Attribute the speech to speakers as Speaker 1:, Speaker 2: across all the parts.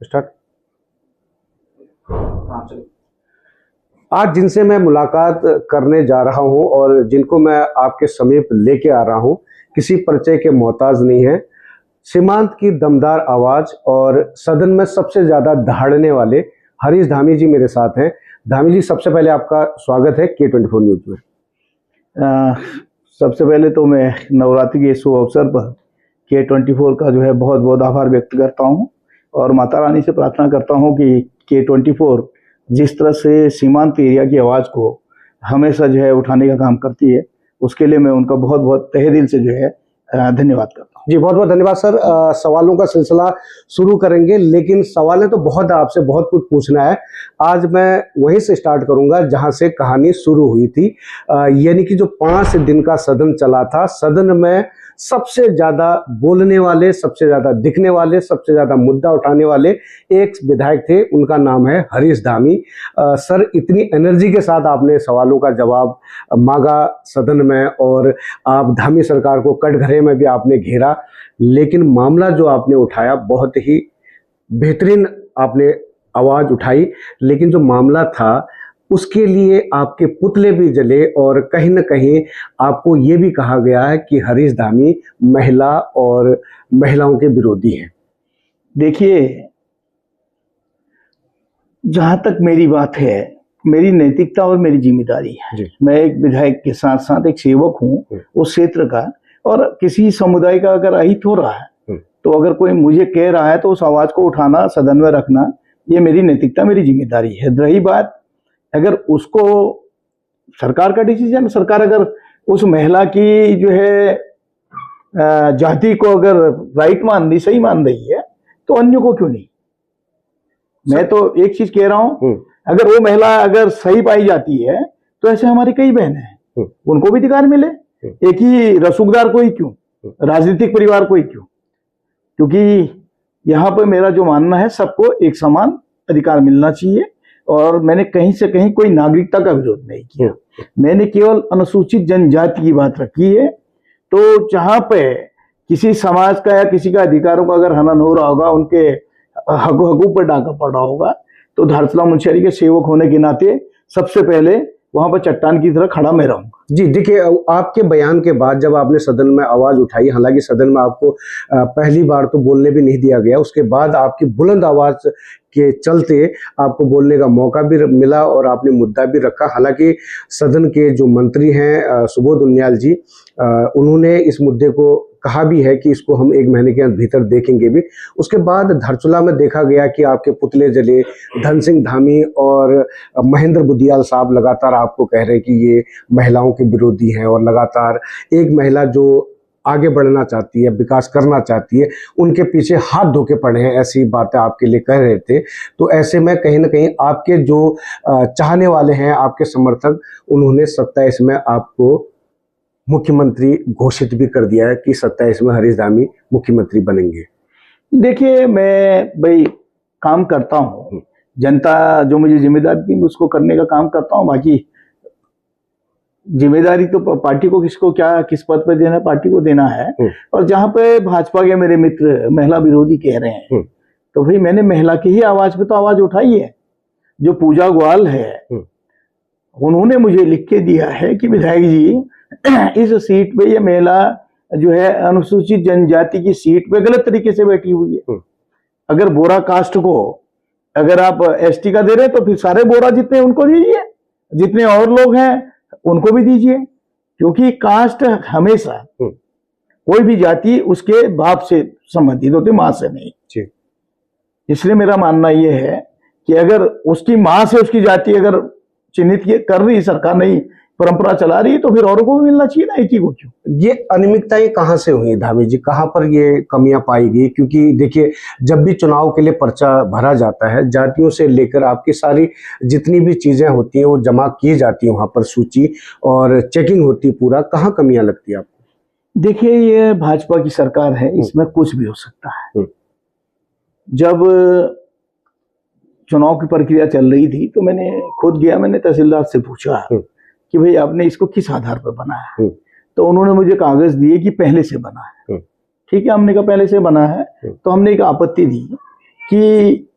Speaker 1: Start. आज जिनसे मैं मुलाकात करने जा रहा हूं और जिनको मैं आपके समीप लेके आ रहा हूं, किसी परिचय के मोहताज नहीं है। सीमांत की दमदार आवाज और सदन में सबसे ज्यादा दहाड़ने वाले हरीश धामी जी मेरे साथ हैं। धामी जी, सबसे पहले आपका स्वागत है K24 न्यूज में।
Speaker 2: सबसे पहले तो मैं नवरात्रि के शुभ अवसर पर K24 का जो है बहुत बहुत आभार व्यक्त करता हूं और माता रानी से प्रार्थना करता हूं कि K24 जिस तरह से सीमांत एरिया की आवाज़ को हमेशा जो है उठाने का काम करती है, उसके लिए मैं उनका बहुत बहुत तहे दिल से जो है धन्यवाद करता हूं।
Speaker 1: जी, बहुत बहुत धन्यवाद सर। सवालों का सिलसिला शुरू करेंगे, लेकिन सवालें तो बहुत है, आपसे बहुत कुछ पूछना है। आज मैं वहीं से स्टार्ट करूंगा जहां से कहानी शुरू हुई थी, यानी कि जो 5 दिन का सदन चला था। सदन में सबसे ज्यादा बोलने वाले, सबसे ज्यादा दिखने वाले, सबसे ज्यादा मुद्दा उठाने वाले एक विधायक थे, उनका नाम है हरीश धामी। सर, इतनी एनर्जी के साथ आपने सवालों का जवाब मांगा सदन में और आप धामी सरकार को कटघरे में भी आपने घेरा, लेकिन मामला जो आपने उठाया बहुत ही बेहतरीन आपने आवाज उठाई। लेकिन जो मामला था उसके लिए आपके पुतले भी जले और कहीं न कहीं आपको ये भी कहा गया है कि हरीश धामी महिला और महिलाओं के विरोधी हैं।
Speaker 2: देखिए, जहां तक मेरी बात है, मेरी नैतिकता और मेरी जिम्मेदारी है। मैं एक विधायक के साथ साथ एक सेवक हूं उस क्षेत्र का, और किसी समुदाय का अगर अहित हो रहा है तो अगर कोई मुझे कह रहा है तो उस आवाज को उठाना, सदन में रखना, ये मेरी नैतिकता, मेरी जिम्मेदारी है। रही बात, अगर उसको सरकार का डिसीजन, सरकार अगर उस महिला की जो है जाति को अगर राइट मान रही, सही मान रही है, तो अन्य को क्यों नहीं। मैं तो एक चीज कह रहा हूं, अगर वो महिला अगर सही पाई जाती है तो ऐसे हमारी कई बहनें हैं, उनको भी अधिकार मिले। एक ही रसूखदार को ही क्यों, राजनीतिक परिवार को ही क्यों। क्योंकि यहाँ पर मेरा जो मानना है, सबको एक समान अधिकार मिलना चाहिए। और मैंने कहीं से कहीं कोई नागरिकता का विरोध नहीं किया, मैंने केवल अनुसूचित जनजाति की बात रखी है। तो जहां पे किसी समाज का या किसी का अधिकारों का अगर हनन हो रहा होगा, उनके हकू पर डाका पड़ रहा होगा, तो धारचूला मुंशियारी के सेवक होने के नाते सबसे पहले वहां पर चट्टान की तरह खड़ा मैं रहूंगा।
Speaker 1: जी देखिए, आपके बयान के बाद जब आपने सदन में आवाज उठाई, हालांकि सदन में आपको पहली बार तो बोलने भी नहीं दिया गया, उसके बाद आपकी बुलंद आवाज के चलते आपको बोलने का मौका भी मिला और आपने मुद्दा भी रखा। हालांकि सदन के जो मंत्री हैं सुबोध उनियाल जी, उन्होंने इस मुद्दे को कहा भी है कि इसको हम 1 महीने के भीतर देखेंगे भी। उसके बाद धारचूला में देखा गया कि आपके पुतले जले। धन सिंह धामी और महेंद्र बुदियाल साहब लगातार आपको कह रहे हैं कि ये महिलाओं के विरोधी हैं और लगातार एक महिला जो आगे बढ़ना चाहती है, विकास करना चाहती है, उनके पीछे हाथ धो के पड़े हैं, ऐसी बातें आपके लिए कह रहे थे। तो ऐसे में कहीं ना कहीं आपके जो चाहने वाले हैं, आपके समर्थक, उन्होंने 27 में आपको मुख्यमंत्री घोषित भी कर दिया है कि 27 में हरीश धामी मुख्यमंत्री बनेंगे।
Speaker 2: देखिए, मैं भाई काम करता हूँ, जनता जो मुझे जिम्मेदारी दी उसको करने का काम करता हूँ। बाकी जिम्मेदारी तो पार्टी को किसको क्या किस पद पे देना है, पार्टी को देना है। और जहां पे भाजपा के मेरे मित्र महिला विरोधी कह रहे हैं, तो भाई मैंने महिला की ही आवाज पे तो आवाज उठाई है। जो पूजा ग्वाल है, उन्होंने मुझे लिख के दिया है कि विधायक जी, इस सीट पे ये महिला जो है अनुसूचित जनजाति की सीट पे गलत तरीके से बैठी हुई है। अगर बोरा कास्ट को अगर आप एसटी का दे रहे हैं तो फिर सारे बोरा जितने उनको दीजिए, जितने और लोग हैं उनको भी दीजिए। क्योंकि कास्ट हमेशा, कोई भी जाति उसके बाप से संबंधित होती, मां से नहीं। इसलिए मेरा मानना यह है कि अगर उसकी मां से उसकी जाति अगर चिन्हित कर रही सरकार, नहीं परंपरा चला रही, तो फिर औरों को भी मिलना चाहिए ना, एक ही को क्यों।
Speaker 1: ये अनियमितताएं कहाँ से हुई धामी जी, कहाँ पर ये कमियां पाई गई? क्योंकि देखिए, जब भी चुनाव के लिए पर्चा भरा जाता है, जातियों से लेकर आपकी सारी जितनी भी चीजें होती हैं वो जमा की जाती है वहां पर सूची, और चेकिंग होती है पूरा। कहाँ कमियां लगती है आपको?
Speaker 2: देखिए, ये भाजपा की सरकार है, इसमें कुछ भी हो सकता है। जब चुनाव की प्रक्रिया चल रही थी तो मैंने खुद गया, मैंने तहसीलदार से पूछा कि भाई आपने इसको किस आधार पर बनाया है। तो उन्होंने मुझे कागज दिए कि पहले से बना है। ठीक है, हमने कहा पहले से बना है। तो हमने एक आपत्ति दी कि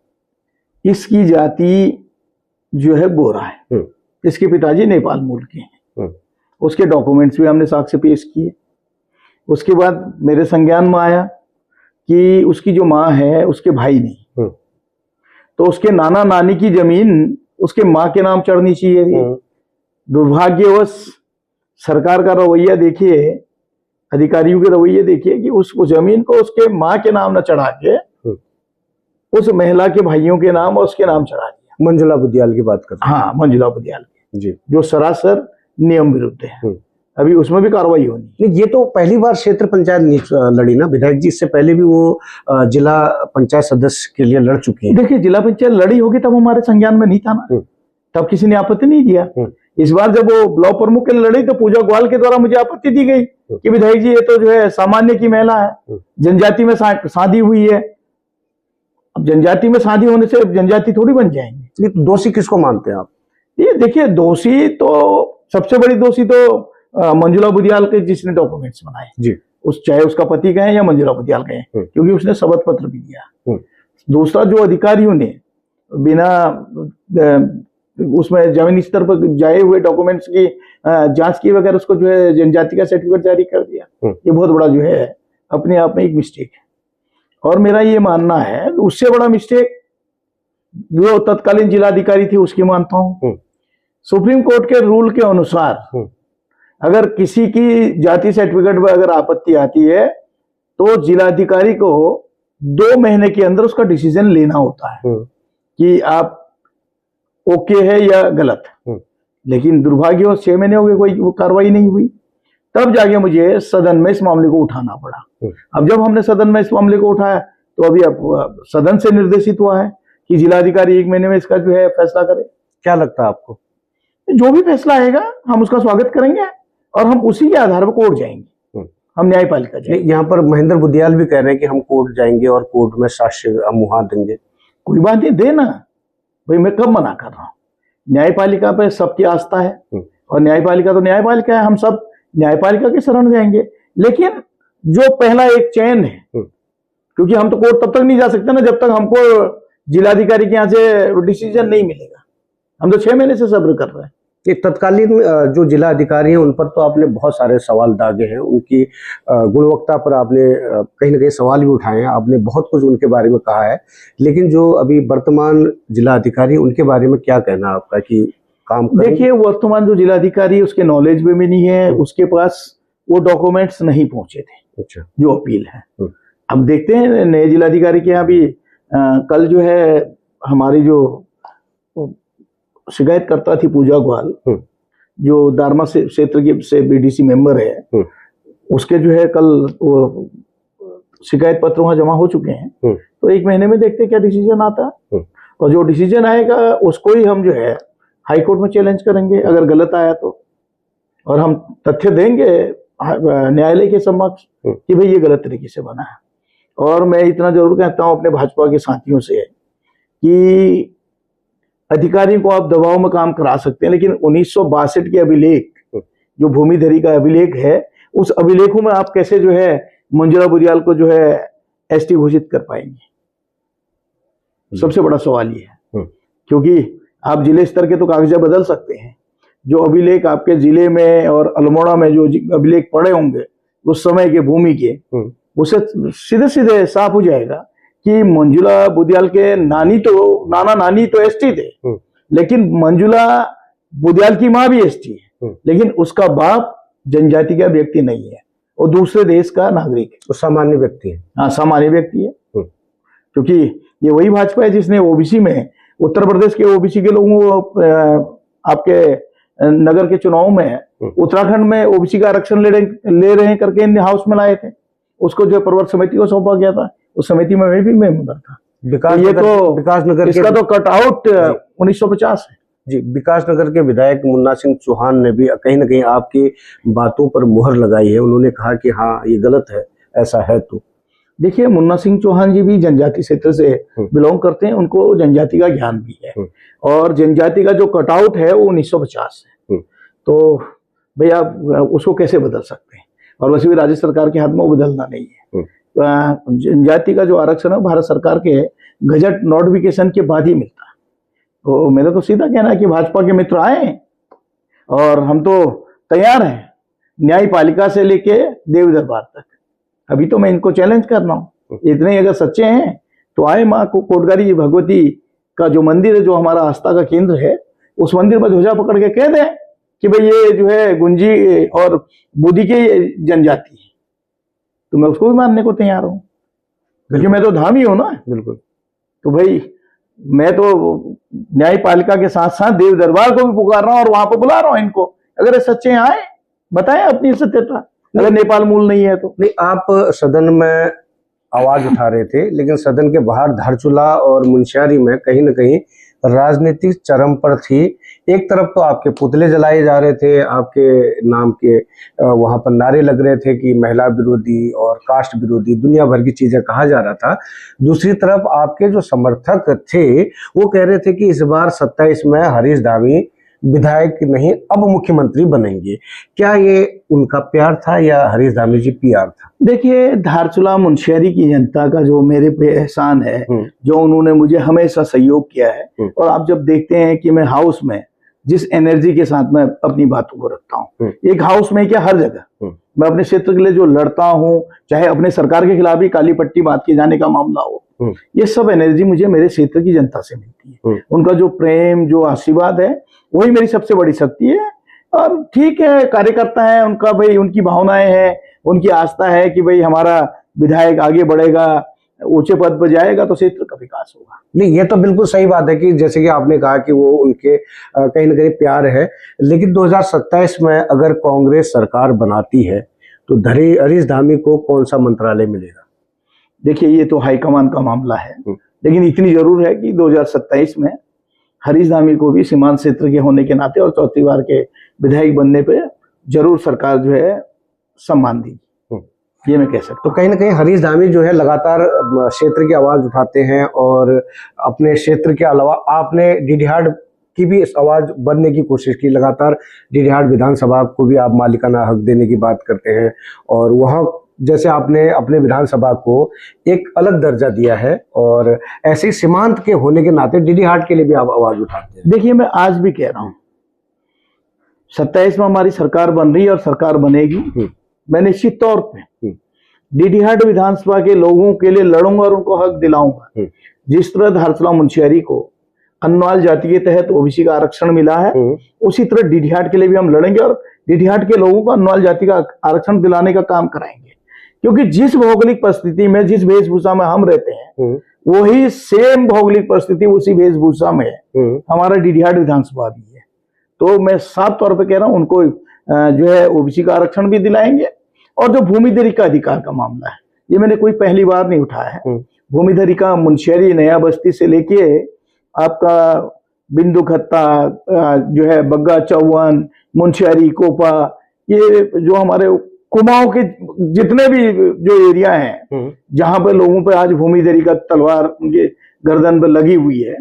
Speaker 2: इसकी जाति जो है बोरा है, इसके पिताजी नेपाल मूल के हैं। उसके डॉक्यूमेंट्स भी हमने साक्ष्य पेश किए। उसके बाद मेरे संज्ञान में आया कि उसकी जो माँ है उसके भाई नहीं, तो उसके नाना नानी की जमीन उसके माँ के नाम चढ़नी चाहिए थी। दुर्भाग्यवश सरकार का रवैया देखिए, अधिकारियों के रवैये देखिए कि उस जमीन को उसके माँ के नाम न चढ़ा के उस महिला के भाइयों के नाम और उसके नाम चढ़ा दिया।
Speaker 1: मंजुला बुदियाल की बात करते हैं।
Speaker 2: हाँ, मंजुला बुदियाल
Speaker 1: जी,
Speaker 2: जो सरासर नियम विरुद्ध है। अभी उसमें भी कार्रवाई होनी।
Speaker 1: नहीं, ये तो पहली बार क्षेत्र पंचायत लड़ी ना विधायक जी, इससे पहले भी वो जिला पंचायत सदस्य के लिए लड़ चुकी है।
Speaker 2: देखिए, जिला पंचायत लड़ी होगी तब हमारे संज्ञान में नहीं था ना, तब किसी ने आपत्ति नहीं दिया। इस बार जब वो ब्लॉक प्रमुख के लिए लड़ी तो पूजा ग्वाल के द्वारा मुझे आपत्ति दी गई कि विधायक जी ये तो जो है सामान्य की महिला है, जनजाति में शादी हुई है। अब जनजाति में शादी होने से जनजाति थोड़ी बन जाएंगे।
Speaker 1: ये दोषी किसको मानते हैं आप?
Speaker 2: ये देखिए, दोषी तो सबसे बड़ी दोषी तो मंजुला बुदियाल के, जिसने डॉक्यूमेंट्स बनाए
Speaker 1: जी,
Speaker 2: चाहे उसका पति कहें या मंजुला बुदियाल कहें, क्योंकि उसने शपथ पत्र भी दिया। दूसरा, जो अधिकारियों ने बिना उसमें जमीनी स्तर पर जाए हुए डॉक्यूमेंट्स की जांच की वगैरह उसको जो है जनजाति का सर्टिफिकेट जारी कर दिया, ये बहुत बड़ा जो है अपने आप में एक मिस्टेक है। और मेरा ये मानना है उससे बड़ा मिस्टेक जो तत्कालीन जिलाधिकारी थे उसकी मानता हूं। सुप्रीम कोर्ट के रूल के अनुसार अगर किसी की जाति सर्टिफिकेट में अगर आपत्ति आती है तो जिलाधिकारी को 2 महीने के अंदर उसका डिसीजन लेना होता है कि आप ओके है या गलत। लेकिन दुर्भाग्यवश 6 महीने हो गए, कोई वो कार्रवाई नहीं हुई। तब जाके मुझे सदन में इस मामले को उठाना पड़ा। अब जब हमने सदन में इस मामले को उठाया तो अभी अब सदन से निर्देशित हुआ है कि जिलाधिकारी 1 महीने में इसका जो है फैसला करे।
Speaker 1: क्या लगता है आपको?
Speaker 2: जो भी फैसला आएगा हम उसका स्वागत करेंगे और हम उसी के आधार पर कोर्ट जाएंगे, हम न्यायपालिका जाएंगे।
Speaker 1: यहाँ पर महेंद्र बुदियाल भी कह रहे हैं कि हम कोर्ट जाएंगे और कोर्ट में साक्ष्य मुहार देंगे।
Speaker 2: कोई बात नहीं, देना भाई, मैं कब मना कर रहा हूँ। न्यायपालिका पे सबकी आस्था है और न्यायपालिका तो न्यायपालिका है, हम सब न्यायपालिका की शरण जाएंगे। लेकिन जो पहला एक चयन है, क्योंकि हम तो कोर्ट तब तक नहीं जा सकते ना जब तक हमको जिलाधिकारी के यहाँ से डिसीजन नहीं मिलेगा। हम तो 6 महीने से सब्र कर रहे हैं।
Speaker 1: ये तत्कालीन जो जिला अधिकारी हैं उन पर तो आपने बहुत सारे सवाल दागे हैं, उनकी गुणवत्ता पर आपने कहीं ना कहीं सवाल भी उठाए हैं, आपने बहुत कुछ उनके बारे में कहा है। लेकिन जो अभी वर्तमान जिला अधिकारी उनके बारे में क्या कहना आपका कि काम करेंगे?
Speaker 2: देखिए, वर्तमान जो जिलाधिकारी उसके नॉलेज में भी नहीं है, उसके पास वो डॉक्यूमेंट्स नहीं पहुंचे थे।
Speaker 1: अच्छा,
Speaker 2: जो अपील है अब देखते हैं नए जिलाधिकारी के यहाँ भी कल जो है हमारी जो शिकायतकर्ता थी पूजा ग्वाल, जो दारमा से क्षेत्र की से बीडीसी मेंबर है, उसके जो है कल वो शिकायत पत्र वहां जमा हो चुके हैं। तो 1 महीने में देखते हैं क्या डिसीजन आता है और जो डिसीजन आएगा उसको ही हम जो है हाई कोर्ट में चैलेंज करेंगे अगर गलत आया तो, और हम तथ्य देंगे न्यायालय के समक्ष कि भाई ये गलत तरीके से बना है। और मैं इतना जरूर कहता हूं अपने भाजपा के साथियों से कि अधिकारियों को आप दबाव में काम करा सकते हैं, लेकिन 1962 के अभिलेख जो भूमिधरी का अभिलेख है, उस अभिलेखों में आप कैसे जो है मंजुला बुदियाल को जो है एसटी घोषित कर पाएंगे? सबसे बड़ा सवाल ये है, क्योंकि आप जिले स्तर के तो कागजात बदल सकते हैं, जो अभिलेख आपके जिले में और अल्मोड़ा में जो अभिलेख पड़े होंगे उस समय के भूमि के, उससे सीधे सीधे साफ हो जाएगा कि मंजुला बुदियाल के नाना नानी तो एसटी थे, लेकिन मंजुला बुदियाल की माँ भी एसटी है, लेकिन उसका बाप जनजाति का व्यक्ति नहीं है, वो दूसरे देश का नागरिक है,
Speaker 1: वो सामान्य व्यक्ति है।
Speaker 2: हाँ, सामान्य व्यक्ति है। क्योंकि ये वही भाजपा है जिसने ओबीसी में, उत्तर प्रदेश के ओबीसी के लोगों को आपके नगर के चुनाव में उत्तराखंड में ओबीसी का आरक्षण ले रहे हैं करके इन हाउस में लाए थे, उसको जो प्रवर्त समिति को सौंपा गया था, उस समिति में मैं भी मेंबर था। विकास नगर इसका तो कट आउट 1950 है
Speaker 1: जी। विकास नगर के विधायक मुन्ना सिंह चौहान ने भी कहीं ना कहीं आपकी बातों पर मुहर लगाई है, उन्होंने कहा कि हाँ ये गलत है, ऐसा है। तो
Speaker 2: देखिए, मुन्ना सिंह चौहान जी भी जनजाति क्षेत्र से बिलोंग करते हैं, उनको जनजाति का ज्ञान भी है, और जनजाति का जो कटआउट है वो 1950 है। तो भाई आप उसको कैसे बदल सकते हैं? और वैसे भी राज्य सरकार के हाथ में वो बदलना नहीं है। जनजाति का जो आरक्षण है भारत सरकार के गजट नोटिफिकेशन के बाद ही मिलता है। तो मेरा तो सीधा कहना है कि भाजपा के मित्र आए और हम तो तैयार हैं, न्यायपालिका से लेके देव दरबार तक। अभी तो मैं इनको चैलेंज कर रहा हूँ, इतने अगर सच्चे हैं तो आए माँ को कोटगारी भगवती का जो मंदिर है, जो हमारा आस्था का केंद्र है, उस मंदिर पर ध्वजा पकड़ के कह दें कि भाई ये जो है गुंजी और बुद्धि की जनजाति है, तो मैं उसको भी मानने को तैयार हूँ, क्योंकि मैं तो धामी हूं ना।
Speaker 1: बिल्कुल।
Speaker 2: तो भाई मैं तो न्यायपालिका के साथ साथ देव दरबार को भी पुकार रहा हूँ और वहां पर बुला रहा हूँ इनको। अगर ये सच्चे आए, बताएं अपनी सत्यता, अगर नेपाल मूल नहीं है तो।
Speaker 1: नहीं, आप सदन में आवाज उठा रहे थे, लेकिन सदन के बाहर धारचूला और मुंशियारी में कहीं ना कहीं राजनीतिक चरम पर थी। एक तरफ तो आपके पुतले जलाए जा रहे थे, आपके नाम के वहां पर नारे लग रहे थे कि महिला विरोधी और कास्ट विरोधी दुनिया भर की चीजें कहा जा रहा था। दूसरी तरफ आपके जो समर्थक थे वो कह रहे थे कि इस बार 27 में हरीश धामी विधायक नहीं अब मुख्यमंत्री बनेंगे। क्या ये उनका प्यार था या हरीश धामी जी पीआर था?
Speaker 2: देखिए, धारचूला मुंशियारी की जनता का जो मेरे पे एहसान है, जो उन्होंने मुझे हमेशा सहयोग किया है, और आप जब देखते हैं कि मैं हाउस में जिस एनर्जी के साथ मैं अपनी बातों को रखता हूँ, एक हाउस में क्या हर जगह मैं अपने क्षेत्र के लिए जो लड़ता हूँ, चाहे अपने सरकार के खिलाफ ही काली पट्टी बात के जाने का मामला हो, ये सब एनर्जी मुझे मेरे क्षेत्र की जनता से मिलती है। उनका जो प्रेम, जो आशीर्वाद है, वही मेरी सबसे बड़ी शक्ति है। और ठीक है, कार्यकर्ता है, उनका भाई उनकी भावनाएं हैं, उनकी आस्था है कि भाई हमारा विधायक आगे बढ़ेगा, ऊंचे पद पर जाएगा तो क्षेत्र का विकास होगा।
Speaker 1: नहीं, ये तो बिल्कुल सही बात है कि जैसे कि आपने कहा कि वो उनके कहीं ना कहीं प्यार है, लेकिन 2027 में अगर कांग्रेस सरकार बनाती है तो हरीश धामी को कौन सा मंत्रालय मिलेगा?
Speaker 2: देखिए, ये तो हाईकमान का मामला है, लेकिन इतनी जरूर है कि 2027 में हरीश धामी को भी सीमांत क्षेत्र के होने के नाते और चौथी बार के विधायक बनने पे जरूर सरकार जो है सम्मान देगी, ये मैं कह सकता हूँ।
Speaker 1: तो कहीं ना कहीं हरीश धामी जो है लगातार क्षेत्र की आवाज उठाते हैं, और अपने क्षेत्र के अलावा आपने डीडीहाट की भी आवाज बनने की कोशिश की। लगातार डीडीहाट विधानसभा को भी आप मालिकाना हक देने की बात करते हैं, और वहाँ जैसे आपने अपने विधानसभा को एक अलग दर्जा दिया है, और ऐसे ही सीमांत के होने के नाते डीडीहाट के लिए भी आप आवाज उठाते हैं।
Speaker 2: देखिए, मैं आज भी कह रहा हूँ 27 में हमारी सरकार बन रही है और सरकार बनेगी। मैं निश्चित तौर पे डीडीहाट विधानसभा के लोगों के लिए लड़ूंगा और उनको हक दिलाऊंगा। जिस तरह धारचूला मुंशियारी को अन्नवाल जाति के तहत ओबीसी का आरक्षण मिला है, उसी तरह डीडीहाट के लिए भी हम लड़ेंगे और डीडीहाट के लोगों को अन्नवाल जाति का आरक्षण दिलाने का काम कराएंगे। क्योंकि जिस भौगोलिक परिस्थिति में, जिस वेशभूषा में हम रहते हैं, वही सेम भौगोलिक परिस्थिति उसी वेशभूषा में हमारा डीडीहाट विधानसभा भी है। तो मैं साफ तौर पे कह रहा हूं, उनको जो है ओबीसी का आरक्षण भी दिलाएंगे। और जो भूमिधरी का अधिकार का मामला है, ये मैंने कोई पहली बार नहीं उठाया है। भूमिधरी का मुंशियारी, नया बस्ती से लेके आपका बिंदु खत्ता, जो है बग्गा चौवन, मुंशियारी, कोपा, ये जो हमारे कुमाऊं के जितने भी जो एरिया हैं जहां पर लोगों पे आज भूमिधरी का तलवार उनके गर्दन पर लगी हुई है,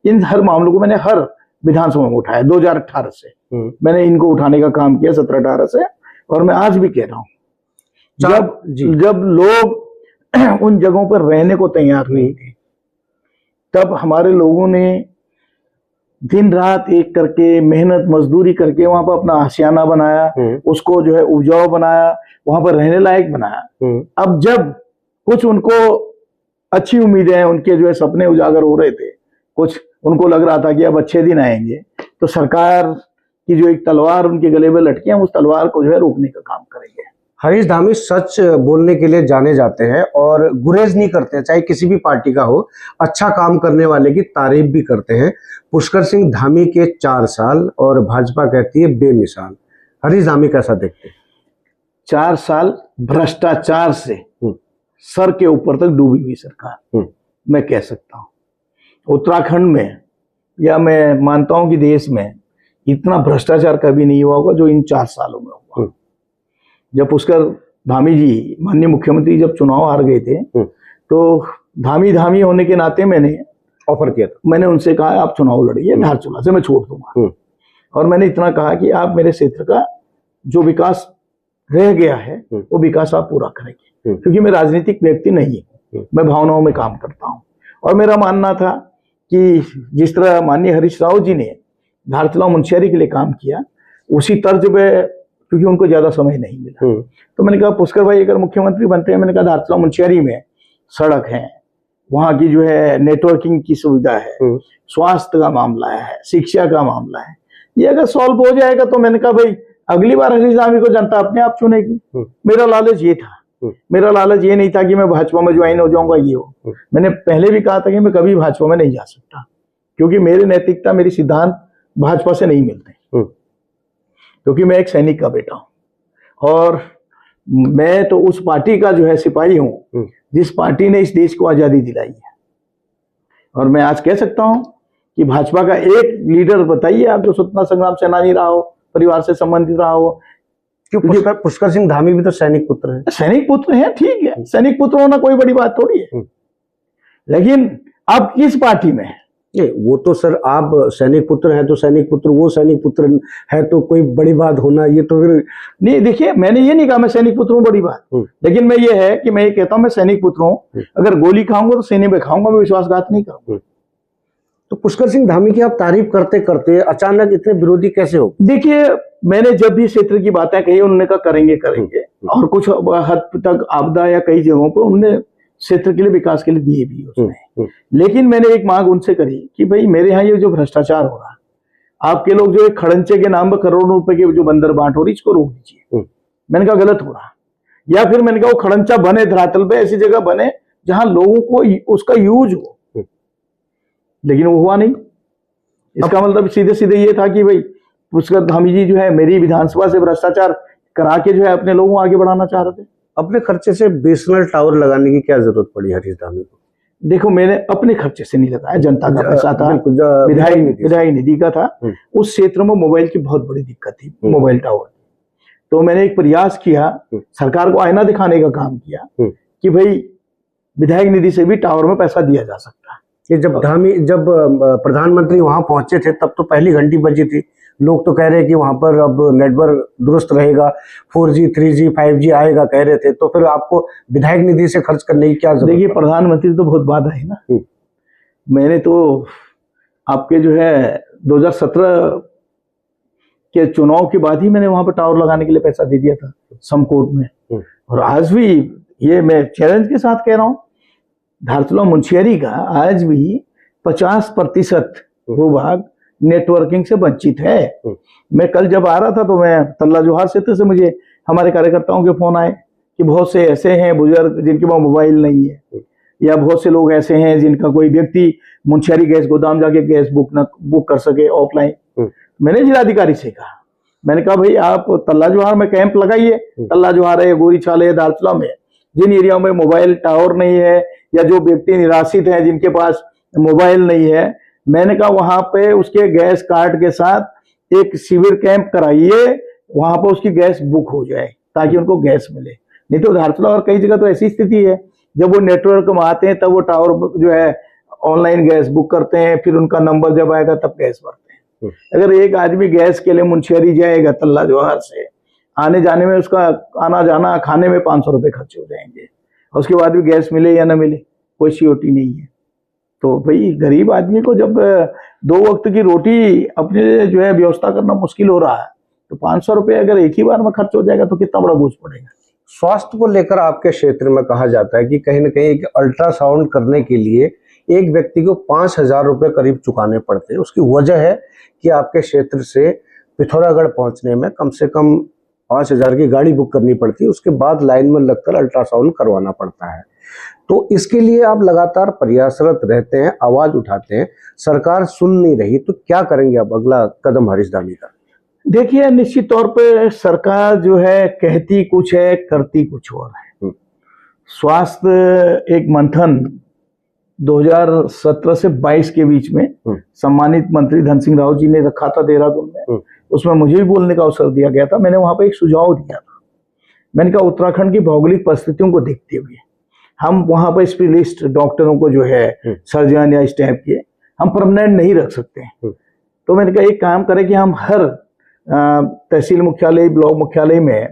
Speaker 2: इन हर मामलों को मैंने हर विधानसभा में उठाया। 2018 से मैंने इनको उठाने का काम किया, 17-18 से, और मैं आज भी कह रहा हूं जब लोग उन जगहों पर रहने को तैयार नहीं थे, तब हमारे लोगों ने दिन रात एक करके मेहनत मजदूरी करके वहां पर अपना आशियाना बनाया, उसको जो है उपजाऊ बनाया, वहां पर रहने लायक बनाया। अब जब कुछ उनको अच्छी उम्मीदें, उनके जो है सपने उजागर हो रहे थे, कुछ उनको लग रहा था कि अब अच्छे दिन आएंगे, तो सरकार की जो एक तलवार उनके गले में लटकी है, उस तलवार को जो है रोकने का काम करेंगे।
Speaker 1: हरीश धामी सच बोलने के लिए जाने जाते हैं और गुरेज नहीं करते हैं, चाहे किसी भी पार्टी का हो। अच्छा काम करने वाले की तारीफ भी करते हैं। पुष्कर सिंह धामी के 4 साल और भाजपा कहती है बेमिसाल। हरीश धामी कैसा देखते हैं?
Speaker 2: 4 साल भ्रष्टाचार से सर के ऊपर तक डूबी हुई सरकार, मैं कह सकता हूँ। उत्तराखंड में, या मैं मानता हूं कि देश में, इतना भ्रष्टाचार कभी नहीं हुआ होगा जो इन 4 सालों में हुआ। जब पुष्कर धामी जी, माननीय मुख्यमंत्री, जब चुनाव हार गए थे, तो धामी होने के नाते मैंने
Speaker 1: ऑफर किया था,
Speaker 2: मैंने उनसे कहा आप चुनाव लड़िए, धारचूला से मैं छोड़ दूंगा। और मैंने इतना कहा कि आप मेरे क्षेत्र का जो विकास रह गया है वो विकास आप पूरा करेंगे, क्योंकि मैं राजनीतिक व्यक्ति नहीं हूँ, मैं भावनाओं में काम करता हूँ। और मेरा मानना था कि जिस तरह माननीय हरीश राव जी ने धारचूला मुंशियारी के लिए काम किया, उसी तर्ज पे, क्योंकि उनको ज्यादा समय नहीं मिला, तो मैंने कहा पुष्कर भाई अगर मुख्यमंत्री बनते हैं, मैंने कहा धारचूला मुंशियारी में सड़क है, वहाँ की जो है नेटवर्किंग की सुविधा है, स्वास्थ्य का मामला है, शिक्षा का मामला है, ये अगर सॉल्व हो जाएगा तो मैंने कहा भाई अगली बार हरीश रावी को जनता अपने आप चुनेगी। मेरा लालच ये था, मेरा लालच ये नहीं था कि मैं भाजपा में ज्वाइन हो जाऊंगा, ये हो। मैंने पहले भी कहा था कि मैं कभी भाजपा में नहीं जा सकता, क्योंकि मेरी नैतिकता, मेरी सिद्धांत भाजपा से नहीं मिलते, क्योंकि मैं एक सैनिक का बेटा हूं और मैं तो उस पार्टी का जो है सिपाही हूं जिस पार्टी ने इस देश को आजादी दिलाई है। और मैं आज कह सकता हूं कि भाजपा का एक लीडर बताइए आप जो स्वतंत्रता संग्राम सेनानी रहा हो, परिवार से संबंधित रहा हो।
Speaker 1: क्यों पुष्कर सिंह धामी भी तो सैनिक पुत्र है।
Speaker 2: सैनिक पुत्र है, ठीक है, सैनिक पुत्र होना कोई बड़ी बात थोड़ी है, लेकिन आप किस पार्टी में है?
Speaker 1: वो तो सर आप सैनिक पुत्र है तो सैनिक पुत्र, वो सैनिक पुत्र है तो कोई बड़ी बात होना, ये तो फिर
Speaker 2: नहीं। देखिए मैंने ये नहीं कहा मैं सैनिक पुत्र हूँ बड़ी बात, लेकिन मैं ये है कि मैं ये कहता हूँ मैं सैनिक पुत्र हूँ, अगर गोली खाऊंगा तो सीने में खाऊंगा, मैं विश्वासघात नहीं करूंगा।
Speaker 1: तो पुष्कर सिंह धामी की आप तारीफ करते करते अचानक इतने विरोधी कैसे हो?
Speaker 2: देखिए मैंने जब भी क्षेत्र की बातें कही उन्होंने कहा करेंगे करेंगे, और कुछ हद तक आपदा या कई जगहों पर उन्होंने क्षेत्र के लिए विकास के लिए दिए भी उसने, लेकिन मैंने एक मांग उनसे करी कि भाई मेरे यहाँ ये जो भ्रष्टाचार हो रहा है, आपके लोग जो एक खड़ंचे के नाम पर करोड़ों रुपए के जो बंदर बांट हो रही, इसको रोक दीजिए। मैंने कहा गलत हो रहा, या फिर मैंने कहा वो खड़ंचा बने धरातल पे, ऐसी जगह बने जहां लोगों को उसका यूज हो, लेकिन वो हुआ नहीं। इसका मतलब सीधे सीधे ये था कि भाई पुष्कर धामी जी जो है मेरी विधानसभा से भ्रष्टाचार करा के जो है अपने लोगों को आगे बढ़ाना चाह रहे थे।
Speaker 1: अपने खर्चे से बीएसएनएल टावर लगाने की क्या जरूरत पड़ी हरीश धामी को?
Speaker 2: देखो मैंने अपने खर्चे से नहीं लगाया, जनता का पैसा था, विधायक निधि का था। उस क्षेत्र में मोबाइल की बहुत बड़ी दिक्कत थी, मोबाइल टावर। तो मैंने एक प्रयास किया, सरकार को आईना दिखाने का काम किया कि भाई विधायक निधि से भी टावर में पैसा दिया जा सकता है।
Speaker 1: ये जब प्रधानमंत्री वहां पहुंचे थे तब तो पहली घंटी बजी थी, लोग तो कह रहे हैं कि वहां पर अब नेटवर्क दुरुस्त रहेगा, 4G 3G 5G आएगा कह रहे थे, तो फिर आपको विधायक निधि से खर्च करने की क्या जरूरत? देखिए
Speaker 2: प्रधानमंत्री तो बहुत बात है ना, मैंने तो आपके जो है 2017 के चुनाव के बाद ही मैंने वहां पर टावर लगाने के लिए पैसा दे दिया था समकोट में। और आज भी ये मैं चैलेंज के साथ कह रहा हूँ, धारचूला मुंशियारी का आज भी 50% भूभाग नेटवर्किंग से वंचित है। मैं कल जब आ रहा था तो मैं तल्ला जोहार क्षेत्र से मुझे हमारे कार्यकर्ताओं के फोन आए कि बहुत से ऐसे हैं बुजुर्ग जिनके पास मोबाइल नहीं है, या बहुत से लोग ऐसे हैं जिनका कोई व्यक्ति मुंशियारी गैस गोदाम जाके गैस बुक कर सके ऑफलाइन। मैंने जिलाधिकारी से कहा, मैंने कहा भाई आप तल्ला जोहार में कैंप लगाइए, तल्ला जोहार है, गोरी छाल है, धारचूला में जिन एरिया में मोबाइल टावर नहीं है या जो व्यक्ति निराश्रित हैं जिनके पास मोबाइल नहीं है, मैंने कहा वहां पे उसके गैस कार्ड के साथ एक शिविर कैंप कराइए, वहां पर उसकी गैस बुक हो जाए ताकि उनको गैस मिले। नहीं तो धारचूला और कई जगह तो ऐसी स्थिति है जब वो नेटवर्क में आते हैं तब वो टावर जो है ऑनलाइन गैस बुक करते हैं, फिर उनका नंबर जब आएगा तब गैस भरते हैं। अगर एक आदमी गैस के लिए मुंशियारी जाएगा तल्ला जोहार से, आने जाने में उसका आना जाना खाने में 500 रुपए खर्च हो जाएंगे, और उसके बाद भी गैस मिले या ना मिले कोई सियोटी नहीं है। तो भाई गरीब आदमी को जब 2 वक्त की रोटी अपने जो है व्यवस्था करना मुश्किल हो रहा है, तो 500 रुपए अगर एक ही बार में खर्च हो जाएगा तो कितना बड़ा बोझ पड़ेगा।
Speaker 1: स्वास्थ्य को लेकर आपके क्षेत्र में कहा जाता है कि कहीं ना कहीं अल्ट्रासाउंड करने के लिए एक व्यक्ति को 5,000 रुपए करीब चुकाने पड़ते हैं। उसकी वजह है कि आपके क्षेत्र से पिथौरागढ़ पहुंचने में कम से कम 5,000 की गाड़ी बुक करनी पड़ती है, उसके बाद लाइन में लगकर अल्ट्रासाउंड करवाना पड़ता है। तो इसके लिए आप लगातार प्रयासरत रहते हैं, आवाज उठाते हैं, सरकार सुन नहीं रही, तो क्या करेंगे आप? अगला कदम हरीश धामी का?
Speaker 2: देखिए निश्चित तौर पे सरकार जो है कहती कुछ है करती कुछ और है। स्वास्थ्य एक मंथन 2017 से 22 के बीच में सम्मानित मंत्री धन सिंह राव जी ने रखा था देहरादून में, उसमें मुझे भी बोलने का अवसर दिया गया था। मैंने वहां पे एक सुझाव दिया था, मैंने कहा उत्तराखंड की भौगोलिक परिस्थितियों को देखते हुए हम वहां पर स्पेशलिस्ट डॉक्टरों को जो है सर्जन या स्टाफ के हम परमानेंट नहीं रख सकते। तो मैंने कहा एक काम करें कि हम हर तहसील मुख्यालय ब्लॉक मुख्यालय में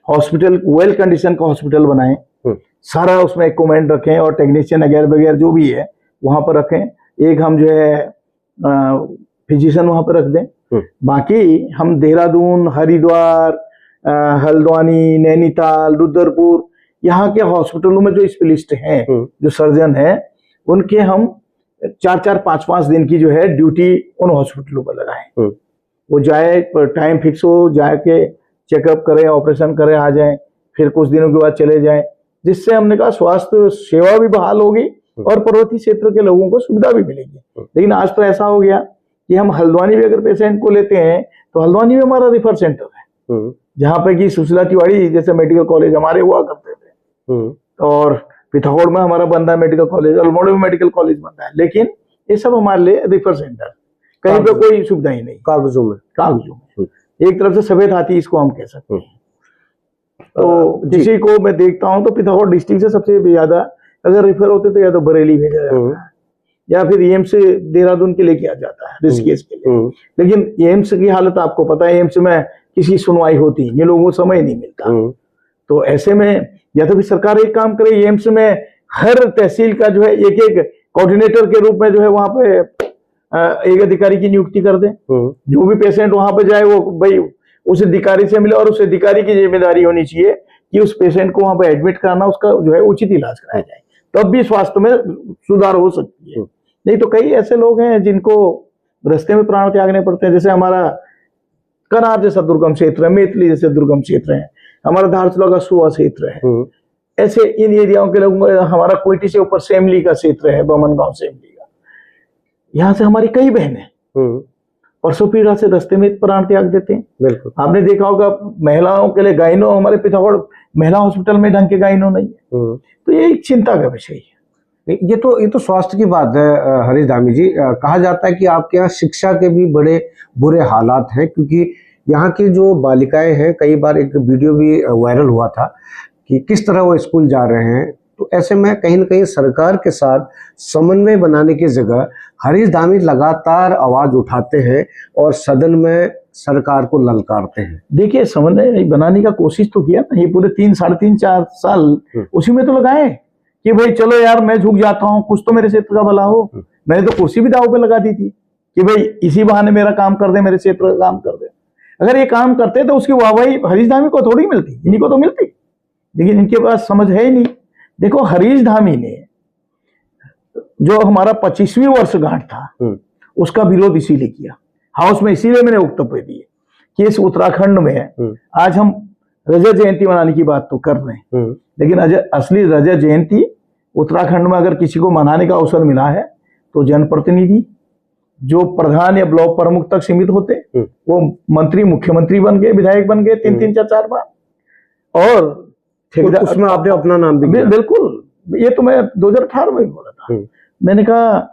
Speaker 2: हॉस्पिटल वेल कंडीशन का हॉस्पिटल बनाएं, सारा उसमें इक्विपमेंट रखें और टेक्नीशियन वगैरह वगैरह जो भी है वहां पर रखें, एक हम जो है फिजिशियन वहां पर रख दें। बाकी हम देहरादून, हरिद्वार, हल्द्वानी, नैनीताल, रुद्रपुर, यहाँ के हॉस्पिटलों में जो स्पेशलिस्ट हैं, जो सर्जन हैं, उनके हम 4-4, 5-5 दिन की जो है ड्यूटी उन हॉस्पिटलों पर लगाएं। वो जाए, टाइम फिक्स हो, जाके चेकअप करे, ऑपरेशन करे, आ जाए, फिर कुछ दिनों के बाद चले जाए, जिससे हमने कहा स्वास्थ्य सेवा भी बहाल होगी और पर्वतीय क्षेत्र के लोगों को सुविधा भी मिलेगी। लेकिन आज तो ऐसा हो गया कि हम हल्द्वानी में अगर पेशेंट को लेते हैं तो हल्द्वानी में हमारा रेफर सेंटर है, जहाँ पे कि सुशीला तिवारी जैसे मेडिकल कॉलेज हमारे हुआ करते थे, और पिथौरागढ़ में हमारा बनता है मेडिकल कॉलेज, अल्मोड़ा में मेडिकल कॉलेज बनता है, लेकिन ये सब हमारे लिए रेफर सेंटर, कहीं पे कोई सुविधा ही नहीं, कागजों में एक तरफ से सफेद हाथी इसको हम कह सकते हैं। तो किसी को मैं देखता हूं तो पिथौरागढ़ डिस्ट्रिक्ट से सबसे ज्यादा अगर रेफर होते तो या तो बरेली भेजा जाता है या फिर एम्स से देहरादून के लिए किया जाता है ऋषिकेश के लिए। लेकिन एम्स की हालत आपको पता है, एम्स में किसी सुनवाई होती, ये लोगों को समय नहीं मिलता। तो ऐसे में या तो फिर सरकार एक काम करे, एम्स में हर तहसील का जो है एक कोऑर्डिनेटर के रूप में जो है वहां पे एक अधिकारी की नियुक्ति कर दे। जो भी पेशेंट वहां पे जाए वो भाई उस अधिकारी से मिले, और उस अधिकारी की जिम्मेदारी होनी चाहिए कि उस पेशेंट को वहां पे एडमिट कराना, उसका जो है उचित इलाज कराया जाए, तब भी स्वास्थ्य में सुधार हो सकती है। नहीं तो कई ऐसे लोग हैं जिनको रास्ते में प्राण त्यागने पड़ते हैं, जैसे हमारा कनार जैसा दुर्गम क्षेत्र है, मेतली जैसे दुर्गम क्षेत्र है, हमारा धारचूला का सुआ क्षेत्र है, ऐसे इन एरियाओं के लोग, हमारा कोयटी से ऊपर सेमली का क्षेत्र है, बमनगांव सेमली का, यहाँ से हमारी कई बहनें परसों पीड़ा से रास्ते में प्राण त्याग देते हैं। बिल्कुल, आपने देखा होगा महिलाओं के लिए गाइनो, हमारे पिथौरागढ़ महिला हॉस्पिटल में ढंग के गाइनो नहीं है, तो ये एक चिंता का विषय है।
Speaker 1: ये तो स्वास्थ्य की बात है हरीश धामी जी। कहा जाता है कि आपके यहाँ शिक्षा के भी बड़े बुरे हालात हैं, क्योंकि यहाँ की जो बालिकाएं हैं, कई बार एक वीडियो भी वायरल हुआ था कि किस तरह वो स्कूल जा रहे हैं। तो ऐसे में कहीं न कहीं सरकार के साथ समन्वय बनाने की जगह हरीश धामी लगातार आवाज उठाते हैं और सदन में सरकार को ललकारते हैं।
Speaker 2: देखिए, समन्वय बनाने का कोशिश तो किया ना, ये पूरे 3, 3.5, 4 साल उसी में तो लगाए कि भाई चलो यार मैं झुक जाता हूँ, कुछ तो मेरे क्षेत्र का भला हो। मैंने तो कुर्सी भी दाव पे लगा दी थी कि भाई इसी बहाने मेरा काम कर दे, मेरे क्षेत्र का काम कर दे। अगर ये काम करते तो उसकी वाहवाही हरीश धामी को थोड़ी मिलती, इन्हीं को तो मिलती, लेकिन इनके पास समझ है ही नहीं। देखो, हरीश धामी ने जो हमारा 25वीं वर्षगांठ था उसका विरोध इसीलिए किया हाउस में, इसीलिए मैंने वक्तव्य दिए कि इस उत्तराखंड में आज हम रजत जयंती मनाने की बात तो कर रहे हैं, लेकिन असली रजत जयंती उत्तराखंड में अगर किसी को मनाने का अवसर मिला है तो जनप्रतिनिधि जो प्रधान या ब्लॉक प्रमुख तक सीमित होते, वो मंत्री, मुख्यमंत्री बन गए, विधायक बन गए 3-3, 4-4 बार, और
Speaker 1: उसमें आपने अपना नाम भी दिया।
Speaker 2: बिल्कुल, ये तो मैं 2018 में बोला था। मैंने कहा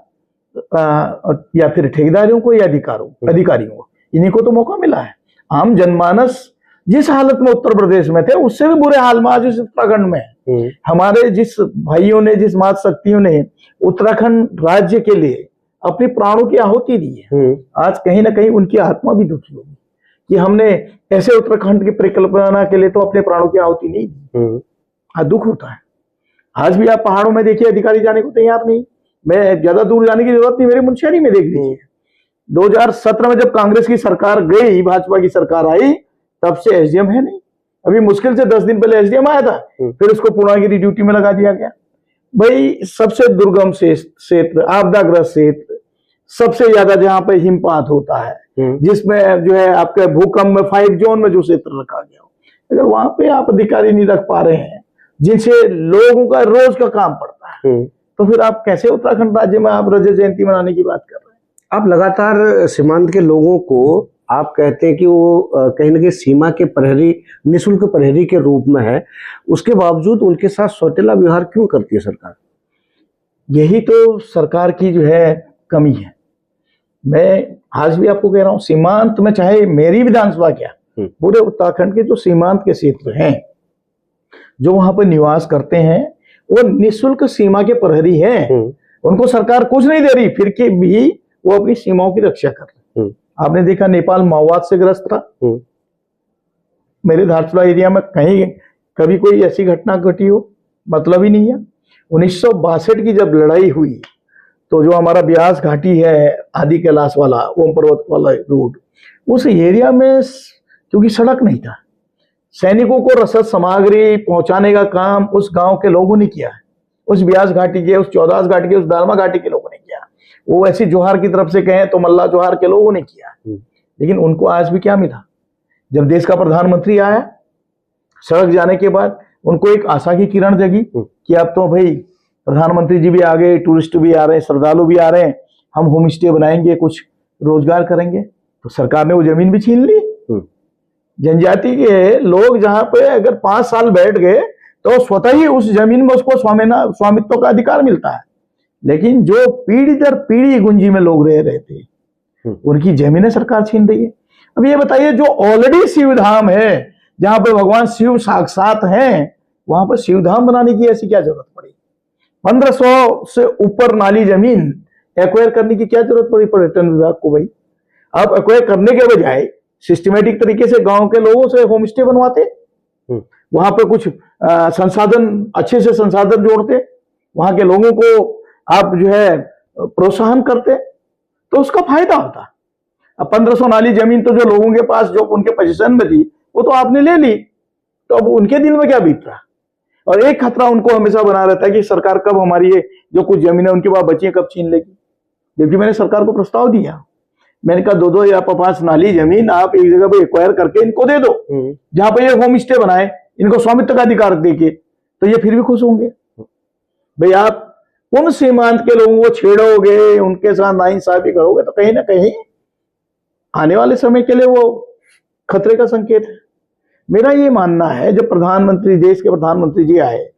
Speaker 2: या फिर ठेकेदारों को या अधिकारियों को, इन्हीं को तो मौका मिला है। आम जनमानस जिस हालत में उत्तर प्रदेश में थे उससे भी बुरे हाल में आज इस उत्तराखंड में है। हमारे जिस भाइयों ने, जिस माता शक्तियों ने उत्तराखंड राज्य के लिए अपने प्राणों की आहुति दी है, आज कहीं ना कहीं उनकी आत्मा भी दुखी होगी कि हमने ऐसे उत्तराखंड की परिकल्पना के लिए तो अपने प्राणों की आहुति नहीं दी। आज दुख होता है। आज भी आप पहाड़ों में देखिए, अधिकारी जाने को तैयार नहीं। मैं ज्यादा दूर जाने की जरूरत नहीं, मेरे मुंशियारी में देख लीजिए। 2017 में जब कांग्रेस की सरकार गई, भाजपा की सरकार आई, तब से एसडीएम है नहीं। अभी मुश्किल से 10 दिन पहले एसडीएम आया था, फिर उसको पूर्णागिरी ड्यूटी में लगा दिया गया। भाई सबसे दुर्गम क्षेत्र, आपदाग्रस्त क्षेत्र, सबसे ज्यादा जहां पे हिमपात होता है, जिसमें जो है आपके भूकंप में 5 जोन में जो क्षेत्र रखा गया, अगर वहां पे आप अधिकारी नहीं रख पा रहे हैं जिनसे लोगों का रोज का काम पड़ता है, तो फिर आप कैसे उत्तराखंड राज्य में आप रजत जयंती मनाने की बात कर रहे हैं?
Speaker 1: आप लगातार सीमांत के लोगों को आप कहते हैं कि वो कहीं ना कहीं सीमा के प्रहरी, निःशुल्क प्रहरी के रूप में है, उसके बावजूद उनके साथ सौतेला व्यवहार क्यों करती है सरकार?
Speaker 2: यही तो सरकार की जो है कमी है। मैं आज भी आपको कह रहा हूं, सीमांत में, चाहे मेरी विधानसभा क्या, पूरे उत्तराखंड के जो सीमांत के क्षेत्र हैं, जो वहां पर निवास करते हैं, वो निःशुल्क सीमा के प्रहरी हैं। उनको सरकार कुछ नहीं दे रही, फिर के भी वो अपनी सीमाओं की रक्षा कर रहे हैं। आपने देखा नेपाल माओवाद से ग्रस्त था, मेरे धारचूला एरिया में कहीं कभी कोई ऐसी घटना घटी हो, मतलब ही नहीं है। 1962 की जब लड़ाई हुई तो जो हमारा ब्यास घाटी है, आदि कैलाश वाला, ओम पर्वत वाला रूट, उस एरिया में क्योंकि सड़क नहीं था, सैनिकों को रसद सामग्री पहुंचाने का काम उस गांव के लोगों ने किया है। उस ब्यास घाटी के, उस चौदास घाटी के, उस दारमा घाटी के लोगों ने किया। वो ऐसी जोहार की तरफ से कहें तो मल्ला जोहार के लोगों ने किया। लेकिन उनको आज भी क्या मिला? जब देश का प्रधानमंत्री आया, सड़क जाने के बाद उनको एक आशा की किरण जगी कि अब तो भाई प्रधानमंत्री जी भी आ गए, टूरिस्ट भी आ रहे हैं, श्रद्धालु भी आ रहे हैं, हम होम स्टे बनाएंगे, कुछ रोजगार करेंगे। तो सरकार ने वो जमीन भी छीन ली। जनजाति के लोग जहां पे अगर 5 साल बैठ गए तो स्वतः ही उस जमीन में उसको स्वामित्व का अधिकार मिलता है। लेकिन जो पीढ़ी दर पीढ़ी गुंजी में लोग रह रहे थे, उनकी जमीनें सरकार छीन रही है। अब ये बताइए, जो ऑलरेडी शिवधाम है, जहां पे भगवान शिव साक्षात हैं, वहां पर शिवधाम बनाने की ऐसी क्या जरूरत पड़ी? 1500 से ऊपर नाली जमीन एक्वायर करने की क्या जरूरत पड़ी पर्यटन विभाग को? भाई अब एक्वायर करने के बजाय सिस्टमेटिक तरीके से गांव के लोगों से होम स्टे बनवाते, वहां पर कुछ संसाधन, अच्छे से संसाधन जोड़ते, वहां के लोगों को आप जो है प्रोत्साहन करते, तो उसका फायदा होता। अब 1500 नाली जमीन तो जो लोगों के पास, जो उनके पोजीशन में थी, वो तो आपने ले ली, तो अब उनके दिल में क्या बीत रहा? और एक खतरा उनको हमेशा बना रहता है कि सरकार कब हमारी ये जो कुछ जमीन है उनके पास बची है कब छीन लेगी। जबकि मैंने सरकार को प्रस्ताव दिया, मैंने कहा 2-2 या 5 नाली जमीन आप एक जगह पे एक्वायर करके इनको दे दो, जहां पे ये होम स्टे बनाए, इनको स्वामित्व का अधिकार देके, तो ये फिर भी खुश होंगे। भाई आप उन सीमांत के लोगों को छेड़ोगे, उनके साथ नाइंसाफी करोगे, तो कहीं ना कहीं आने वाले समय के लिए वो खतरे का संकेत है। मेरा ये मानना है, जब प्रधानमंत्री, देश के प्रधानमंत्री जी आए,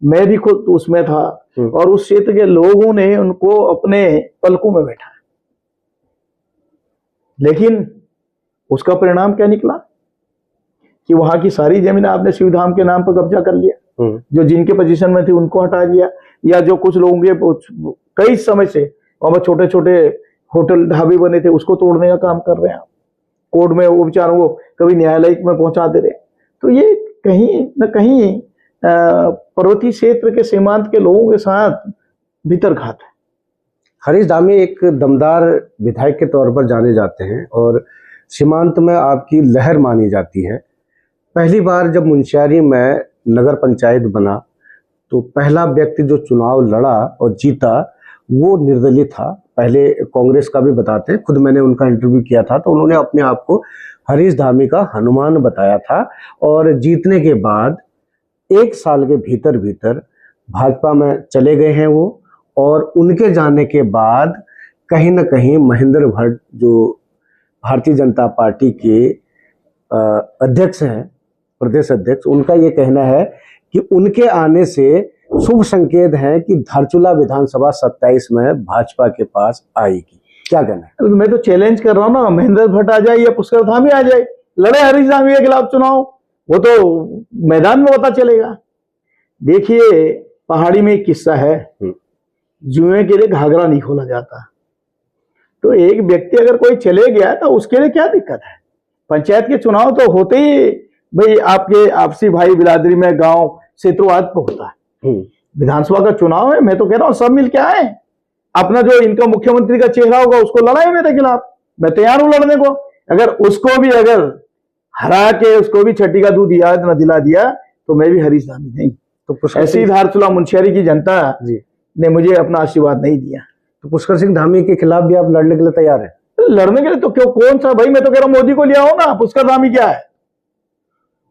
Speaker 2: मैं भी खुद उसमें था, और उस क्षेत्र के लोगों ने उनको अपने पलकों में बैठा। लेकिन उसका परिणाम क्या निकला कि वहां की सारी जमीन आपने शिवधाम के नाम पर कब्जा कर लिया, जो जिनके पोजीशन में थी उनको हटा दिया, या जो कुछ लोगों के कई समय से वहां छोटे छोटे होटल ढाबे बने थे उसको तोड़ने का काम कर रहे हैं। कोर्ट में वो बेचारों को कभी न्यायालय में पहुंचा दे रहे। तो ये कहीं न कहीं पर्वतीय क्षेत्र के सीमांत के लोगों के साथ भीतरघात है।
Speaker 1: हरीश धामी एक दमदार विधायक के तौर पर जाने जाते हैं और सीमांत में आपकी लहर मानी जाती है। पहली बार जब मुंशियारी में नगर पंचायत बना तो पहला व्यक्ति जो चुनाव लड़ा और जीता वो निर्दलीय था। पहले कांग्रेस का भी बताते हैं, खुद मैंने उनका इंटरव्यू किया था, तो उन्होंने अपने आप को हरीश धामी का हनुमान बताया था। और जीतने के बाद 1 साल के भीतर भीतर भाजपा में चले गए हैं वो। और उनके जाने के बाद कहीं ना कहीं महेंद्र भट्ट जो भारतीय जनता पार्टी के अध्यक्ष हैं, प्रदेश अध्यक्ष, उनका ये कहना है कि उनके आने से शुभ संकेत है कि धारचूला विधानसभा 27 में भाजपा के पास आएगी। क्या कहना है?
Speaker 2: मैं तो चैलेंज कर रहा हूँ ना, महेंद्र भट्ट आ जाए या पुष्कर धामी आ जाए, लड़े हरीश धामी के खिलाफ चुनाव, वो तो मैदान में पता चलेगा। देखिए, पहाड़ी में एक किस्सा है, जुए के लिए घाघरा नहीं खोला जाता। तो एक व्यक्ति अगर कोई चले गया तो उसके लिए क्या दिक्कत है? पंचायत के चुनाव तो होते ही भाई आपके आपसी भाई बिरादरी में गांव क्षेत्रवाद पर होता है। विधानसभा का चुनाव है, मैं तो कह रहा हूँ सब मिल के आए, अपना जो इनका मुख्यमंत्री का चेहरा होगा उसको लड़ाए मेरे खिलाफ, मैं तैयार हूं लड़ने को। अगर उसको भी अगर हरा के उसको भी छठी का दूध याद न दिला दिया तो मैं भी हरीश धामी नहीं। तो ऐसी धारचूला मुंशियारी की जनता ने मुझे अपना आशीर्वाद नहीं दिया।
Speaker 1: तो पुष्कर सिंह धामी के खिलाफ भी आप लड़ने के लिए तैयार है?
Speaker 2: लड़ने के लिए तो क्यों, कौन सा भाई, मैं तो कह रहा हूं मोदी को लिया हो ना, पुष्कर धामी क्या है?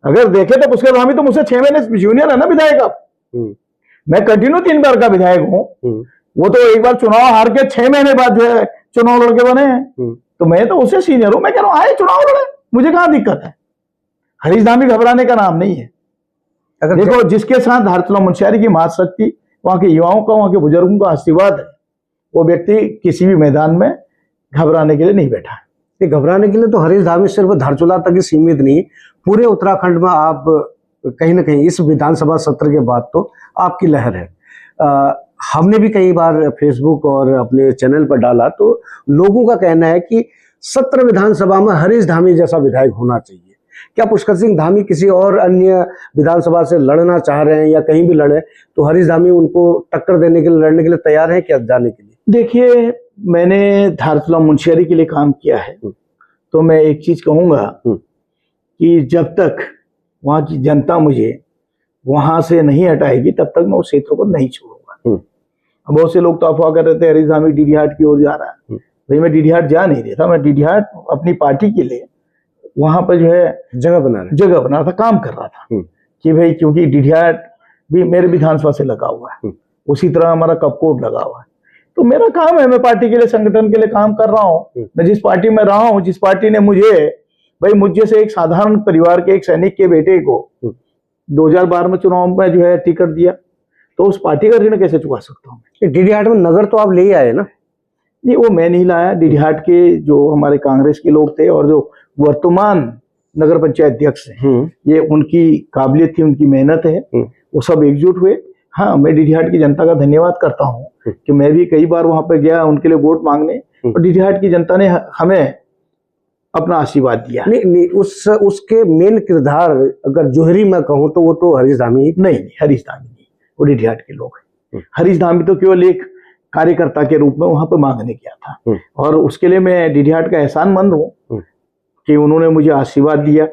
Speaker 2: अगर देखे तो पुष्कर धामी तो मुझसे 6 महीने जूनियर है ना विधायक। आप मैं कंटिन्यू 3 बार का विधायक हूं, वो तो एक बार चुनाव हार के 6 महीने बाद जो है चुनाव लड़के बने हैं। तो मैं तो उससे सीनियर हूं, मैं कह रहा हूं आए चुनाव लड़े, मुझे कहां दिक्कत है। हरीश धामी घबराने का नाम नहीं है। अगर देखो, जिसके साथ धारचूला मुंशियारी की मात शक्ति, वहां के युवाओं का, वहां के बुजुर्गों का आशीर्वाद है, वो व्यक्ति किसी भी मैदान में घबराने के लिए नहीं बैठा है।
Speaker 1: घबराने के लिए तो हरीश धामी सिर्फ धारचूला तक ही सीमित नहीं, पूरे उत्तराखंड में आप कहीं ना कहीं इस विधानसभा सत्र के बाद तो आपकी लहर है। हमने भी कई बार फेसबुक और अपने चैनल पर डाला, तो लोगों का कहना है कि सत्र विधानसभा में हरीश धामी जैसा विधायक होना चाहिए। क्या पुष्कर सिंह धामी किसी और अन्य विधानसभा से लड़ना चाह रहे हैं, या कहीं भी लड़े तो हरीश धामी उनको टक्कर देने के लिए, लड़ने के लिए तैयार है क्या जाने के लिए?
Speaker 2: देखिए, मैंने धारचूला मुंशियारी के लिए काम किया है, तो मैं एक चीज कहूंगा कि जब तक वहां की जनता मुझे वहां से नहीं हटाएगी तब तक मैं उस क्षेत्र को नहीं छोड़ूंगा। अब बहुत से लोग तो अफवाह कर रहे थे हरीश धामी डीडीहाट की ओर जा रहा है। भाई मैं डीडीहाट जा नहीं रहा था, मैं डीडीहाट अपनी पार्टी के लिए वहां पर जो है जगह बना रहा था, काम कर रहा था कि भाई, क्योंकि डीडीहाट भी मेरे विधानसभा से लगा हुआ है, उसी तरह हमारा कपकोट लगा हुआ है। तो मेरा काम है, मैं पार्टी के लिए, संगठन के लिए काम कर रहा हूँ। मैं जिस पार्टी में रहा हूँ, जिस पार्टी ने मुझे से एक साधारण परिवार के एक सैनिक के बेटे को 2012 में चुनाव में जो है टिकट दिया, तो उस पार्टी का ऋण कैसे चुका सकता हूँ?
Speaker 1: डीडीहाट में नगर तो आप ले ही आए ना?
Speaker 2: नहीं, वो मैं नहीं लाया। डीडीहाट के जो हमारे कांग्रेस के लोग थे और जो वर्तमान नगर पंचायत अध्यक्ष हैं, ये उनकी काबिलियत थी, उनकी मेहनत है, वो सब एकजुट हुए। हाँ, मैं डीडीहाट की जनता का धन्यवाद करता हूँ कि मैं भी कई बार वहां पे गया उनके लिए वोट मांगने, और डीडीहाट की जनता ने हमें अपना आशीर्वाद दिया।
Speaker 1: नहीं, उसके मेन किरदार अगर जोहरी मैं कहूँ तो वो तो हरीश धामी
Speaker 2: नहीं, हरीश धामी नहीं, वो डीडीहाट के लोग हैं। हरीश धामी तो केवल एक कार्यकर्ता के रूप में वहां पे मांगने गया था, और उसके लिए मैं डीडीहाट का एहसानमंद हूँ कि उन्होंने मुझे आशीर्वाद दिया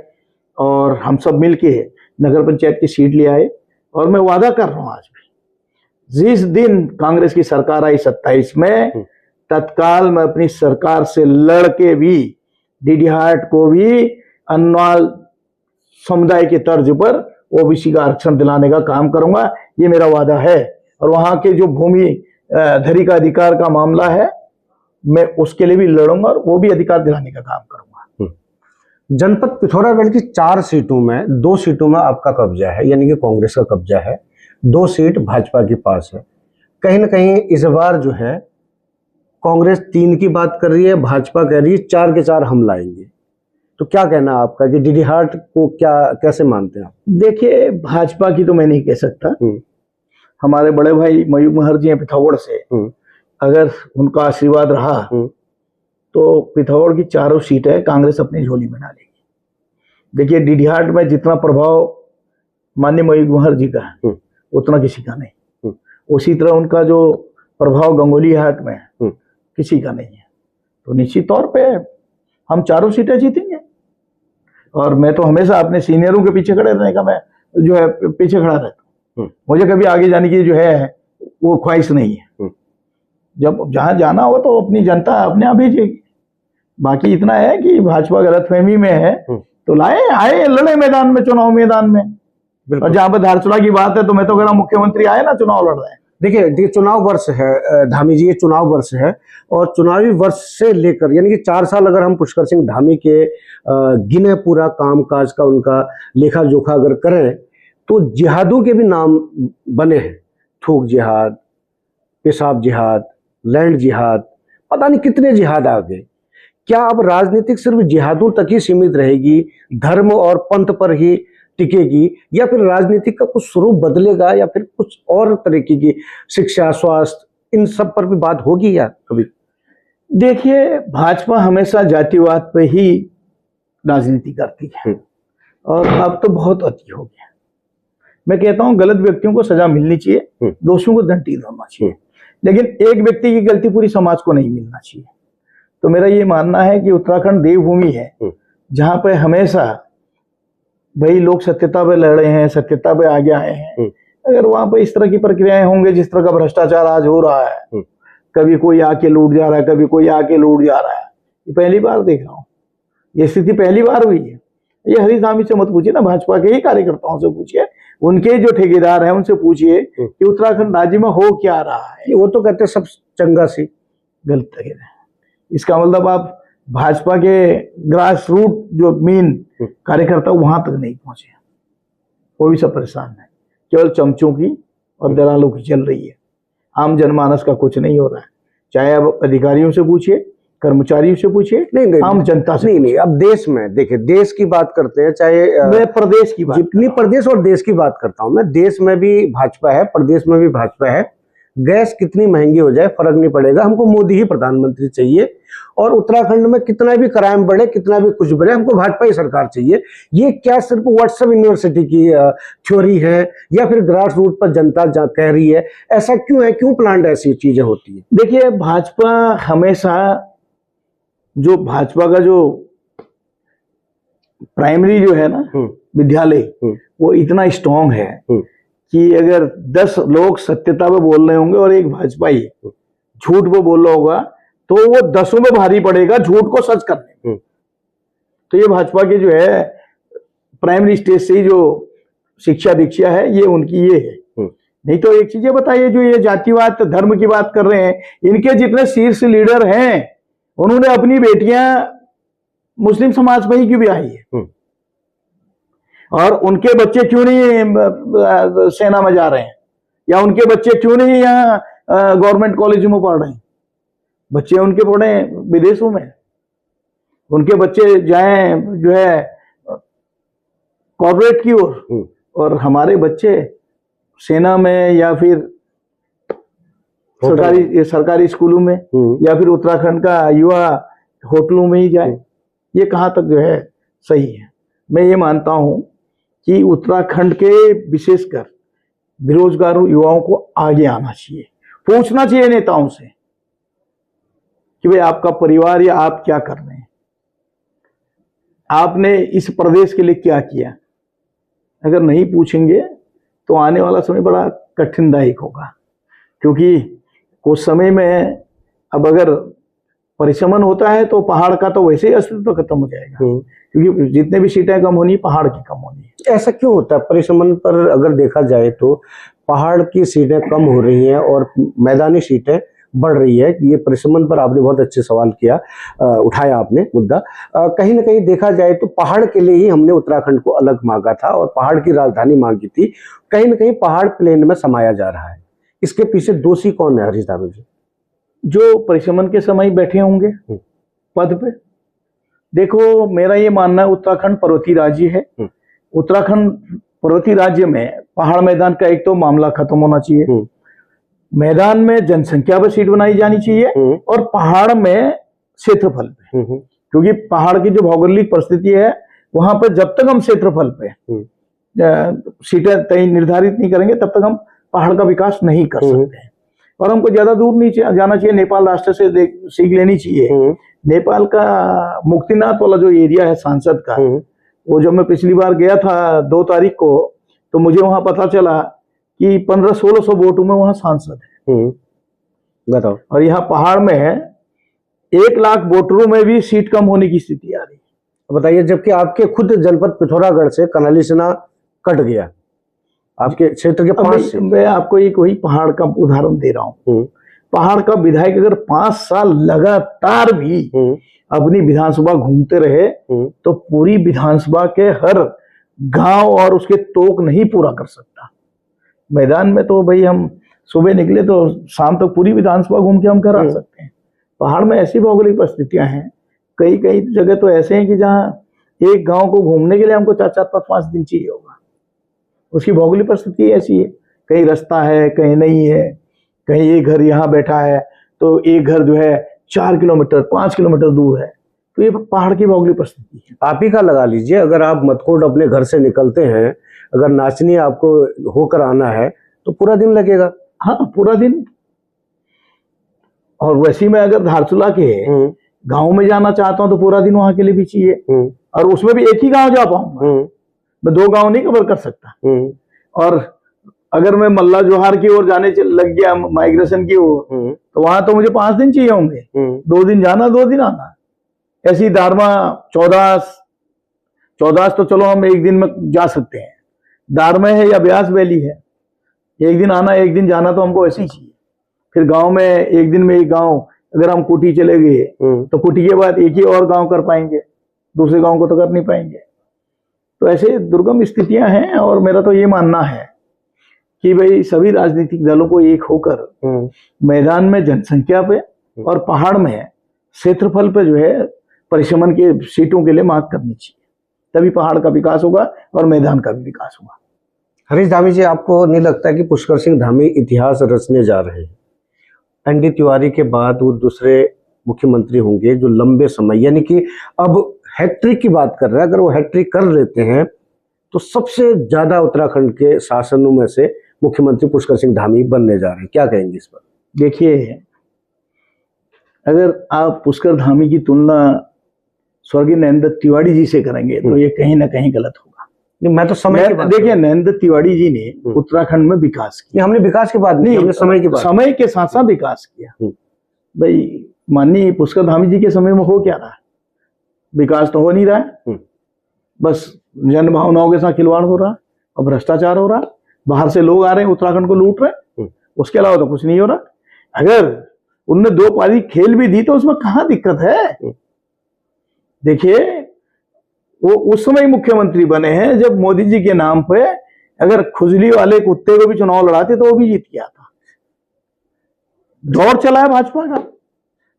Speaker 2: और हम सब मिलके नगर पंचायत की सीट ले आए। और मैं वादा कर रहा हूँ आज भी, जिस दिन कांग्रेस की सरकार आई 27 में, तत्काल मैं अपनी सरकार से लड़के भी डीडीहाट को भी अन्नाल समुदाय के तर्ज पर ओबीसी का आरक्षण दिलाने का काम करूंगा, ये मेरा वादा है। और वहां के जो भूमि धरी का अधिकार का मामला है, मैं उसके लिए भी लड़ूंगा और वो भी अधिकार दिलाने का काम करूंगा।
Speaker 1: जनपद पिथौरागढ़ की 4 सीटों में 2 सीटों में आपका कब्जा है, यानी कि कांग्रेस का कब्जा है, 2 सीट भाजपा के पास है। कहीं ना कहीं इस बार जो है कांग्रेस 3 की बात कर रही है, भाजपा कह रही है 4 के 4 हम लाएंगे। तो क्या कहना आपका कि डीडीहाट को कैसे मानते हैं आप?
Speaker 2: देखिए, भाजपा की तो मैं नहीं कह सकता। हमारे बड़े भाई मयूख मुखर्जी हैं पिथौरागढ़ से, अगर उनका आशीर्वाद रहा तो पिथौरागढ़ की 4 सीटें कांग्रेस अपनी झोली में डालेगी। देखिए, डीडीहाट में जितना प्रभाव माननीय मयूख मुखर्जी का है उतना किसी का नहीं, उसी तरह उनका जो प्रभाव गंगोली हाट में है किसी का नहीं है। तो निश्चित तौर पे हम 4 सीटें जीतेंगे। और मैं तो हमेशा अपने सीनियरों के पीछे खड़े रहने का मैं जो है पीछे खड़ा रहता हूँ। मुझे कभी आगे जाने की जो है वो ख्वाहिश नहीं है। जब जहां जाना हो तो अपनी जनता अपने आप भेजेगी। बाकी इतना है कि भाजपा गलतफहमी में है तो आए लड़े मैदान में, चुनाव मैदान में। और जहां पर धारचूला की बात है तो मैं तो कह रहा हूं मुख्यमंत्री आए ना चुनाव लड़ रहे हैं।
Speaker 1: देखिए चुनाव वर्ष है धामी जी, ये चुनाव वर्ष है, और चुनावी वर्ष से लेकर यानी कि 4 साल अगर हम पुष्कर सिंह धामी के गिने पूरा कामकाज का उनका लेखा जोखा अगर करें तो जिहादों के भी नाम बने हैं। थूक जिहाद, पेशाब जिहाद, लैंड जिहाद, पता नहीं कितने जिहाद आ गए। क्या अब राजनीतिक सिर्फ जिहादों तक ही सीमित रहेगी, धर्म और पंथ पर ही टिकेगी, या फिर राजनीति का कुछ स्वरूप बदलेगा, या फिर कुछ और तरीके की शिक्षा, स्वास्थ्य, इन सब पर भी बात होगी या कभी?
Speaker 2: देखिए, भाजपा हमेशा जातिवाद पे ही राजनीति करती है और अब तो बहुत अति हो गया। मैं कहता हूं गलत व्यक्तियों को सजा मिलनी चाहिए, दोषियों को दंडित होना चाहिए, लेकिन एक व्यक्ति की गलती पूरी समाज को नहीं मिलना चाहिए। तो मेरा ये मानना है कि उत्तराखंड देवभूमि है जहां पे हमेशा भाई लोग सत्यता पे लड़े हैं, सत्यता पे आगे आए हैं। अगर वहां पे इस तरह की प्रक्रियाएं होंगे जिस तरह का भ्रष्टाचार आज हो रहा है, कभी कोई आके लूट जा रहा है, कभी कोई आके लूट जा रहा है, ये पहली बार देख रहा हूं। ये स्थिति पहली बार हुई है। ये हरीश धामी से मत पूछिए ना, भाजपा के ही कार्यकर्ताओं से पूछिए, उनके जो ठेकेदार हैं उनसे पूछिए कि उत्तराखंड राज्य में हो क्या रहा है।
Speaker 1: वो तो कहते सब चंगा सी
Speaker 2: गलत लगे। इसका मतलब आप भाजपा के ग्रास रूट जो मेन कार्यकर्ता वहां तक नहीं पहुंचे, वो भी सब परेशान है। केवल चमचों की और दलालों की चल रही है, आम जनमानस का कुछ नहीं हो रहा है। चाहे आप अधिकारियों से पूछिए, कर्मचारियों से पूछिए, नहीं आम जनता से
Speaker 1: नहीं। अब देश में देखिए, देश की बात करते हैं, चाहे
Speaker 2: मैं प्रदेश की बात,
Speaker 1: जितनी प्रदेश और देश की बात करता हूं मैं, देश में भी भाजपा है, प्रदेश में भी भाजपा है। गैस कितनी महंगी हो जाए फर्क नहीं पड़ेगा, हमको मोदी ही प्रधानमंत्री चाहिए। और उत्तराखंड में कितना भी क्राइम बढ़े, कितना भी कुछ बढ़े, हमको भाजपा ही सरकार चाहिए। ये क्या सिर्फ व्हाट्सएप यूनिवर्सिटी की थ्योरी है या फिर ग्रास रूट पर जनता कह रही है? ऐसा क्यों है, क्यों प्लांट ऐसी चीजें होती है?
Speaker 2: देखिए, भाजपा हमेशा जो भाजपा का जो प्राइमरी जो है ना विद्यालय, वो इतना स्ट्रांग है कि अगर 10 लोग सत्यता पे बोल रहे होंगे और एक भाजपाई झूठ पे बोल रहा होगा तो वो 10 में भारी पड़ेगा झूठ को सच करने। तो ये भाजपा के जो है प्राइमरी स्टेज से ही जो शिक्षा दीक्षा है ये उनकी ये है। नहीं तो एक चीज बताइए, जो ये जातिवाद धर्म की बात कर रहे हैं, इनके जितने शीर्ष लीडर हैं उन्होंने अपनी बेटियां मुस्लिम समाज में ही क्यों ब्याही है? और उनके बच्चे क्यों नहीं सेना में जा रहे हैं, या उनके बच्चे क्यों नहीं यहाँ गवर्नमेंट कॉलेज में पढ़ रहे हैं? बच्चे उनके पढ़े विदेशों में, उनके बच्चे जाएं जो है कॉर्पोरेट की ओर, और हमारे बच्चे सेना में या फिर सरकारी स्कूलों में या फिर उत्तराखंड का युवा होटलों में ही जाए। ये कहाँ तक जो है सही है? मैं ये मानता हूं कि उत्तराखंड के विशेषकर बेरोजगार युवाओं को आगे आना चाहिए, पूछना चाहिए नेताओं से कि भाई आपका परिवार या आप क्या कर रहे हैं, आपने इस प्रदेश के लिए क्या किया। अगर नहीं पूछेंगे तो आने वाला समय बड़ा कठिनदायक होगा, क्योंकि कुछ समय में अब अगर परिश्रमण होता है तो पहाड़ का तो वैसे ही अस्तित्व खत्म हो जाएगा, क्योंकि जितने भी सीटें कम होनी पहाड़ की कम होनी।
Speaker 1: ऐसा क्यों होता है? परिश्रमण पर अगर देखा जाए तो पहाड़ की सीटें कम हो रही हैं और मैदानी सीटें बढ़ रही है। ये परिश्रमण पर आपने बहुत अच्छे सवाल किया, उठाया आपने मुद्दा। कहीं ना कहीं देखा जाए तो पहाड़ के लिए ही हमने उत्तराखंड को अलग मांगा था और पहाड़ की राजधानी मांगी थी। कहीं ना कहीं पहाड़ प्लेन में समाया जा रहा है। इसके पीछे दोषी कौन है हरीश दावे जी?
Speaker 2: जो परिश्रमण के समय बैठे होंगे पद पे। देखो, मेरा ये मानना है उत्तराखंड पर्वतीय राज्य है। उत्तराखंड पर्वतीय राज्य में पहाड़ मैदान का एक तो मामला खत्म होना चाहिए, मैदान में जनसंख्या पर सीट बनाई जानी चाहिए और पहाड़ में क्षेत्रफल पे, क्योंकि पहाड़ की जो भौगोलिक परिस्थिति है वहां पर जब तक हम क्षेत्रफल पे सीटें तय निर्धारित नहीं करेंगे तब तक हम पहाड़ का विकास नहीं कर सकते हैं। और हमको ज्यादा दूर नहीं जाना चाहिए, नेपाल राष्ट्र से सीख लेनी चाहिए। नेपाल का मुक्तिनाथ वाला जो एरिया है सांसद का, वो जब मैं पिछली बार गया था 2 तारीख को, तो मुझे वहां पता चला कि 1500-1600 वोटों में वहां सांसद है।
Speaker 1: बताओ।
Speaker 2: और यहाँ पहाड़ में 1 लाख वोटरों में भी सीट कम होने की स्थिति आ रही है।
Speaker 1: बताइए, जबकि आपके खुद जनपद पिथौरागढ़ से कनाली सेना कट गया आपके क्षेत्र के 5 से।
Speaker 2: मैं आपको एक वही पहाड़ का उदाहरण दे रहा हूँ। पहाड़ का विधायक अगर 5 साल लगातार भी अपनी विधानसभा घूमते रहे तो पूरी विधानसभा के हर गांव और उसके तोक नहीं पूरा कर सकता। मैदान में तो भाई हम सुबह निकले तो शाम तक पूरी विधानसभा घूम के हम घर आ सकते हैं। पहाड़ में ऐसी भौगोलिक परिस्थितियां हैं, कई कई जगह तो ऐसे हैं कि जहाँ एक गांव को घूमने के लिए हमको 4-4, 5-5 दिन चाहिए होगा। उसकी भौगोलिक परिस्थिति ऐसी है, कहीं रास्ता है, कहीं नहीं है, कहीं एक घर यहाँ बैठा है तो एक घर जो है 4 किलोमीटर 5 किलोमीटर दूर है। तो ये पहाड़ की भौगोलिक परिस्थिति है।
Speaker 1: आप ही का लगा लीजिए, अगर आप मतकोट अपने घर से निकलते हैं, अगर नाचनी आपको होकर आना है तो पूरा दिन लगेगा।
Speaker 2: हाँ, पूरा दिन। और वैसी में अगर धारचूला के गांव में जाना चाहता हूँ तो पूरा दिन वहां के लिए भी चाहिए, और उसमें भी एक ही गांव जा पाऊंगा, मैं 2 गांव नहीं कवर कर सकता। और अगर मैं मल्ला जोहार की ओर जाने लग गया माइग्रेशन की ओर, तो वहां तो मुझे 5 दिन चाहिए होंगे, 2 दिन जाना 2 दिन आना। ऐसी दारमा 14 तो चलो हम एक दिन में जा सकते हैं, दारमा है या ब्यास वैली है, एक दिन आना 1 दिन जाना तो हमको ऐसे ही चाहिए। फिर गांव में एक दिन में एक गांव, अगर हम कुटी चले गए तो कुटी के बाद एक ही और गांव कर पाएंगे, दूसरे गांव को तो कर नहीं पाएंगे। तो ऐसे दुर्गम स्थितियां हैं। और मेरा तो ये मानना है कि भाई सभी राजनीतिक दलों को एक होकर मैदान में जनसंख्या पे और पहाड़ में क्षेत्रफल पे जो है परिश्रमण के सीटों के लिए मांग करनी चाहिए, तभी पहाड़ का विकास होगा और मैदान का भी विकास होगा।
Speaker 1: हरीश धामी जी, आपको नहीं लगता कि पुष्कर सिंह धामी इतिहास रचने जा रहे हैं? एनडी तिवारी के बाद वो दूसरे मुख्यमंत्री होंगे जो लंबे समय, यानी कि अब हैट्रिक की बात कर रहे हैं, अगर वो हैट्रिक कर लेते हैं तो सबसे ज्यादा उत्तराखंड के शासनों में से मुख्यमंत्री पुष्कर सिंह धामी बनने जा रहे हैं। क्या कहेंगे इस पर?
Speaker 2: देखिए, अगर आप पुष्कर धामी की तुलना स्वर्गीय नरेंद्र तिवारी जी से करेंगे तो ये कहीं ना कहीं गलत होगा।
Speaker 1: मैं तो समय की बात
Speaker 2: देखिए, नरेंद्र तिवारी जी ने उत्तराखंड में विकास किया।
Speaker 1: हमने विकास की बात नहीं, हमने समय की बात,
Speaker 2: समय के साथ साथ विकास किया। भाई माननीय पुष्कर धामी जी के समय में हो क्या रहा है? विकास तो हो नहीं रहा है, बस जन भावनाओं के साथ खिलवाड़ हो रहा है और भ्रष्टाचार हो रहा है। बाहर से लोग आ रहे हैं, उत्तराखंड को लूट रहे हैं, उसके अलावा तो कुछ नहीं हो रहा। अगर उनने 2 पारी खेल भी दी तो उसमें कहाँ दिक्कत है? देखिए, वो उस समय मुख्यमंत्री बने हैं जब मोदी जी के नाम पे अगर खुजली वाले कुत्ते को भी चुनाव लड़ाते तो वो भी जीत गया था। दौर चला है भाजपा का,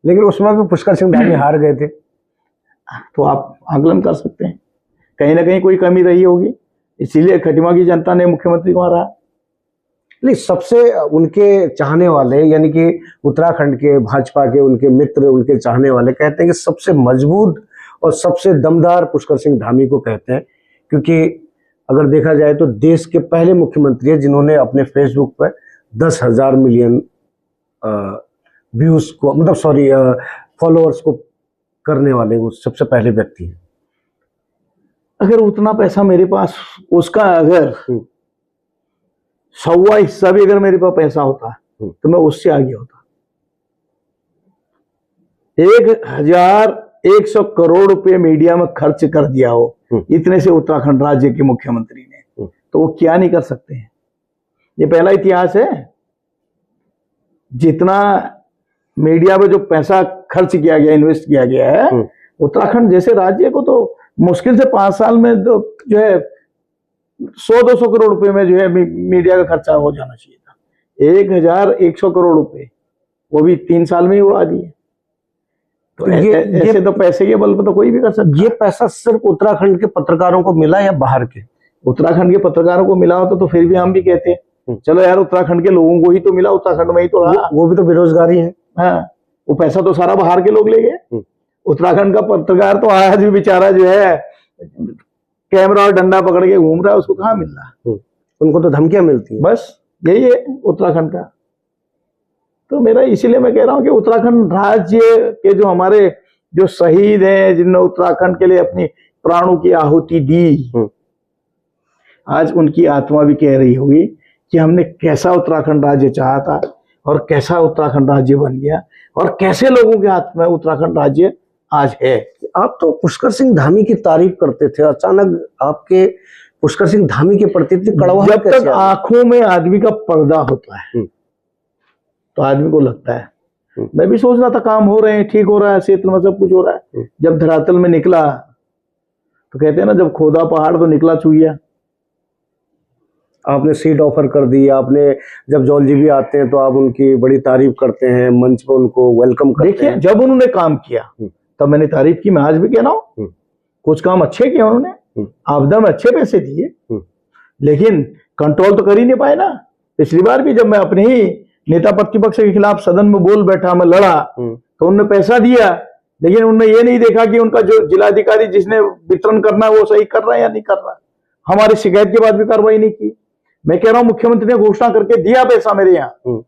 Speaker 1: लेकिन उसमें भी पुष्कर सिंह धामी हार गए थे।
Speaker 2: तो आप आकलन कर सकते हैं, कहीं ना कहीं कोई कमी रही होगी, इसीलिए खटीमा की जनता ने मुख्यमंत्री को हराया।
Speaker 1: नहीं, सबसे उनके चाहने वाले, यानी कि उत्तराखंड के भाजपा के उनके मित्र, उनके चाहने वाले कहते हैं कि सबसे मजबूत और सबसे दमदार पुष्कर सिंह धामी को कहते हैं, क्योंकि अगर देखा जाए तो देश के पहले मुख्यमंत्री है जिन्होंने अपने फेसबुक पर 10,000 मिलियन व्यूज को, मतलब सॉरी फॉलोअर्स को करने वाले वो सबसे पहले व्यक्ति हैं।
Speaker 2: अगर उतना पैसा मेरे पास, उसका अगर 100वां हिस्सा भी अगर मेरे पास पैसा होता तो मैं उससे आगे होता। 1,100 करोड़ रुपए मीडिया में खर्च कर दिया हो इतने से उत्तराखंड राज्य के मुख्यमंत्री ने, तो वो क्या नहीं कर सकते हैं? ये पहला इतिहास है। जितना मीडिया में जो पैसा खर्च किया गया, इन्वेस्ट किया गया है, उत्तराखंड जैसे राज्य को तो मुश्किल से 5 साल में तो जो है 100-200 करोड़ रुपए में जो है मीडिया का खर्चा हो जाना चाहिए था। 1,100 करोड़ रुपए वो भी 3 साल में ही उड़ा दिए। तो ऐसे तो पैसे के बल पर तो कोई भी कर सकता।
Speaker 1: ये पैसा सिर्फ उत्तराखंड के पत्रकारों को मिला या बाहर के?
Speaker 2: उत्तराखंड के पत्रकारों को मिला होता तो फिर भी हम भी कहते चलो यार, उत्तराखंड के लोगों को ही तो मिला, उत्तराखंड में ही तो रहा।
Speaker 1: वो भी तो बेरोजगारी है।
Speaker 2: हाँ, वो पैसा तो सारा बाहर के लोग ले गए। उत्तराखंड का पत्रकार तो आज भी बेचारा जो है कैमरा और डंडा पकड़ के घूम रहा है, उसको कहाँ मिल रहा?
Speaker 1: उनको तो धमकियां मिलती हैं।
Speaker 2: बस यही है उत्तराखंड का। तो मेरा इसीलिए मैं कह रहा हूँ कि उत्तराखंड राज्य के जो हमारे जो शहीद हैं, जिन्होंने उत्तराखंड के लिए अपनी प्राणों की आहुति दी, आज उनकी आत्मा भी कह रही होगी कि हमने कैसा उत्तराखंड राज्य चाहा था और कैसा उत्तराखंड राज्य बन गया और कैसे लोगों के हाथ में उत्तराखंड राज्य आज है।
Speaker 1: आप तो पुष्कर सिंह धामी की तारीफ करते थे, अचानक आपके पुष्कर सिंह धामी के प्रति कड़वाहट?
Speaker 2: जब तक आंखों में आदमी का पर्दा होता है तो आदमी को लगता है। मैं भी सोच रहा था काम हो रहे हैं, ठीक हो रहा है, क्षेत्र में सब कुछ हो रहा है। जब धरातल में निकला तो कहते हैं ना, जब खोदा पहाड़ तो निकला चुहिया।
Speaker 1: आपने सीट ऑफर कर दी, आपने जब जॉल जी भी आते हैं तो आप उनकी बड़ी तारीफ करते हैं, मंच पर उनको वेलकम करते हैं।
Speaker 2: देखिए, जब उन्होंने काम किया तब मैंने तारीफ की, मैं आज भी कह रहा हूँ। कुछ काम अच्छे किए उन्होंने, आपदा में अच्छे पैसे दिए, लेकिन कंट्रोल तो कर ही नहीं पाए ना। पिछली बार भी जब मैं अपने ही नेता प्रतिपक्ष के खिलाफ सदन में बोल बैठा, मैं लड़ा, तो उन्होंने पैसा दिया, लेकिन उन्होंने ये नहीं देखा कि उनका जो जिलाधिकारी जिसने वितरण करना है वो सही कर रहा है या नहीं कर रहा। हमारी शिकायत के बाद भी कार्रवाई नहीं की। मैं कह रहा हूं, मुख्यमंत्री ने घोषणा करके दिया पैसा मेरे यहाँ,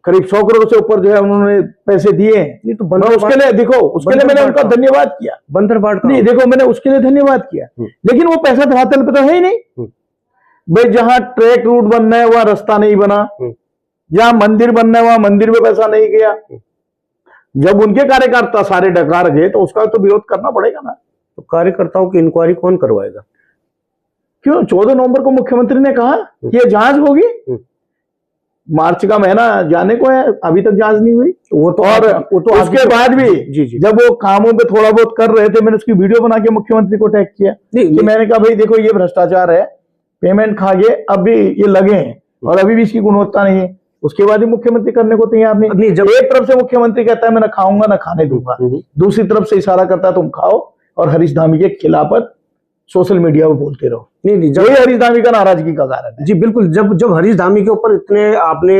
Speaker 2: करीब 100 करोड़ से ऊपर जो है उन्होंने पैसे दिए। तो उसके लिए देखो, उसके लिए मैंने उनका धन्यवाद किया।
Speaker 1: बंदर बाट
Speaker 2: नहीं, देखो मैंने उसके लिए धन्यवाद किया, लेकिन वो पैसा धरातल पे तो है ही नहीं। भाई जहां ट्रैक रूट बनना है वहां रास्ता नहीं बना, जहां मंदिर बनना है वहां मंदिर में पैसा नहीं गया। जब उनके कार्यकर्ता सारे डकार गए तो उसका तो विरोध करना पड़ेगा ना।
Speaker 1: तो कार्यकर्ताओं की इंक्वायरी कौन करवाएगा?
Speaker 2: क्यों? 14 नवंबर को मुख्यमंत्री ने कहा कि ये जांच होगी। मार्च का महीना जाने को है, अभी तक जांच नहीं हुई। वो तो उसके बाद भी
Speaker 1: जी।
Speaker 2: जब वो कामों पे थोड़ा बहुत कर रहे थे, मैंने उसकी वीडियो बना के मुख्यमंत्री को टैग किया कि मैंने कहा भाई देखो ये भ्रष्टाचार है, पेमेंट खा गए, अब भी ये लगे हैं और अभी भी इसकी गुणवत्ता नहीं है। उसके बाद ही मुख्यमंत्री करने को तैयार नहीं। जब एक तरफ से मुख्यमंत्री कहता है मैं ना खाऊंगा ना खाने दूंगा, दूसरी तरफ से इशारा करता है तुम खाओ और हरीश धामी के खिलाफत सोशल मीडिया पे बोलते रहो।
Speaker 1: नहीं नहीं,
Speaker 2: यही हरीश धामी का नाराजगी का कारण है।
Speaker 1: जी बिल्कुल, जब हरीश धामी के ऊपर इतने आपने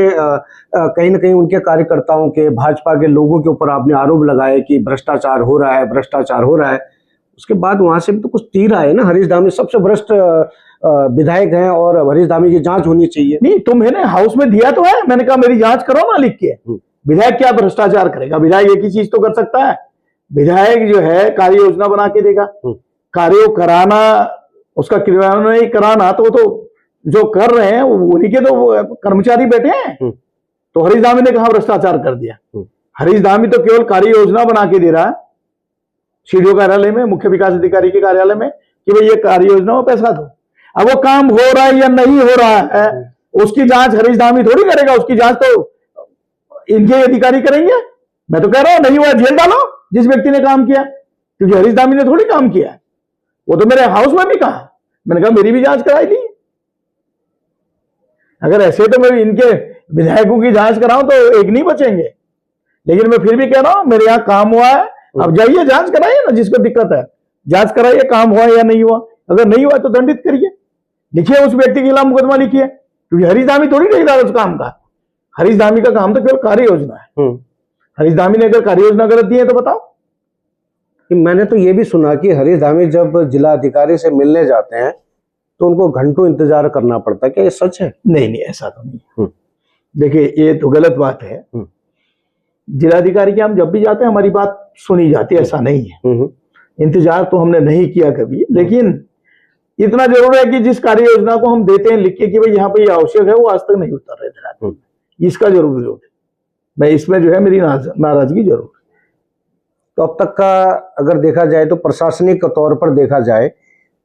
Speaker 1: कहीं ना कहीं उनके कार्यकर्ताओं के, भाजपा के लोगों के ऊपर आपने आरोप लगाए कि भ्रष्टाचार हो रहा है, भ्रष्टाचार हो रहा है, उसके बाद वहां से भी तो कुछ तीर आए ना। हरीश धामी सबसे भ्रष्ट विधायक हैं और हरीश धामी की जांच होनी चाहिए।
Speaker 2: नहीं, तुम्हें हाउस में दिया तो है, मैंने कहा मेरी जांच करो ना लिख के। विधायक क्या भ्रष्टाचार करेगा? विधायक एक ही चीज तो कर सकता है, विधायक जो है कार्य योजना बना के देगा। कार्य कराना, उसका क्रियान्वयन कराना तो जो कर रहे हैं उन्हीं के तो कर्मचारी बैठे हैं। तो हरीश धामी ने कहा भ्रष्टाचार कर दिया? हरीश धामी तो केवल कार्य योजना बना के दे रहा है सीडीओ कार्यालय में, मुख्य विकास अधिकारी के कार्यालय में, कि भाई ये कार्य योजना में पैसा दो। अब वो काम हो रहा है या नहीं हो रहा है उसकी जांच हरीश धामी थोड़ी करेगा, उसकी जांच तो इनके अधिकारी करेंगे। मैं तो कह रहा हूं नहीं हुआ जेल डालो जिस व्यक्ति ने काम किया, क्योंकि हरीश धामी ने थोड़ी काम किया। वो तो मेरे हाउस में भी कहा, मैंने कहा मेरी भी जांच कराई दी। अगर ऐसे तो मैं इनके विधायकों की जांच कराऊं तो एक नहीं बचेंगे। लेकिन मैं फिर भी कह रहा हूं मेरे यहां काम हुआ है, अब जाइए जांच कराइए ना, जिसको दिक्कत है जांच कराइए, काम हुआ या नहीं हुआ। अगर नहीं हुआ तो दंडित करिए, लिखिए उस व्यक्ति के खिलाफ मुकदमा लिखिए, क्योंकि हरीश धामी थोड़ी ठेकेदार उस काम का। हरीश धामी का काम तो केवल कार्य योजना है। हरीश धामी ने अगर कार्य योजना गलत दी है तो बताओ।
Speaker 1: मैंने तो ये भी सुना कि हरीश धामी जब जिला अधिकारी से मिलने जाते हैं तो उनको घंटों इंतजार करना पड़ता है, क्या ये सच है?
Speaker 2: नहीं नहीं, ऐसा तो नहीं। देखिए ये तो गलत बात है। जिलाधिकारी के हम जब भी जाते हैं हमारी बात सुनी जाती है, ऐसा नहीं है। इंतजार तो हमने नहीं किया कभी, लेकिन इतना जरूर है कि जिस कार्य योजना को हम देते हैं लिख के कि भाई यहाँ पे ये आवश्यक है, वो आज तक नहीं उतर रहे थे, इसका जरूर विरोध है। मैं इसमें जो है मेरी नाराजगी जरूर है।
Speaker 1: तो अब तक का अगर देखा जाए तो प्रशासनिक तौर पर देखा जाए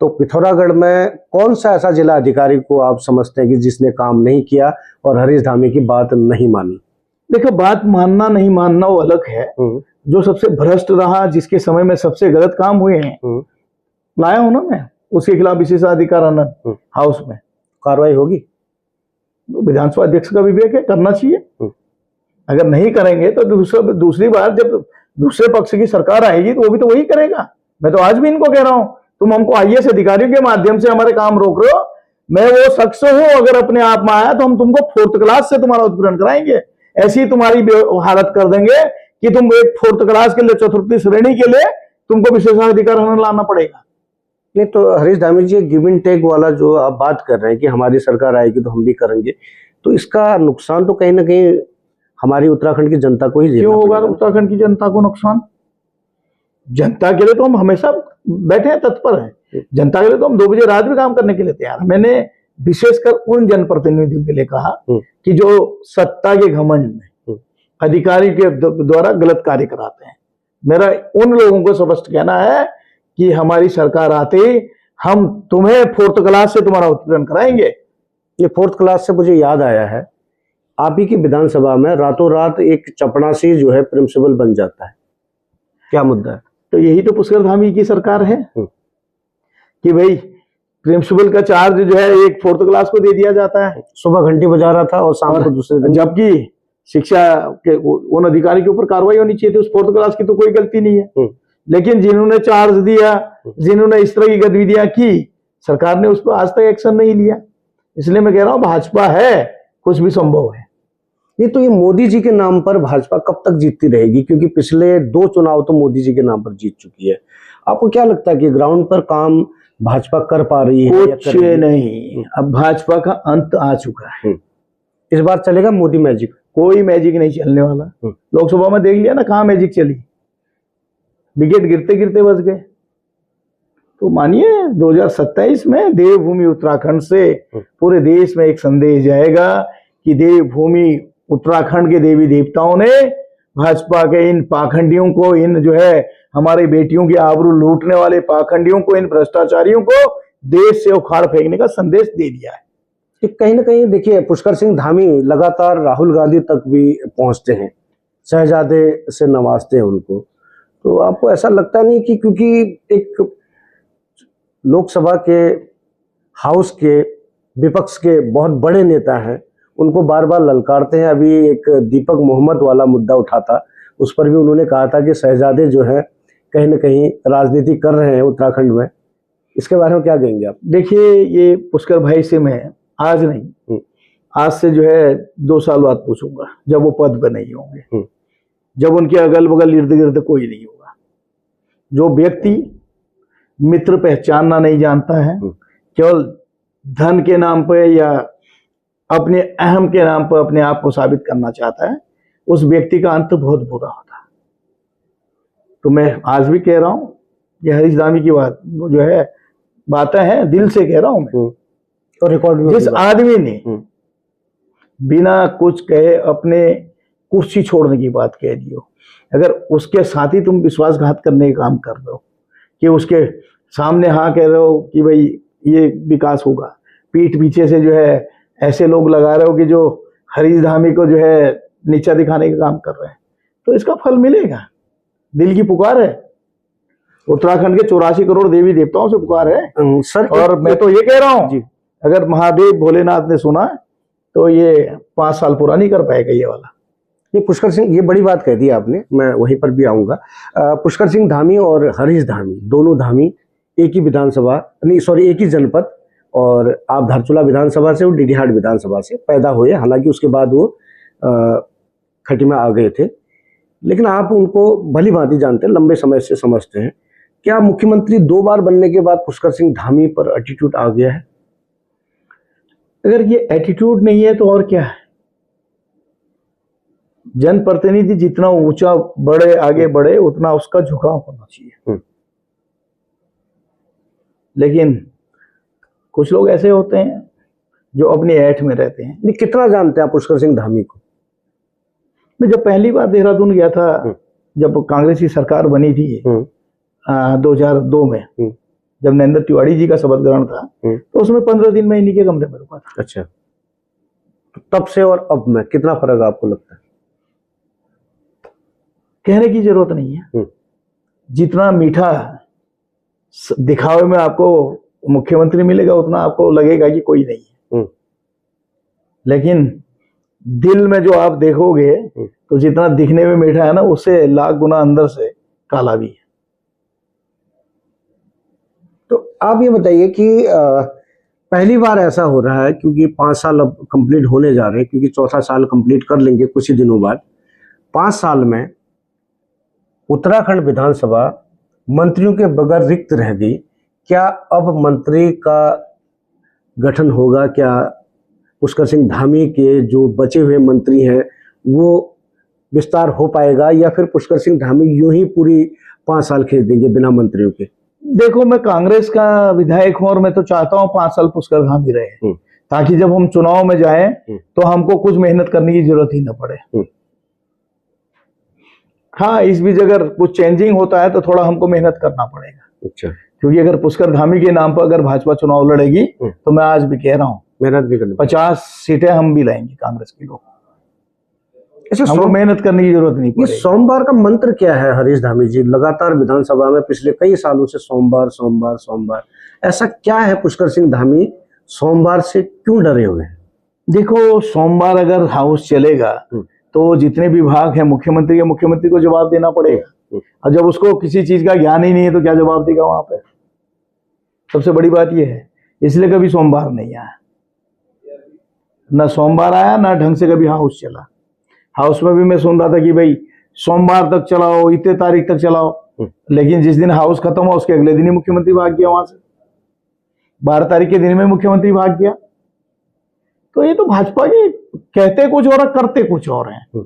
Speaker 1: तो पिथौरागढ़ में कौन सा ऐसा जिला अधिकारी को आप समझते हैं कि जिसने काम नहीं किया और हरीश धामी की बात नहीं मानी?
Speaker 2: देखो, बात मानना नहीं मानना वो अलग है। जो सबसे भ्रष्ट रहा, जिसके समय में सबसे गलत काम हुए हैं, लाया हूं ना मैं, उसके खिलाफ विशेषाधिकार आनंद हाउस में
Speaker 1: कार्रवाई होगी।
Speaker 2: विधानसभा अध्यक्ष का विवेक है, करना चाहिए। अगर नहीं करेंगे तो दूसरी बार जब दूसरे पक्ष की सरकार आएगी तो वो भी तो वही करेगा। मैं तो आज भी इनको कह रहा हूं, तुम हमको आईएएस अधिकारियों के माध्यम से हमारे काम रोक रहे हो। मैं वो शख्स हूं, अगर अपने आप में आया तो हम तुमको 4th क्लास से तुम्हारा उत्पीड़न कराएंगे। ऐसी तुम्हारी हालत कर देंगे कि तुम एक 4th क्लास के लिए, 4th श्रेणी के लिए तुमको विशेषाधिकार लाना पड़ेगा।
Speaker 1: नहीं तो हरीश धामी जी, गिव एंड टेक वाला जो आप बात कर रहे हैं कि हमारी सरकार आएगी तो हम भी करेंगे, तो इसका नुकसान तो कहीं ना कहीं हमारी उत्तराखंड की जनता को ही झेलना
Speaker 2: क्यों होगा?
Speaker 1: पड़ेगा।
Speaker 2: उत्तराखंड की जनता को नुकसान? जनता के लिए तो हम हमेशा बैठे हैं, तत्पर हैं। जनता के लिए तो हम 2 बजे रात भी काम करने के लिए तैयार हैं। मैंने विशेषकर उन जनप्रतिनिधियों के लिए कहा कि जो सत्ता के घमंड में अधिकारी के द्वारा गलत कार्य कराते हैं। मेरा उन लोगों को स्पष्ट कहना है कि हमारी सरकार आते ही हम तुम्हें 4th क्लास से तुम्हारा उत्पीड़न कराएंगे।
Speaker 1: ये 4th क्लास से मुझे याद आया है, आप ही की विधानसभा में रातों रात एक चपड़ासी जो है प्रिंसिपल बन जाता है, क्या मुद्दा है?
Speaker 2: तो यही तो पुष्कर धामी की सरकार है कि भाई प्रिंसिपल का चार्ज जो है एक 4th क्लास को दे दिया जाता है।
Speaker 1: सुबह घंटी बजा रहा था और शाम को दूसरे दिन,
Speaker 2: जबकि शिक्षा के उन अधिकारी के ऊपर कार्रवाई होनी चाहिए थी। उस 4th क्लास की तो कोई गलती नहीं है, लेकिन जिन्होंने चार्ज दिया, जिन्होंने इस तरह की गतिविधियां की, सरकार ने उस पर आज तक एक्शन नहीं लिया। इसलिए मैं कह रहा हूं भाजपा है, कुछ भी संभव है।
Speaker 1: नहीं तो ये मोदी जी के नाम पर भाजपा कब तक जीतती रहेगी? क्योंकि पिछले 2 चुनाव तो मोदी जी के नाम पर जीत चुकी है। आपको क्या लगता है कि ग्राउंड पर काम भाजपा कर पा रही है?
Speaker 2: कुछ नहीं, अब भाजपा का अंत आ चुका है।
Speaker 1: इस बार चलेगा मोदी मैजिक?
Speaker 2: कोई मैजिक नहीं चलने वाला। लोकसभा में देख लिया ना, कहां मैजिक चली, विकेट गिरते गिरते बच गए। तो मानिए 2027 में देवभूमि उत्तराखंड से पूरे देश में एक संदेश जाएगा कि देवभूमि उत्तराखंड के देवी देवताओं ने भाजपा के इन पाखंडियों को, इन जो है हमारी बेटियों की आबरू लूटने वाले पाखंडियों को, इन भ्रष्टाचारियों को देश से उखाड़ फेंकने का संदेश दे दिया है।
Speaker 1: कि कहीं ना कहीं देखिए, पुष्कर सिंह धामी लगातार राहुल गांधी तक भी पहुंचते हैं, शहजादे से नवाजते हैं उनको। तो आपको ऐसा लगता नहीं कि क्योंकि एक लोकसभा के हाउस के विपक्ष के बहुत बड़े नेता हैं, उनको बार बार ललकारते हैं? अभी एक दीपक मोहम्मद वाला मुद्दा उठा था, उस पर भी उन्होंने कहा था कि शहजादे जो है कहीं ना कहीं राजनीति कर रहे हैं उत्तराखंड में। इसके बारे में क्या कहेंगे आप?
Speaker 2: देखिए, ये पुष्कर भाई से मैं आज नहीं, आज से जो है 2 साल बाद पूछूंगा, जब वो पद पर नहीं होंगे, जब उनके अगल बगल इर्द गिर्द कोई नहीं होगा। जो व्यक्ति मित्र पहचानना नहीं जानता है, केवल धन के नाम पर या अपने अहम के नाम पर अपने आप को साबित करना चाहता है, उस व्यक्ति का अंत बहुत बुरा होता है। तो मैं आज भी कह रहा हूं, ये हरीश धामी की बात जो है, बातें हैं, दिल से कह रहा हूं मैं।
Speaker 1: और रिकॉर्ड में
Speaker 2: जिस आदमी ने बिना कुछ कहे अपने कुर्सी छोड़ने की बात कह दी हो, अगर उसके साथ ही तुम विश्वासघात करने का काम कर रहे हो, कि उसके सामने हाँ कह रहे हो कि भाई ये विकास होगा, पीठ पीछे से जो है ऐसे लोग लगा रहे हो कि जो हरीश धामी को जो है नीचा दिखाने का काम कर रहे हैं, तो इसका फल मिलेगा। दिल की पुकार है, उत्तराखंड के 84 करोड़ देवी देवताओं से पुकार है
Speaker 1: सर।
Speaker 2: और मैं तो ये कह रहा हूं, अगर महादेव भोलेनाथ ने सुना तो ये 5 साल पूरा नहीं कर पाएगा ये वाला।
Speaker 1: ये पुष्कर सिंह, ये बड़ी बात कह दी आपने, मैं वहीं पर भी आऊंगा। पुष्कर सिंह धामी और हरीश धामी, दोनों धामी एक ही विधानसभा, नहीं सॉरी, एक ही जनपद, और आप धारचूला विधानसभा से और डीडीहाट विधानसभा से पैदा हुए। हालांकि उसके बाद वो खटीमा आ गए थे, लेकिन आप उनको भली भांति जानते हैं, लंबे समय से समझते हैं। क्या मुख्यमंत्री 2 बार बनने के बाद पुष्कर सिंह धामी पर एटीट्यूड आ गया है?
Speaker 2: अगर ये एटीट्यूड नहीं है तो और क्या है? जनप्रतिनिधि जितना ऊंचा बढ़े, आगे बढ़े, उतना उसका झुकाव होना चाहिए। लेकिन कुछ लोग ऐसे होते हैं जो अपनी ऐठ में रहते हैं।
Speaker 1: नहीं, कितना जानते हैं आप पुष्कर सिंह धामी को?
Speaker 2: मैं जब पहली बार देहरादून गया था, जब कांग्रेस की सरकार बनी थी 2002 में, जब नरेंद्र तिवारी जी का शपथ ग्रहण था, तो उसमें 15 दिन में इन्हीं के कमरे में रुका था।
Speaker 1: अच्छा, तो तब से और अब में कितना फर्क आपको लगता है?
Speaker 2: कहने की जरूरत नहीं है। जितना मीठा दिखावे में आपको मुख्यमंत्री मिलेगा, उतना आपको लगेगा कि कोई नहीं है। लेकिन दिल में जो आप देखोगे, तो जितना दिखने में मीठा है ना, उससे लाख गुना अंदर से काला भी है।
Speaker 1: तो आप ये बताइए कि पहली बार ऐसा हो रहा है, क्योंकि 5 साल अब कंप्लीट होने जा रहे हैं, क्योंकि चौथा साल कंप्लीट कर लेंगे कुछ ही दिनों बाद। 5 साल में उत्तराखंड विधानसभा मंत्रियों के बगैर रिक्त रह गई। क्या अब मंत्री का गठन होगा? क्या पुष्कर सिंह धामी के जो बचे हुए मंत्री हैं वो विस्तार हो पाएगा, या फिर पुष्कर सिंह धामी यूं ही पूरी 5 साल खींच देंगे बिना मंत्रियों के?
Speaker 2: देखो, मैं कांग्रेस का विधायक हूं और मैं तो चाहता हूं 5 साल पुष्कर धामी रहे, ताकि जब हम चुनाव में जाएं तो हमको कुछ मेहनत करने की जरूरत ही न पड़े। हाँ, इस बीच अगर कुछ चेंजिंग होता है तो थोड़ा हमको मेहनत करना पड़ेगा। अच्छा, क्योंकि अगर पुष्कर धामी के नाम पर अगर भाजपा चुनाव लड़ेगी, तो मैं आज भी कह रहा हूँ
Speaker 1: मेहनत भी करनी,
Speaker 2: 50 सीटें हम भी लाएंगे कांग्रेस के लोग। हमको मेहनत करने की जरूरत नहीं पड़ेगी।
Speaker 1: ये सोमवार का मंत्र क्या है हरीश धामी जी? लगातार विधानसभा में पिछले कई सालों से सोमवार सोमवार सोमवार, ऐसा क्या है पुष्कर सिंह धामी सोमवार से क्यों डरे हुए हैं?
Speaker 2: देखो, सोमवार अगर हाउस चलेगा तो जितने विभाग हैं मुख्यमंत्री को जवाब देना पड़ेगा, और जब उसको किसी चीज का ज्ञान ही नहीं है तो क्या जवाब देगा वहां पे? सबसे बड़ी बात यह है, इसलिए कभी सोमवार नहीं आया, ना सोमवार आया, ना ढंग से कभी हाउस चला। हाउस में भी मैं सुन रहा था कि भाई सोमवार तक चलाओ, इतने तारीख तक चलाओ, लेकिन जिस दिन हाउस खत्म हुआ उसके अगले दिन ही मुख्यमंत्री भाग गया वहां से। 12 तारीख के दिन में मुख्यमंत्री भाग गया। तो ये तो भाजपा के कहते कुछ और करते कुछ और हैं।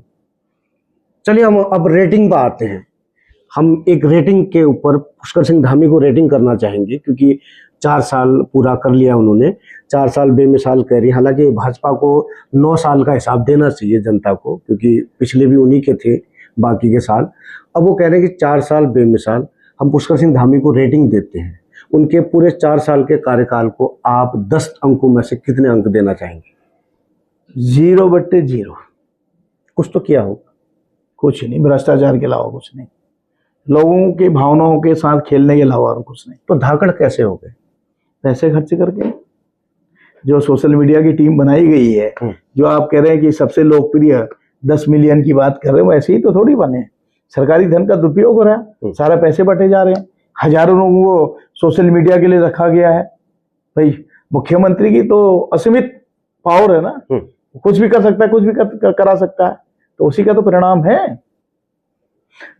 Speaker 1: चलिए, हम अब रेटिंग पर आते हैं। हम एक रेटिंग के ऊपर पुष्कर सिंह धामी को रेटिंग करना चाहेंगे, क्योंकि 4 साल पूरा कर लिया उन्होंने। 4 साल बेमिसाल कह रही, हालांकि भाजपा को 9 साल का हिसाब देना चाहिए जनता को, क्योंकि पिछले भी उन्हीं के थे बाकी के साल। अब वो कह रहे हैं कि 4 साल बेमिसाल। हम पुष्कर सिंह धामी को रेटिंग देते हैं, उनके पूरे 4 साल के कार्यकाल को आप 10 अंकों में से कितने अंक देना चाहेंगे?
Speaker 2: 0/0।
Speaker 1: कुछ तो किया होगा?
Speaker 2: कुछ नहीं, भ्रष्टाचार के अलावा कुछ नहीं, लोगों के भावनाओं के साथ खेलने के अलावा और कुछ नहीं।
Speaker 1: तो धाकड़ कैसे हो गए?
Speaker 2: पैसे खर्च करके। जो सोशल मीडिया की टीम बनाई गई है, जो आप कह रहे हैं कि सबसे लोकप्रिय 10 मिलियन की बात कर रहे हो, ऐसे ही तो थोड़ी बने। सरकारी धन का दुरुपयोग हो रहा है, सारे पैसे बटे जा रहे हैं। हजारों लोगों को सोशल मीडिया के लिए रखा गया है। भाई मुख्यमंत्री की तो असीमित पावर है ना, कुछ भी कर सकता है, कुछ भी करा सकता है, तो उसी का तो परिणाम है।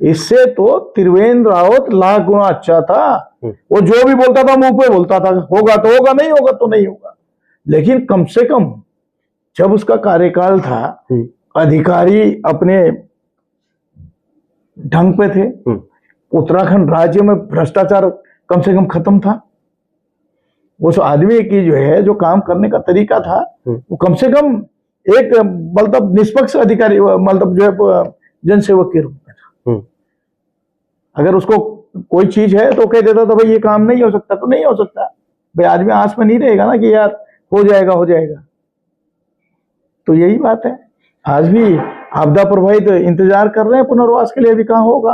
Speaker 2: इससे तो त्रिवेंद्र रावत लाख गुना अच्छा था। वो जो भी बोलता था मुंह पे बोलता था, होगा तो होगा, नहीं होगा तो नहीं होगा। लेकिन कम से कम जब उसका कार्यकाल था, अधिकारी अपने ढंग पे थे, उत्तराखंड राज्य में भ्रष्टाचार कम से कम खत्म था। उस आदमी की जो है जो काम करने का तरीका था, वो कम से कम एक मतलब निष्पक्ष अधिकारी, मतलब जो है जनसेवक के रूप में था। अगर उसको कोई चीज है तो कह देता था भाई ये काम नहीं हो सकता, तो नहीं हो सकता। भाई आदमी आस में नहीं रहेगा ना कि यार हो जाएगा हो जाएगा। तो यही बात है, आज भी आपदा प्रभावित इंतजार कर रहे हैं पुनर्वास के लिए, अभी कहाँ होगा।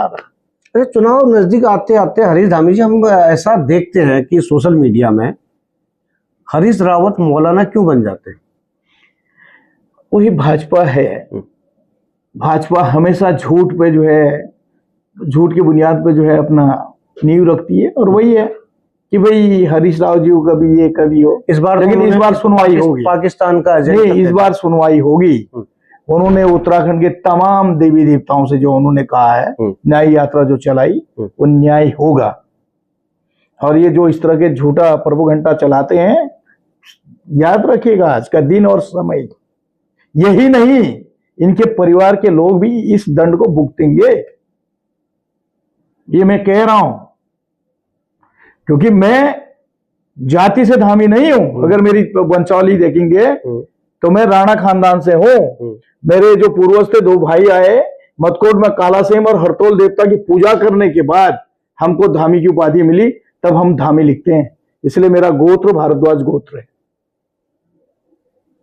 Speaker 1: अरे चुनाव नजदीक आते आते हरीश धामी जी, हम ऐसा देखते हैं कि सोशल मीडिया में हरीश रावत मौलाना क्यों बन जाते हैं?
Speaker 2: वही भाजपा है। भाजपा हमेशा झूठ पे जो है, झूठ की बुनियाद पे जो है अपना नींव रखती है, और वही है कि भाई हरीश राव जी कभी ये कभी हो।
Speaker 1: इस बार
Speaker 2: लेकिन इस बार सुनवाई होगी,
Speaker 1: पाकिस्तान का
Speaker 2: नहीं, इस बार सुनवाई होगी। उन्होंने उत्तराखंड के तमाम देवी देवताओं से जो उन्होंने कहा है, न्याय यात्रा जो चलाई, वो न्याय होगा। और ये जो इस तरह के झूठा प्रोपेगेंडा चलाते हैं, याद रखिएगा आज का दिन और समय, यही नहीं इनके परिवार के लोग भी इस दंड को भुगतेंगे। ये मैं कह रहा हूं, क्योंकि मैं जाति से धामी नहीं हूं। अगर मेरी वंशावली देखेंगे तो मैं राणा खानदान से हूं। मेरे जो पूर्वज थे, 2 भाई आए मटकोट में, कालासेम और हरतोल देवता की पूजा करने के बाद हमको धामी की उपाधि मिली, तब हम धामी लिखते हैं। इसलिए मेरा गोत्र भारद्वाज गोत्र है।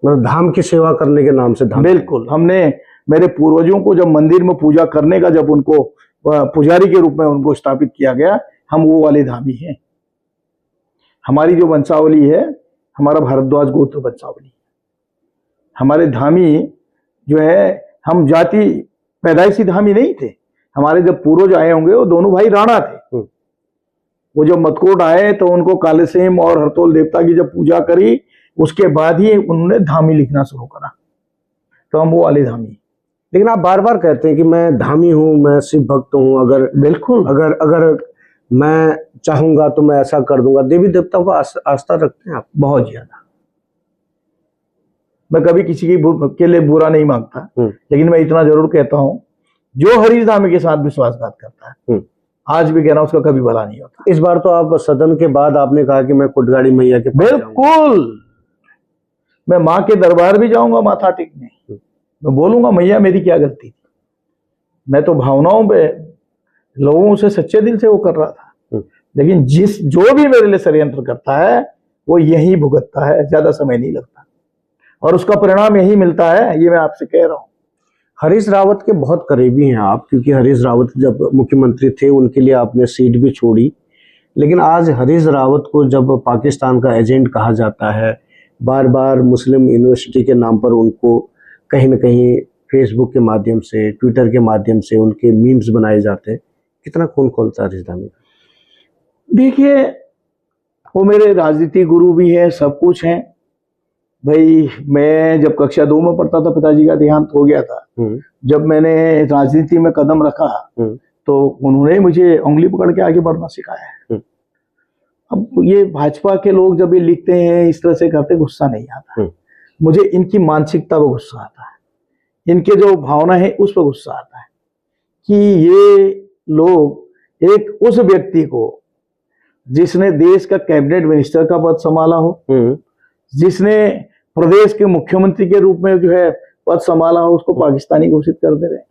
Speaker 1: मतलब धाम की सेवा करने के नाम से धाम।
Speaker 2: बिल्कुल। हमने मेरे पूर्वजों को जब मंदिर में पूजा करने का, जब उनको पुजारी के रूप में उनको स्थापित किया गया, हम वो वाले धामी हैं। हमारी जो वंशावली है, हमारा भारद्वाज गोत्र वंशावली। हमारे धामी जो है, हम जाति पैदाइशी धामी नहीं थे। हमारे जब पूर्वज आए होंगे, वो दोनों भाई राणा थे। वो जब मटकोट आए तो उनको कालेसेम और हरतोल देवता की जब पूजा करी, उसके बाद ही उन्होंने धामी लिखना शुरू करा। तो हम वो वाले धामी।
Speaker 1: लेकिन आप बार बार कहते हैं कि मैं धामी हूं, मैं शिव भक्त हूं। अगर
Speaker 2: बिल्कुल,
Speaker 1: अगर मैं चाहूंगा तो मैं ऐसा कर दूंगा। देवी देवताओं को आस्था रखते हैं आप?
Speaker 2: बहुत ज्यादा। मैं कभी किसी के लिए बुरा नहीं मांगता, लेकिन मैं इतना जरूर कहता हूं, जो हरीश धामी के साथ विश्वासघात करता है, आज भी कहना, उसका कभी भला नहीं होता।
Speaker 1: इस बार तो आप सदन के बाद आपने कहा कि मैं कुटगाड़ी मैया के पास
Speaker 2: बिल्कुल, मैं माँ के दरबार भी जाऊंगा माथा टेकने। मैं बोलूंगा मैया मेरी क्या गलती थी। मैं तो भावनाओं पे लोगों से सच्चे दिल से वो कर रहा था। लेकिन जो भी मेरे लिए षड्यंत्र करता है, वो यही भुगतता है, ज्यादा समय नहीं लगता, और उसका परिणाम यही मिलता है। ये मैं आपसे कह रहा हूं।
Speaker 1: हरीश रावत के बहुत करीबी हैं आप, क्योंकि हरीश रावत जब मुख्यमंत्री थे उनके लिए आपने सीट भी छोड़ी। लेकिन आज हरीश रावत को जब पाकिस्तान का एजेंट कहा जाता है, बार बार मुस्लिम यूनिवर्सिटी के नाम पर उनको कहीं ना कहीं फेसबुक के माध्यम से, ट्विटर के माध्यम से उनके मीम्स बनाए जाते हैं, कितना खून खोलता है हरीश धामी?
Speaker 2: देखिए, वो मेरे राजनीति गुरु भी है, सब कुछ है। भाई मैं जब कक्षा 2 में पढ़ता था, पिताजी का देहांत हो गया था। जब मैंने राजनीति में कदम रखा तो उन्होंने मुझे उंगली पकड़ के आगे बढ़ना सिखाया है। अब ये भाजपा के लोग जब ये लिखते हैं, इस तरह से करते, गुस्सा नहीं आता। मुझे इनकी मानसिकता पर गुस्सा आता है, इनके जो भावना है उस पर गुस्सा आता है कि ये लोग एक उस व्यक्ति को, जिसने देश का कैबिनेट मिनिस्टर का पद संभाला हो, जिसने प्रदेश के मुख्यमंत्री के रूप में जो है पद संभाला हो, उसको पाकिस्तानी घोषित कर दे रहे,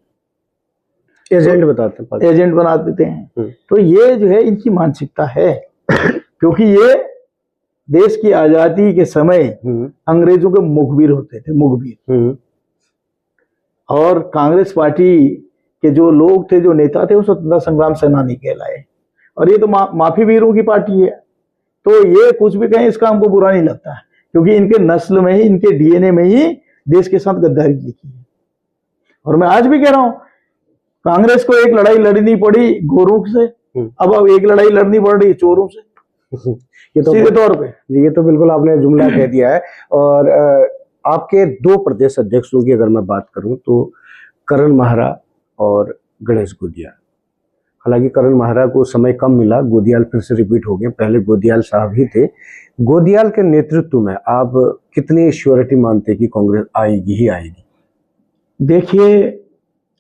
Speaker 1: एजेंट बताते हैं,
Speaker 2: एजेंट बना देते हैं। तो ये जो है इनकी मानसिकता है, क्योंकि ये देश की आजादी के समय अंग्रेजों के मुखबिर होते थे, मुखबिर। और कांग्रेस पार्टी के जो लोग थे, जो नेता थे, वो स्वतंत्रता संग्राम सेनानी कहलाए। और ये तो माफी वीरों की पार्टी है। तो ये कुछ भी कहें, इसका हमको बुरा नहीं लगता है, क्योंकि इनके नस्ल में ही, इनके डीएनए में ही देश के साथ गद्दारी लिखी है। और मैं आज भी कह रहा हूं, कांग्रेस को एक लड़ाई लड़नी पड़ी गोरों से, अब एक लड़ाई लड़नी पड़ रही है चोरों से,
Speaker 1: ये तो
Speaker 2: सीधे तौर पे।
Speaker 1: जी, ये तो बिल्कुल आपने जुमला कह दिया है। और आपके दो प्रदेश अध्यक्षों की अगर मैं बात करूं तो करण माहरा और गणेश गोदियाल। हालांकि करण माहरा को समय कम मिला, गोदियाल फिर से रिपीट हो गए, पहले गोदियाल साहब ही थे। गोदियाल के नेतृत्व में आप कितनी श्योरिटी मानते हैं कि कांग्रेस आएगी ही आएगी?
Speaker 2: देखिए,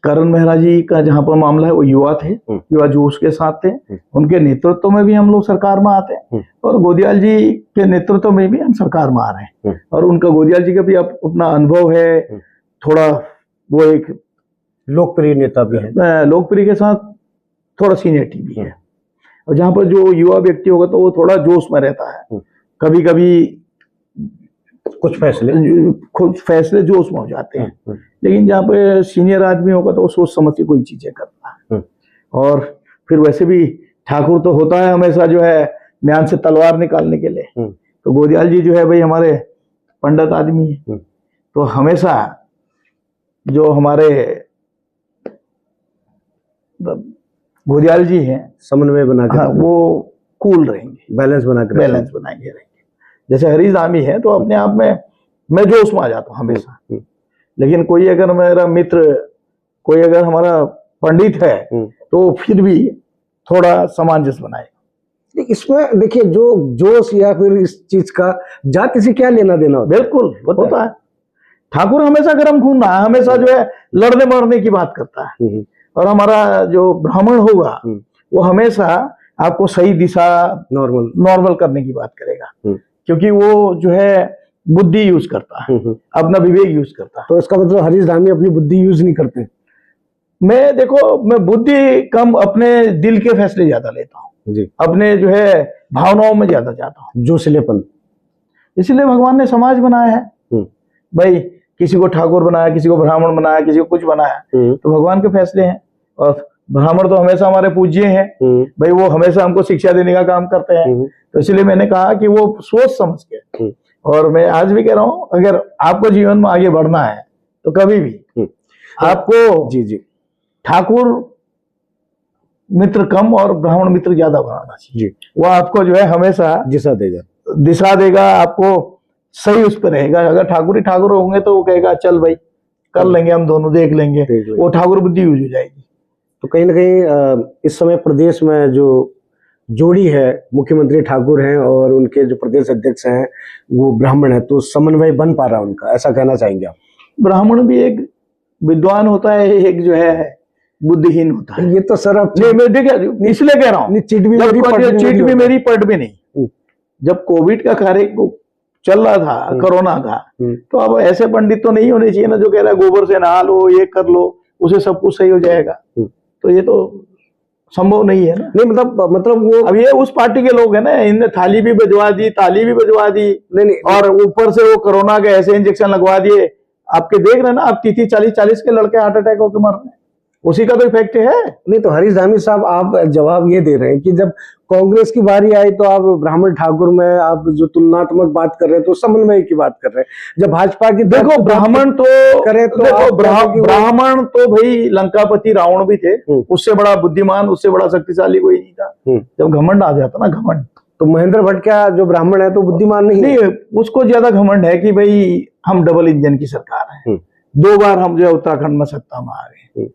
Speaker 2: करण मेहरा जी का जहां पर मामला है वो युवा थे, युवा जोश के साथ थे, उनके नेतृत्व में भी हम लोग सरकार में आते हैं और गोदियाल जी के नेतृत्व में भी हम सरकार में आ रहे हैं। और उनका, गोदियाल जी का भी अपना अनुभव है, थोड़ा वो एक
Speaker 1: लोकप्रिय नेता भी है,
Speaker 2: लोकप्रिय के साथ थोड़ा सीनियरिटी भी है। और जहां पर जो युवा व्यक्ति होगा तो वो थोड़ा जोश में रहता है, कभी कभी
Speaker 1: कुछ फैसले
Speaker 2: जोश में हो जाते हैं, लेकिन जहाँ पे सीनियर आदमी होगा तो वो सोच समझ के कोई चीजें करता है। और फिर वैसे भी ठाकुर तो होता है हमेशा जो है म्यान से तलवार निकालने के लिए, तो गोदियाल जी जो है भाई हमारे पंडित आदमी है, तो हमेशा जो हमारे गोदियाल जी हैं समन्वय बना के, हाँ, वो कूल रहेंगे, बैलेंस बनाएंगे। जैसे हरीश धामी है तो अपने आप में मैं जोश में आ जाता हूँ हमेशा, लेकिन कोई अगर मेरा मित्र, कोई अगर हमारा पंडित है तो फिर भी थोड़ा सामंजस्य बनाए।
Speaker 1: इसमें देखिए, जो जोश या फिर इस चीज का जाति से क्या लेना देना होता है?
Speaker 2: बिल्कुल होता है। ठाकुर हमेशा गर्म खून रहा, हमेशा जो है लड़ने मरने की बात करता है। और हमारा जो ब्राह्मण होगा वो हमेशा आपको सही दिशा, नॉर्मल करने की बात करेगा, क्योंकि वो जो है बुद्धि यूज करता है, अपना विवेक यूज करता है।
Speaker 1: तो इसका मतलब हरीश धामी अपनी बुद्धि यूज नहीं करते?
Speaker 2: मैं बुद्धि कम, अपने दिल के फैसले ज्यादा लेता हूँ जी, अपने जो है भावनाओं में ज्यादा जाता हूँ,
Speaker 1: जोशीलेपन।
Speaker 2: इसलिए भगवान ने समाज बनाया है भाई, किसी को ठाकुर बनाया, किसी को ब्राह्मण बनाया, किसी को कुछ बनाया, तो भगवान के फैसले हैं। और ब्राह्मण तो हमेशा हमारे पूज्य हैं भाई, वो हमेशा हमको शिक्षा देने का काम करते हैं। तो इसलिए मैंने कहा कि वो सोच समझ के, और मैं आज भी कह रहा हूं, अगर आपको जीवन में आगे बढ़ना है तो कभी भी आपको
Speaker 1: जी
Speaker 2: ठाकुर मित्र कम और ब्राह्मण मित्र ज्यादा बनाना चाहिए। वो आपको जो है हमेशा दिशा देगा, आपको सही उस पर रहेगा। अगर ठाकुर ही ठाकुर होंगे तो वो कहेगा चल भाई कर लेंगे, हम दोनों देख लेंगे, वो ठाकुर बुद्धि यूज हो जाएगी।
Speaker 1: तो कहीं ना कहीं इस समय प्रदेश में जो जोड़ी है, मुख्यमंत्री ठाकुर हैं और उनके जो प्रदेश अध्यक्ष हैं वो ब्राह्मण है, तो समन्वय बन पा रहा है उनका, ऐसा कहना चाहेंगे आप?
Speaker 2: ब्राह्मण भी एक विद्वान होता है, एक जो है बुद्धिहीन होता है।
Speaker 1: ये तो सर आप
Speaker 2: मैं देखिए इसलिए कह रहा हूँ, चीट भी मेरी पट भी नहीं। जब कोविड का कार्य चल रहा था, कोरोना का, तो अब ऐसे पंडित तो नहीं होने चाहिए ना जो कह रहा है गोबर से नहा लो, ये कर लो, उसे सब कुछ सही हो जाएगा। तो ये तो संभव नहीं है ना।
Speaker 1: नहीं मतलब वो
Speaker 2: अब ये उस पार्टी के लोग हैं ना, इनने थाली भी बजवा दी, ताली भी बजवा दी,
Speaker 1: नहीं,
Speaker 2: और ऊपर से वो कोरोना के ऐसे इंजेक्शन लगवा दिए। आपके देख रहे हैं ना, आप 30-40 के लड़के हार्ट अटैक होकर मर रहे हैं, उसी का तो इफेक्ट है।
Speaker 1: नहीं तो हरीश धामी साहब, आप जवाब ये दे रहे हैं कि जब कांग्रेस की बारी आई तो आप ब्राह्मण ठाकुर में आप जो तुलनात्मक बात कर रहे हैं तो समन्वय की बात कर रहे हैं। जब भाजपा की
Speaker 2: देखो ब्राह्मण तो करे तो देखो ब्राह्मण तो भाई लंकापति रावण भी थे, उससे बड़ा बुद्धिमान, उससे बड़ा शक्तिशाली कोई नहीं था। जब घमंड आ जाता ना, घमंड,
Speaker 1: तो महेंद्र भट्ट क्या जो ब्राह्मण है तो बुद्धिमान नहीं,
Speaker 2: उसको ज्यादा घमंड है कि भाई हम डबल इंजन की सरकार है, 2 बार हम जो है उत्तराखंड में सत्ता में आ गए,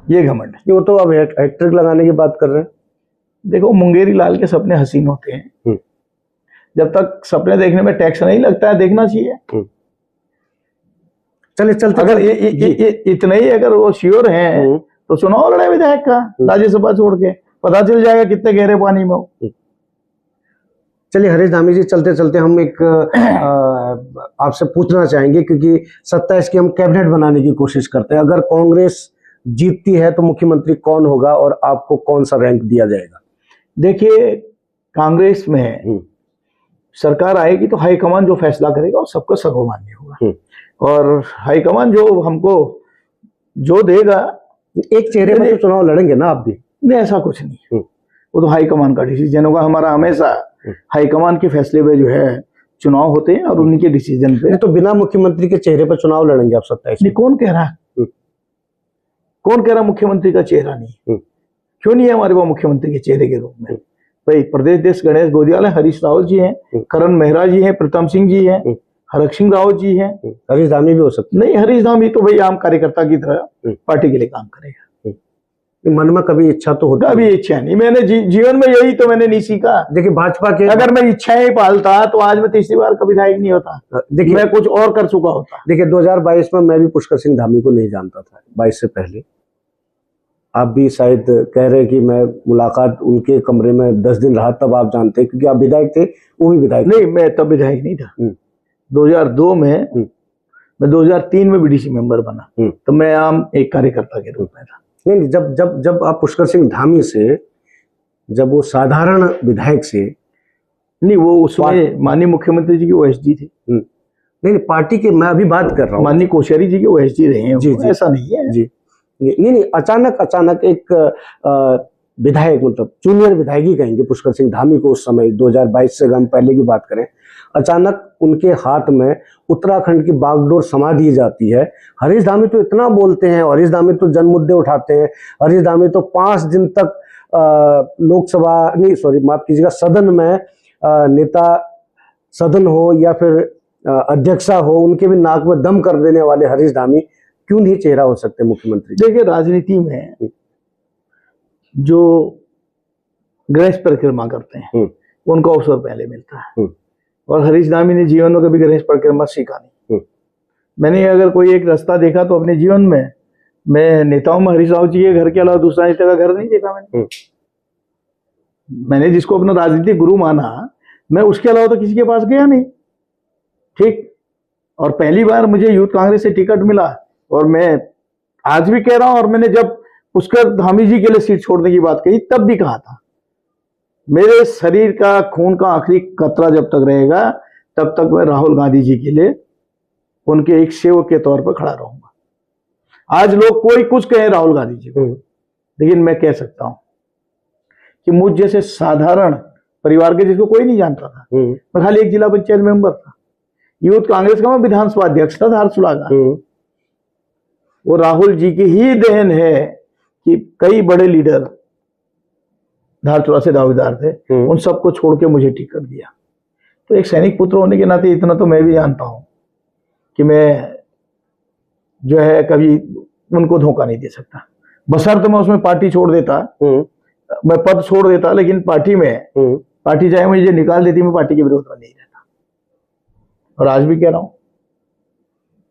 Speaker 2: ये घमंड है।
Speaker 1: वो तो अब हैट्रिक लगाने की बात कर रहे हैं।
Speaker 2: देखो मुंगेरी लाल के सपने हसीन होते हैं, जब तक सपने देखने में टैक्स नहीं लगता है देखना चाहिए।
Speaker 1: चलते
Speaker 2: अगर ये इतना ही अगर वो श्योर हैं तो चुनाव लड़े विधायक का राज्यसभा छोड़ के, पता चल जाएगा कितने गहरे पानी में हो।
Speaker 1: चलिए हरीश धामी जी, चलते चलते हम एक आपसे पूछना चाहेंगे, क्योंकि 27 की हम कैबिनेट बनाने की कोशिश करते हैं। अगर कांग्रेस जीतती है तो मुख्यमंत्री कौन होगा और आपको कौन सा रैंक दिया जाएगा?
Speaker 2: देखिए, कांग्रेस में सरकार आएगी तो हाईकमान जो फैसला करेगा वो सबको सर्वमान्य होगा, और हाईकमान जो हमको जो देगा,
Speaker 1: एक चेहरे पर तो चुनाव लड़ेंगे ना आप भी?
Speaker 2: नहीं, ऐसा कुछ नहीं, वो तो हाईकमान का डिसीजन होगा। हमारा हमेशा हाईकमान के फैसले पे जो है चुनाव होते हैं और उन्हीं के डिसीजन पे।
Speaker 1: तो बिना मुख्यमंत्री के चेहरे पर चुनाव लड़ेंगे आप 27?
Speaker 2: कौन कह रहा है? कौन कह रहा मुख्यमंत्री का चेहरा नहीं? क्यों नहीं है हमारे पास मुख्यमंत्री के चेहरे के रूप में? भाई प्रदेश अध्यक्ष गणेश गोदियाल है, हरीश रावत जी हैं, करण मेहरा जी हैं, प्रीतम सिंह जी हैं, हरक सिंह रावत जी हैं।
Speaker 1: हरीश धामी भी हो सकते
Speaker 2: नहीं, हरीश धामी तो भाई आम कार्यकर्ता की तरह पार्टी के लिए काम करेगा।
Speaker 1: मन में कभी इच्छा तो होता
Speaker 2: कभी इच्छा नहीं, मैंने जीवन में यही तो मैंने नहीं सीखा।
Speaker 1: देखिए भाजपा के,
Speaker 2: अगर मैं इच्छाएं पालता तो आज मैं तीसरी बार का विधायक नहीं होता,
Speaker 1: देखिए
Speaker 2: मैं कुछ और कर चुका होता।
Speaker 1: देखिए 2022 में मैं भी पुष्कर सिंह धामी को नहीं जानता था, 22 से पहले। आप भी शायद कह रहे हैं कि मैं मुलाकात उनके कमरे में 10 दिन रहा, तब आप जानते हैं, क्योंकि आप विधायक थे, वो भी विधायक
Speaker 2: नहीं, मैं तब विधायक नहीं था। 2002 में मैं 2003 में बीडीसी मेंबर बना, तो मैं आम एक कार्यकर्ता के रूप में था।
Speaker 1: नहीं, जब जब जब आप पुष्कर सिंह धामी से, जब वो साधारण विधायक से,
Speaker 2: नहीं वो उसमें माननीय मुख्यमंत्री जी की ओएसडी थे।
Speaker 1: नहीं, पार्टी के, मैं अभी बात कर रहा हूँ,
Speaker 2: माननीय कोश्यारी जी के ओएसडी रहे हैं।
Speaker 1: जी,
Speaker 2: ऐसा नहीं है
Speaker 1: जी। नहीं, अचानक एक विधायक, मतलब जूनियर विधायक ही कहेंगे पुष्कर सिंह धामी को, उस समय 2022 से हम पहले की बात करें, अचानक उनके हाथ में उत्तराखंड की बागडोर समा दी जाती है। हरीश धामी तो इतना बोलते हैं, हरीश धामी तो जन मुद्दे उठाते हैं, हरीश धामी तो 5 दिन तक लोकसभा नहीं, सॉरी माफ कीजिएगा, सदन में नेता सदन हो या फिर अध्यक्षा हो, उनके भी नाक में दम कर देने वाले हरीश धामी क्यों नहीं चेहरा हो सकते मुख्यमंत्री?
Speaker 2: देखिए राजनीति में जो गणेश परिक्रमा करते हैं उनको अवसर पहले मिलता है, और हरीश धामी ने जीवन में कभी गणेश परिक्रमा सीखा नहीं। मैंने अगर कोई एक रास्ता देखा तो अपने जीवन में, मैं नेताओं में हरीश रावत जी के घर के अलावा दूसरा नेता का घर नहीं देखा मैंने जिसको अपना राजनीतिक गुरु माना, मैं उसके अलावा तो किसी के पास गया नहीं। ठीक, और पहली बार मुझे यूथ कांग्रेस से टिकट मिला, और मैं आज भी कह रहा हूं, और मैंने जब पुष्कर धामी जी के लिए सीट छोड़ने की बात कही तब भी कहा था, मेरे शरीर का खून का आखिरी कतरा जब तक रहेगा तब तक मैं राहुल गांधी जी के लिए उनके एक सेवक के तौर पर खड़ा रहूंगा। आज लोग कोई कुछ कहे राहुल गांधी जी को, लेकिन मैं कह सकता हूं कि मुझ जैसे साधारण परिवार के, जिसको कोई नहीं जानता था, मैं खाली एक जिला पंचायत मेंबर था, यूथ कांग्रेस का मैं विधानसभा अध्यक्ष था धारचूला का, वो राहुल जी की ही देन है कि कई बड़े लीडर धारचूला से दावेदार थे, उन सबको छोड़ के मुझे टिकट दिया। तो एक सैनिक पुत्र होने के नाते इतना तो मैं भी जानता हूं कि मैं जो है कभी उनको धोखा नहीं दे सकता। बशर्ते मैं उसमें पार्टी छोड़ देता, मैं पद छोड़ देता, लेकिन पार्टी में पार्टी चाहे मुझे निकाल देती, मैं पार्टी के विरोध में नहीं रहता, और आज भी कह रहा हूं।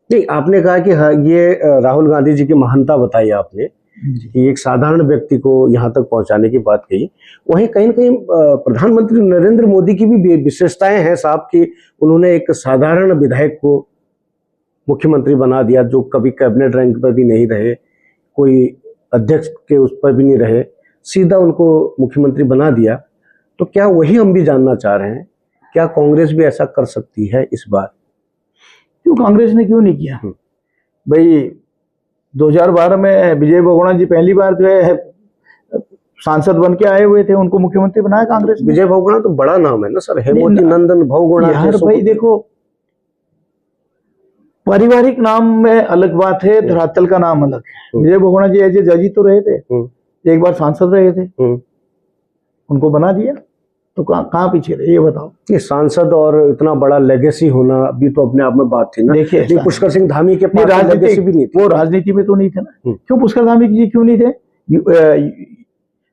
Speaker 1: नहीं, आपने कहा कि ये राहुल गांधी जी की महानता बताई आपने कि एक साधारण व्यक्ति को यहाँ तक पहुंचाने की बात कही, वहीं कहीं न कहीं प्रधानमंत्री नरेंद्र मोदी की भी विशेषताएं हैं साहब, कि उन्होंने एक साधारण विधायक को मुख्यमंत्री बना दिया, जो कभी कैबिनेट रैंक पर भी नहीं रहे, कोई अध्यक्ष के उस पर भी नहीं रहे, सीधा उनको मुख्यमंत्री बना दिया। तो क्या वही हम भी जानना चाह रहे हैं, क्या कांग्रेस भी ऐसा कर सकती है इस बार?
Speaker 2: क्यों कांग्रेस ने क्यों नहीं किया? भाई 2012 में विजय बहुगुणा जी पहली बार जो है सांसद बन के आए हुए थे, उनको मुख्यमंत्री बनाया कांग्रेस ने।
Speaker 1: विजय बहुगुणा तो बड़ा नाम है ना सर, हेमवती नंदन बहुगुणा।
Speaker 2: यार भाई देखो, पारिवारिक नाम में अलग बात है, धरातल का नाम अलग है। विजय बहुगुणा जी ऐसे जज ही तो रहे थे, एक बार सांसद रहे थे, उनको बना दिया, तो कहाँ पीछे रहे ये बताओ। ये
Speaker 1: सांसद और इतना बड़ा लेगेसी होना भी तो अपने आप में बात थी ना।
Speaker 2: देखिए
Speaker 1: पुष्कर सिंह धामी के पास लेगेसी भी नहीं थी,
Speaker 2: वो राजनीति में तो नहीं थे ना। क्यों पुष्कर धामी जी क्यों नहीं थे?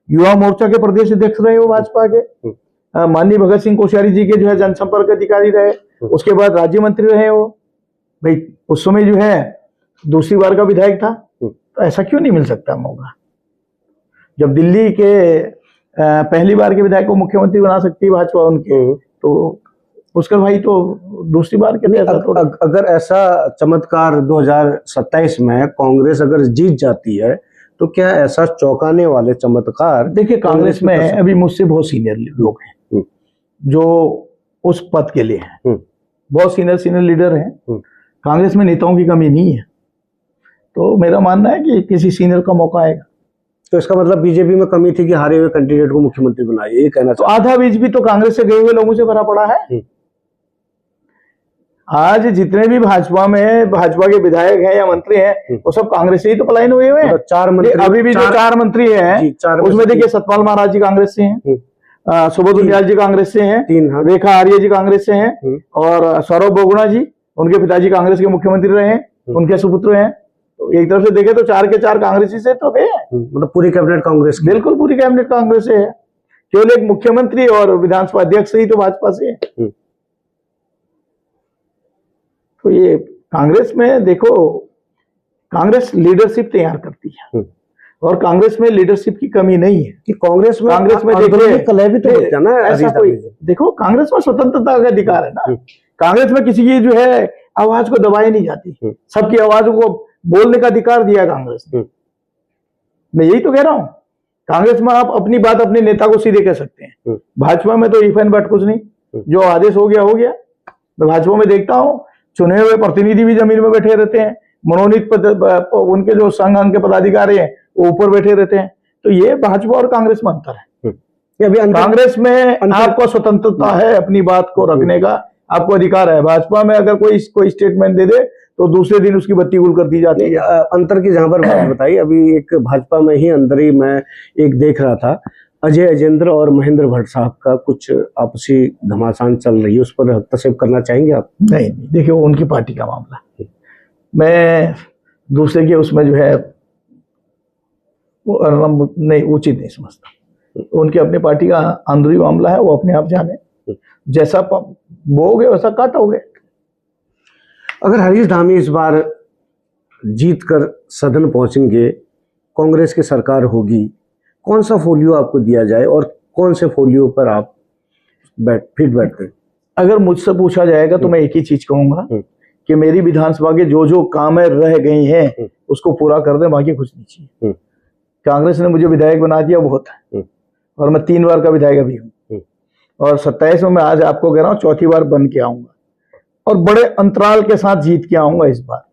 Speaker 2: युवा मोर्चा के प्रदेश अध्यक्ष रहे हो भाजपा के, माननीय भगत सिंह कोश्यारी जी के जो है जनसंपर्क अधिकारी रहे, उसके बाद राज्य मंत्री रहे हो भाई, उस समय जो है दूसरी बार का विधायक था, तो ऐसा क्यों नहीं मिल सकता मौका? जब दिल्ली के पहली बार के विधायक को मुख्यमंत्री बना सकती है भाजपा उनके, तो पुष्कर भाई तो दूसरी बार के लिए।
Speaker 1: अगर ऐसा चमत्कार 2027 में कांग्रेस अगर जीत जाती है, तो क्या ऐसा चौंकाने वाले चमत्कार?
Speaker 2: देखिए कांग्रेस में अभी मुझसे बहुत सीनियर लोग हैं जो उस पद के लिए हैं, बहुत सीनियर लीडर हैं। कांग्रेस में नेताओं की कमी नहीं है, तो मेरा मानना है कि किसी सीनियर का मौका आएगा।
Speaker 1: तो इसका मतलब बीजेपी में कमी थी कि हारे हुए कैंडिडेट को मुख्यमंत्री बनाइए, ये कहना
Speaker 2: तो आधा बीज भी तो कांग्रेस से गए हुए लोगों से भरा पड़ा है। आज जितने भी भाजपा के विधायक हैं या मंत्री हैं, वो सब कांग्रेस से ही तो पलायन हुए हैं।
Speaker 1: मतलब 4 मंत्री,
Speaker 2: अभी भी जो 4 मंत्री हैं उसमें देखिए सतपाल महाराज जी कांग्रेस से हैं, सुबोध उनियाल जी कांग्रेस से हैं,
Speaker 1: 3
Speaker 2: रेखा आर्य जी कांग्रेस से हैं, और सौरभ बोगुणा जी, उनके पिताजी कांग्रेस के मुख्यमंत्री रहे हैं, उनके सुपुत्र हैं। तो एक तरफ से देखे तो 4 के 4 कांग्रेसी से तो है।
Speaker 1: मतलब पूरी कैबिनेट कांग्रेस,
Speaker 2: बिल्कुल पूरी कैबिनेट कांग्रेस से है। केवल एक मुख्यमंत्री और विधानसभा अध्यक्ष ही तो भाजपा से है। तो ये कांग्रेस में देखो, कांग्रेस लीडरशिप तैयार करती है और कांग्रेस में लीडरशिप की कमी नहीं है कि कांग्रेस में देखिए
Speaker 1: कलह भी तो होता है ना।
Speaker 2: ऐसा कोई देखो, कांग्रेस में स्वतंत्रता का अधिकार है ना। कांग्रेस में किसी की जो है आवाज को दबाई नहीं जाती, सबकी आवाजों को बोलने का अधिकार दिया कांग्रेस ने। मैं यही तो कह रहा हूं, कांग्रेस में आप अपनी बात अपने नेता को सीधे कह सकते हैं। भाजपा में तो इफ एंड बट कुछ नहीं, जो आदेश हो गया हो गया। मैं भाजपा में देखता हूं चुने हुए प्रतिनिधि भी जमीन में बैठे रहते हैं, मनोनीत उनके जो संघ के पदाधिकारी हैं वो ऊपर बैठे रहते हैं। तो ये भाजपा और कांग्रेस में अंतर है। अभी कांग्रेस में आपको स्वतंत्रता है अपनी बात को रखने का, आपको अधिकार है। भाजपा में अगर कोई स्टेटमेंट दे दे तो दूसरे दिन उसकी बत्ती गुल कर दी जाती है।
Speaker 1: अंतर की जहां पर बात बताई, अभी एक भाजपा में ही अंदर ही मैं एक देख रहा था, अजय अजेंद्र और महेंद्र भट्ट साहब का कुछ आपसी घमासान चल रही है, उस पर हस्तक्षेप करना चाहेंगे आप?
Speaker 2: नहीं, देखिए वो उनकी पार्टी का मामला, मैं दूसरे के उसमें जो है वो नहीं उचित नहीं समझता। उनकी अपनी पार्टी का अंदरूनी मामला है, वो अपने आप जाने, जैसा बोओगे वैसा काटोगे।
Speaker 1: अगर हरीश धामी इस बार जीत कर सदन पहुंचेंगे, कांग्रेस की सरकार होगी, कौन सा फोलियो आपको दिया जाए और कौन से फोलियो पर आप फिट बैठते?
Speaker 2: अगर मुझसे पूछा जाएगा तो मैं एक ही चीज कहूंगा कि मेरी विधानसभा के जो काम रह गई हैं उसको पूरा कर दें, बाकी कुछ नहीं चाहिए। कांग्रेस ने मुझे विधायक बना दिया बहुत है, और मैं 3 बार का विधायक अभी हूँ, और 27 में मैं आज आपको कह रहा हूँ 4थी बार बन के आऊंगा, और बड़े अंतराल के साथ जीत के आऊंगा इस बार।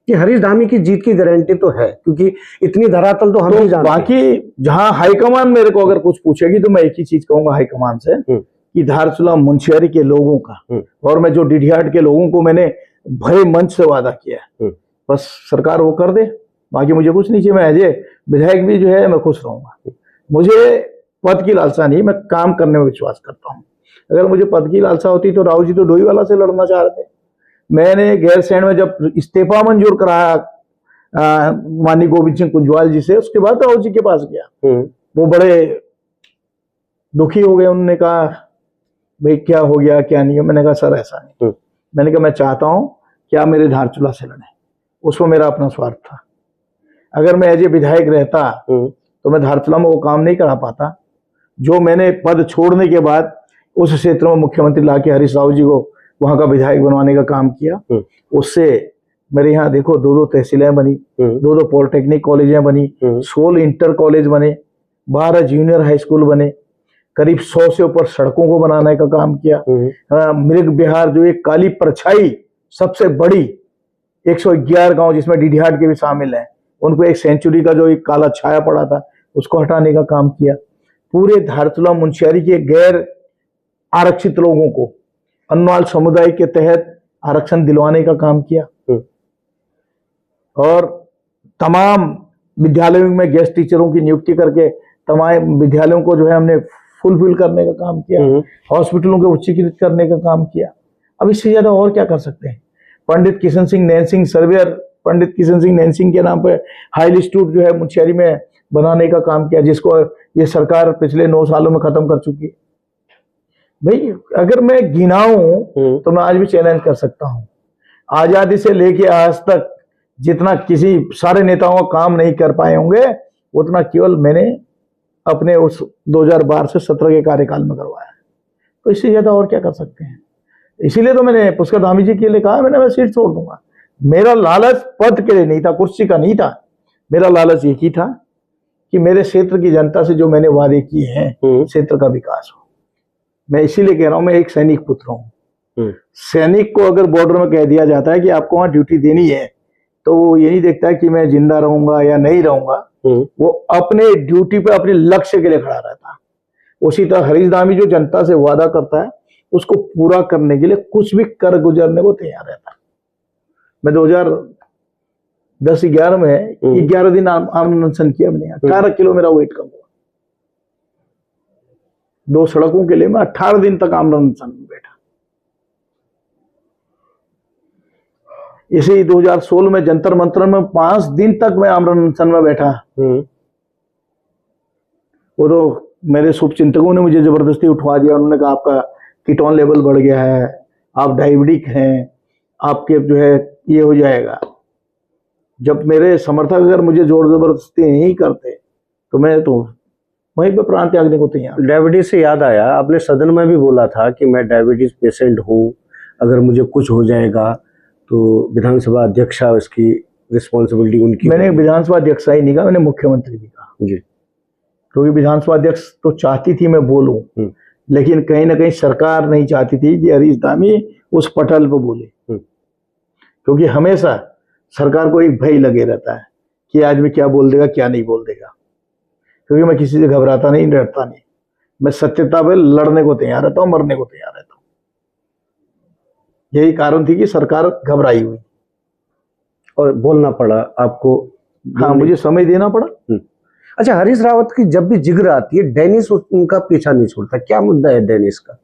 Speaker 1: कि हरीश धामी की जीत की गारंटी तो है, क्योंकि इतनी धरातल तो हम नहीं जानते।
Speaker 2: बाकी जहां हाईकमान मेरे को अगर कुछ पूछेगी तो मैं एक ही चीज कहूंगा हाईकमान से कि धारचूला मुंशियारी के लोगों का और मैं जो डीडीहाट के लोगों को मैंने भरे मंच से वादा किया है, बस सरकार वो कर दे, बाकी मुझे कुछ नहीं चाहिए। मैं अजय विधायक भी जो है मैं खुश रहूंगा। मुझे पद की लालसा नहीं, मैं काम करने में विश्वास करता हूँ। अगर मुझे पद की लालसा होती तो राव जी तो डोईवाला से लड़ना चाह रहे थे। मैंने गैरसैंण में जब इस्तीफा मंजूर कराया माननीय गोविंद सिंह कुंजवाल जी से, उसके बाद राव जी के पास गया, वो बड़े दुखी हो गए। उन्होंने कहा भाई क्या हो गया क्या नहीं है। मैंने कहा सर ऐसा नहीं, मैंने कहा मैं चाहता हूं कि आप मेरे धारचूला से लड़े, उसमें मेरा अपना स्वार्थ था। अगर मैं एज ए विधायक रहता तो मैं धारचूला में वो काम नहीं करा पाता जो मैंने पद छोड़ने के बाद उस क्षेत्र में मुख्यमंत्री लाके हरीश राव जी को वहां का विधायक बनवाने का काम किया। उससे मेरे यहाँ देखो 2 तहसीलें बनी, 2 पॉलिटेक्निक कॉलेजें बनी, 16 इंटर कॉलेज बने, 12 जूनियर हाई स्कूल बने, करीब 100 से ऊपर सड़कों को बनाने का काम किया। मृग बिहार जो एक काली परछाई सबसे बड़ी 111 गांव जिसमें डीडीहाट के भी शामिल हैं, उनको एक सेंचुरी का जो एक काला छाया पड़ा था उसको हटाने का काम किया। पूरे धारचूला मुंशियारी के गैर आरक्षित लोगों को अन्नवाल समुदाय के तहत आरक्षण दिलवाने का काम किया, और तमाम विद्यालयों में गेस्ट टीचरों की नियुक्ति करके तमाम विद्यालयों को जो है हमने फुलफिल करने का काम किया, हॉस्पिटलों को उच्चीकृत करने का काम किया। अब इससे ज्यादा और क्या कर सकते हैं। पंडित किशन सिंह नैनसिंह सर्वेयर, पंडित किशन सिंह नैनसिंह के नाम पे हाई इंस्टीट्यूट जो है मुंशियारी में बनाने का काम किया, जिसको ये सरकार पिछले 9 सालों में खत्म कर चुकी है। भाई अगर मैं गिनाऊं तो मैं आज भी चैलेंज कर सकता हूं, आजादी से लेके आज तक जितना किसी सारे नेताओं का काम नहीं कर पाए होंगे उतना केवल मैंने अपने उस 2012 से 17 के कार्यकाल में करवाया। तो इससे ज्यादा और क्या कर सकते हैं। इसीलिए तो मैंने पुष्कर धामी जी के लिए कहा मैंने मैं सीट छोड़ दूंगा। मेरा लालच पद के लिए नहीं था, कुर्सी का नहीं था, मेरा लालच एक ही था कि मेरे क्षेत्र की जनता से जो मैंने वादे किए हैं क्षेत्र का विकास हो। मैं इसीलिए कह रहा हूं मैं एक सैनिक पुत्र हूं। सैनिक को अगर बॉर्डर में कह दिया जाता है कि आपको वहां ड्यूटी देनी है तो वो ये नहीं देखता है कि मैं जिंदा रहूंगा या नहीं रहूंगा, वो अपने ड्यूटी पे अपने लक्ष्य के लिए खड़ा रहता है। उसी तरह हरीश धामी जो जनता से वादा करता है उसको पूरा करने के लिए कुछ भी कर गुजरने को तैयार रहता। मैं 2010-11 में 11 दिन आमरण अनशन किया मैंने। 18 किलो मेरा वेट कम हुआ। 2 सड़कों के लिए मैं 18 दिन तक आमरण अनशन में बैठा। इसे ही 2016 में जंतर मंतर में 5 दिन तक मैं आमरण अनशन में बैठा। वो तो मेरे शुभचिंतकों ने मुझे जबरदस्ती उठवा दिया। उन्होंने कहा आपका कीटोन लेवल बढ़ गया है, आप डायबिटिक हैं, आपके जो है ये हो जाएगा। जब मेरे समर्थक अगर मुझे जोर जबरदस्ती नहीं करते तो मैं तो वहीं पे प्राण त्यागने को तैयार।
Speaker 1: डायबिटीज से याद आया, आपने सदन में भी बोला था कि मैं डायबिटीज पेशेंट हूँ, अगर मुझे कुछ हो जाएगा तो विधानसभा अध्यक्षा इसकी रिस्पॉन्सिबिलिटी उनकी।
Speaker 2: मैंने विधानसभा अध्यक्षा ही नहीं कहा, मैंने मुख्यमंत्री भी कहा
Speaker 1: जी,
Speaker 2: क्योंकि विधानसभा अध्यक्ष तो चाहती थी मैं बोलूं, लेकिन कहीं ना कहीं सरकार नहीं चाहती थी कि हरीश धामी उस पटल पर बोले, क्योंकि हमेशा सरकार को एक भय लगे रहता है कि आदमी क्या बोल देगा क्या नहीं बोल देगा। क्योंकि मैं किसी से घबराता नहीं, डरता नहीं, मैं सत्यता पे लड़ने को तैयार रहता हूँ, मरने को तैयार रहता हूँ। यही कारण थी कि सरकार घबराई हुई
Speaker 1: और बोलना पड़ा आपको।
Speaker 2: हाँ, मुझे समय देना पड़ा।
Speaker 1: अच्छा, हरीश रावत की जब भी जिक्र आती है डेनिस उनका पीछा नहीं छोड़ता, क्या मुद्दा है डेनिस का?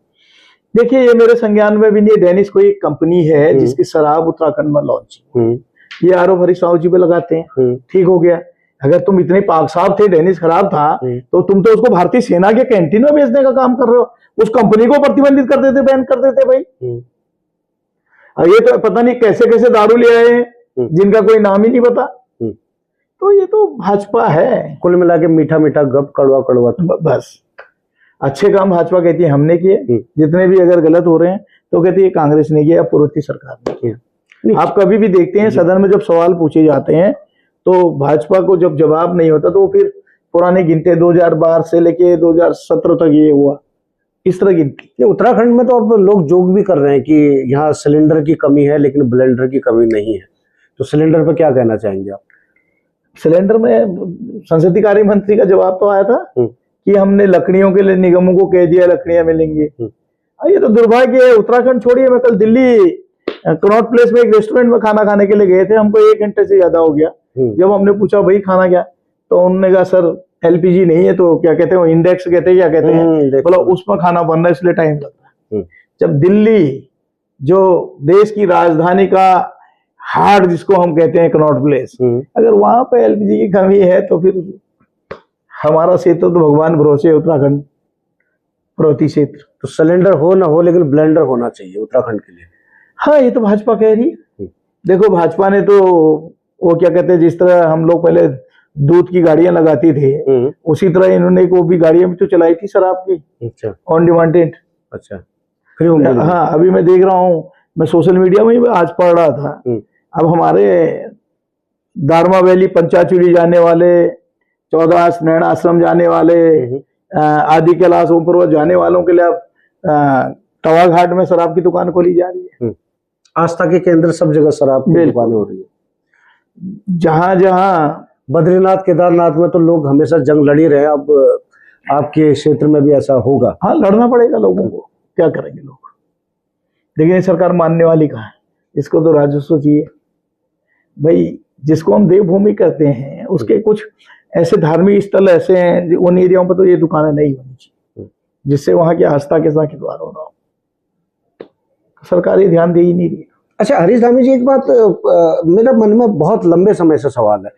Speaker 2: देखिए, ये मेरे संज्ञान में भी नहीं। डेनिस कोई एक कंपनी है जिसकी शराब उत्तराखंड में लॉन्च। ये आरोप हरीश रावत जी पे लगाते हैं। ठीक हो गया, अगर तुम इतने पाक साफ थे, डेनिस खराब था, तो तुम तो उसको भारतीय सेना के कैंटीन में बेचने का काम कर रहे हो। उस कंपनी को प्रतिबंधित कर देते, बैन कर देते भाई। और ये तो पता नहीं कैसे कैसे दारू ले आए हैं जिनका कोई नाम ही नहीं पता। तो ये तो भाजपा है।
Speaker 1: कुल मिला के मीठा मीठा गप, कड़वा कड़वा।
Speaker 2: बस अच्छे काम भाजपा कहती है हमने किए, जितने भी अगर गलत हो रहे हैं तो कहती है कांग्रेस ने किया या पूर्व की सरकार ने किया। आप कभी भी देखते हैं सदन में जब सवाल पूछे जाते हैं तो भाजपा को जब जवाब नहीं होता तो वो फिर पुराने गिनते 2012 से लेके 2017 तक ये हुआ, इस तरह गिनती।
Speaker 1: उत्तराखंड में तो अब लोग जोक भी कर रहे हैं कि यहाँ सिलेंडर की कमी है लेकिन ब्लेंडर की कमी नहीं है, तो सिलेंडर पर क्या कहना चाहेंगे आप?
Speaker 2: सिलेंडर में संसदीय कार्य मंत्री का जवाब तो आया था कि हमने लकड़ियों के लिए निगमों को कह दिया लकड़ियां मिलेंगी। ये तो दुर्भाग्य है। उत्तराखंड छोड़िए, मैं कल दिल्ली कनॉट प्लेस में एक रेस्टोरेंट में खाना खाने के लिए गए थे। हमको 1 घंटे से ज्यादा हो गया। जब हमने पूछा भाई खाना क्या, तो उन्होंने कहा सर एलपीजी नहीं है, तो क्या कहते हैं इंडेक्स कहते हैं, क्या कहते हैं, बोला उसमें खाना बन रहा है इसलिए टाइम लग रहा है। जब दिल्ली जो देश की राजधानी का हार्ट जिसको हम कहते हैं कनॉट प्लेस, अगर वहां पे एलपीजी की कमी है तो फिर हमारा क्षेत्र तो भगवान भरोसे है, उत्तराखंड पर्वतीय क्षेत्र।
Speaker 1: तो सिलेंडर हो ना हो लेकिन ब्लेंडर होना चाहिए उत्तराखंड के लिए।
Speaker 2: हाँ, ये तो भाजपा कह रही है। देखो भाजपा ने तो वो क्या कहते हैं, जिस तरह हम लोग पहले दूध की गाड़ियां लगाती थी उसी तरह इन्होंने वो भी गाड़ियां भी तो चलाई थी शराब की।
Speaker 1: अच्छा,
Speaker 2: ऑन डिमांडेड।
Speaker 1: अच्छा,
Speaker 2: हाँ, अभी मैं देख रहा हूँ, मैं सोशल मीडिया में आज पढ़ रहा था। अब हमारे दारमा वैली पंचाचूरी जाने वाले, 14 नैना आश्रम जाने वाले, आदि कैलाश ओम पर्वत जाने वालों के लिए अब तवा घाट में शराब की दुकान खोली जा रही है।
Speaker 1: आस्था के केंद्र सब जगह शराब की दुकानें हो रही है।
Speaker 2: जहां जहां
Speaker 1: बद्रीनाथ केदारनाथ में तो लोग हमेशा जंग लड़ी रहे, अब आपके क्षेत्र में भी ऐसा होगा?
Speaker 2: हाँ, लड़ना पड़ेगा लोगों को, क्या करेंगे लोग। लेकिन ये सरकार मानने वाली कहाँ है? इसको तो राजस्व चाहिए भाई। जिसको हम देवभूमि कहते हैं उसके कुछ ऐसे धार्मिक स्थल ऐसे हैं उन एरियाओं पर तो ये दुकानें नहीं होनी चाहिए जिससे वहां की आस्था के साथ खिलवाड़ हो रहा हो। सरकार ये ध्यान दे ही नहीं रही।
Speaker 1: अच्छा हरीश धामी जी, एक बात मेरा मन में बहुत लंबे समय से सवाल है,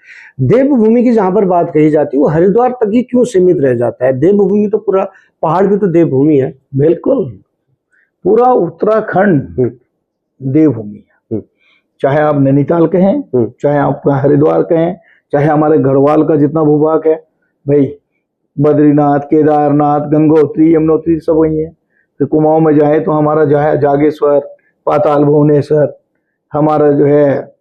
Speaker 1: देवभूमि की जहां पर बात कही जाती है वो हरिद्वार तक ही क्यों सीमित रह जाता है? देवभूमि तो पूरा पहाड़ भी तो देवभूमि है।
Speaker 2: बिल्कुल, पूरा उत्तराखंड देवभूमि है। चाहे आप नैनीताल कहें, चाहे आप हरिद्वार कहें, चाहे हमारे गढ़वाल का जितना भूभाग है भाई, बद्रीनाथ, केदारनाथ, गंगोत्री, यमुनोत्री सब वही है। फिर कुमाऊं में जाए तो हमारा जागेश्वर, पाताल भुवनेश्वर, हमारा जो है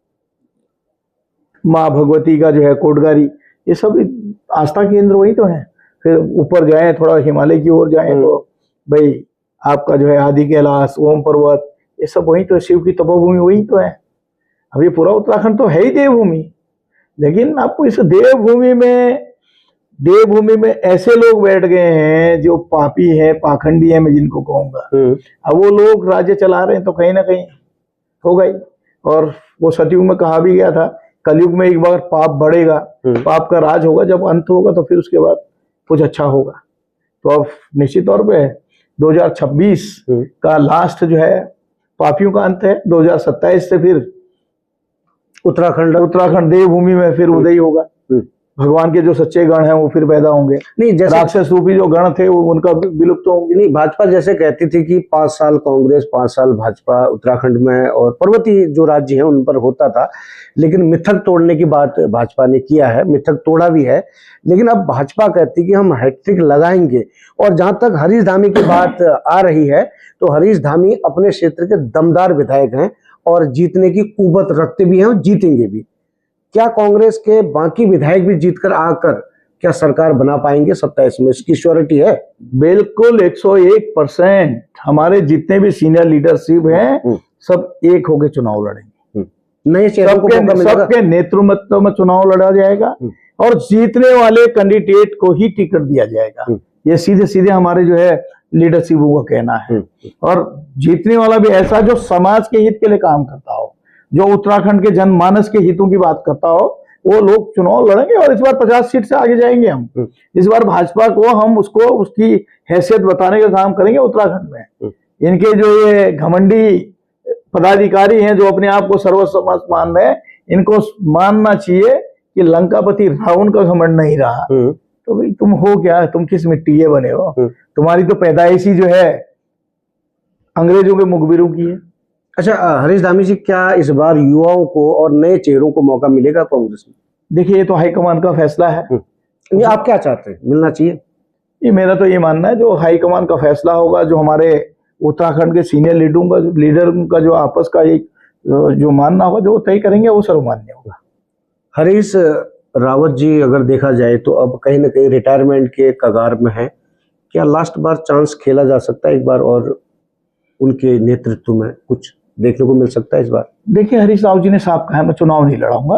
Speaker 2: माँ भगवती का जो है कोटगारी, ये सब आस्था केंद्र वही तो है। फिर ऊपर जाए थोड़ा हिमालय की ओर जाए तो भाई आपका जो है आदि कैलाश, ओम पर्वत, ये सब वही तो है। शिव की तपोभूमि वही तो है। अब ये पूरा उत्तराखंड तो है ही देवभूमि, लेकिन आपको इस देवभूमि में देवभूमि में ऐसे लोग बैठ गए हैं जो पापी है, पाखंडी है, मैं जिनको कहूंगा। अब वो लोग राज्य चला रहे हैं तो कहीं ना कहीं होगा ही। और वो सतयुग में कहा भी गया था, कलयुग में एक बार पाप बढ़ेगा, पाप का राज होगा, जब अंत होगा तो फिर उसके बाद कुछ अच्छा होगा। तो अब निश्चित तौर पे 2026 का लास्ट जो है पापियों का अंत है। 2027 से फिर उत्तराखंड देवभूमि में फिर उदय होगा। भगवान के जो सच्चे गण हैं वो फिर पैदा होंगे। नहीं, जैसे राक्षस रूपी जो गण थे वो उनका विलुप्त होंगे। नहीं, भाजपा जैसे कहती थी कि 5 साल कांग्रेस 5 साल भाजपा उत्तराखंड में और पर्वतीय जो राज्य हैं उन पर होता था, लेकिन मिथक तोड़ने की बात भाजपा ने किया है, मिथक तोड़ा भी है। लेकिन अब भाजपा कहती कि हम हैट्रिक लगाएंगे। और जहां तक हरीश धामी की बात आ रही है तो हरीश धामी अपने क्षेत्र के दमदार विधायक हैं और जीतने की कुवत रखते भी हैं और जीतेंगे भी। क्या कांग्रेस के बाकी विधायक भी जीतकर आकर क्या सरकार बना पाएंगे 27 में? इसकी श्योरिटी है? बिल्कुल 101%। हमारे जितने भी सीनियर लीडरशिप हैं सब एक होकर चुनाव लड़ेंगे। नए चेहरों को मौका मिलेगा, सबके नेतृत्व में चुनाव लड़ा जाएगा और जीतने वाले कैंडिडेट को ही टिकट दिया जाएगा। ये सीधे सीधे हमारे जो है लीडरशिप का कहना है। और जीतने वाला भी ऐसा जो समाज के हित के लिए काम करता हो, जो उत्तराखंड के जनमानस के हितों की बात करता हो, वो लोग चुनाव लड़ेंगे। और इस बार 50 सीट से आगे जाएंगे हम। इस बार भाजपा को हम उसको उसकी हैसियत बताने का काम करेंगे उत्तराखंड में। इनके जो ये घमंडी पदाधिकारी हैं जो अपने आप को सर्वसमर्थ मान रहे हैं, इनको मानना चाहिए कि लंकापति रावण का घमंड नहीं रहा। तो भाई तुम हो क्या, तुम किस मिट्टी के बने हो? तुम्हारी तो पैदाइशी जो है अंग्रेजों के मुखबिरों की है। अच्छा हरीश धामी जी, क्या इस बार युवाओं को और नए चेहरों को मौका मिलेगा कांग्रेस में? देखिए ये तो हाईकमान का फैसला है। ये आप क्या चाहते हैं, मिलना चाहिए? ये मेरा तो ये मानना है जो हाईकमान का फैसला होगा, जो हमारे उत्तराखंड के सीनियर लीडर का जो आपस का एक जो मानना होगा, जो तय करेंगे वो सर्वमान्य होगा। हरीश रावत जी अगर देखा जाए तो अब कहीं ना कहीं रिटायरमेंट के कगार में है। क्या लास्ट बार चांस खेला जा सकता है एक बार और उनके नेतृत्व में कुछ देखने को मिल सकता है इस बार? देखिए हरीश राव जी ने साफ कहा है मैं चुनाव नहीं लड़ाऊंगा।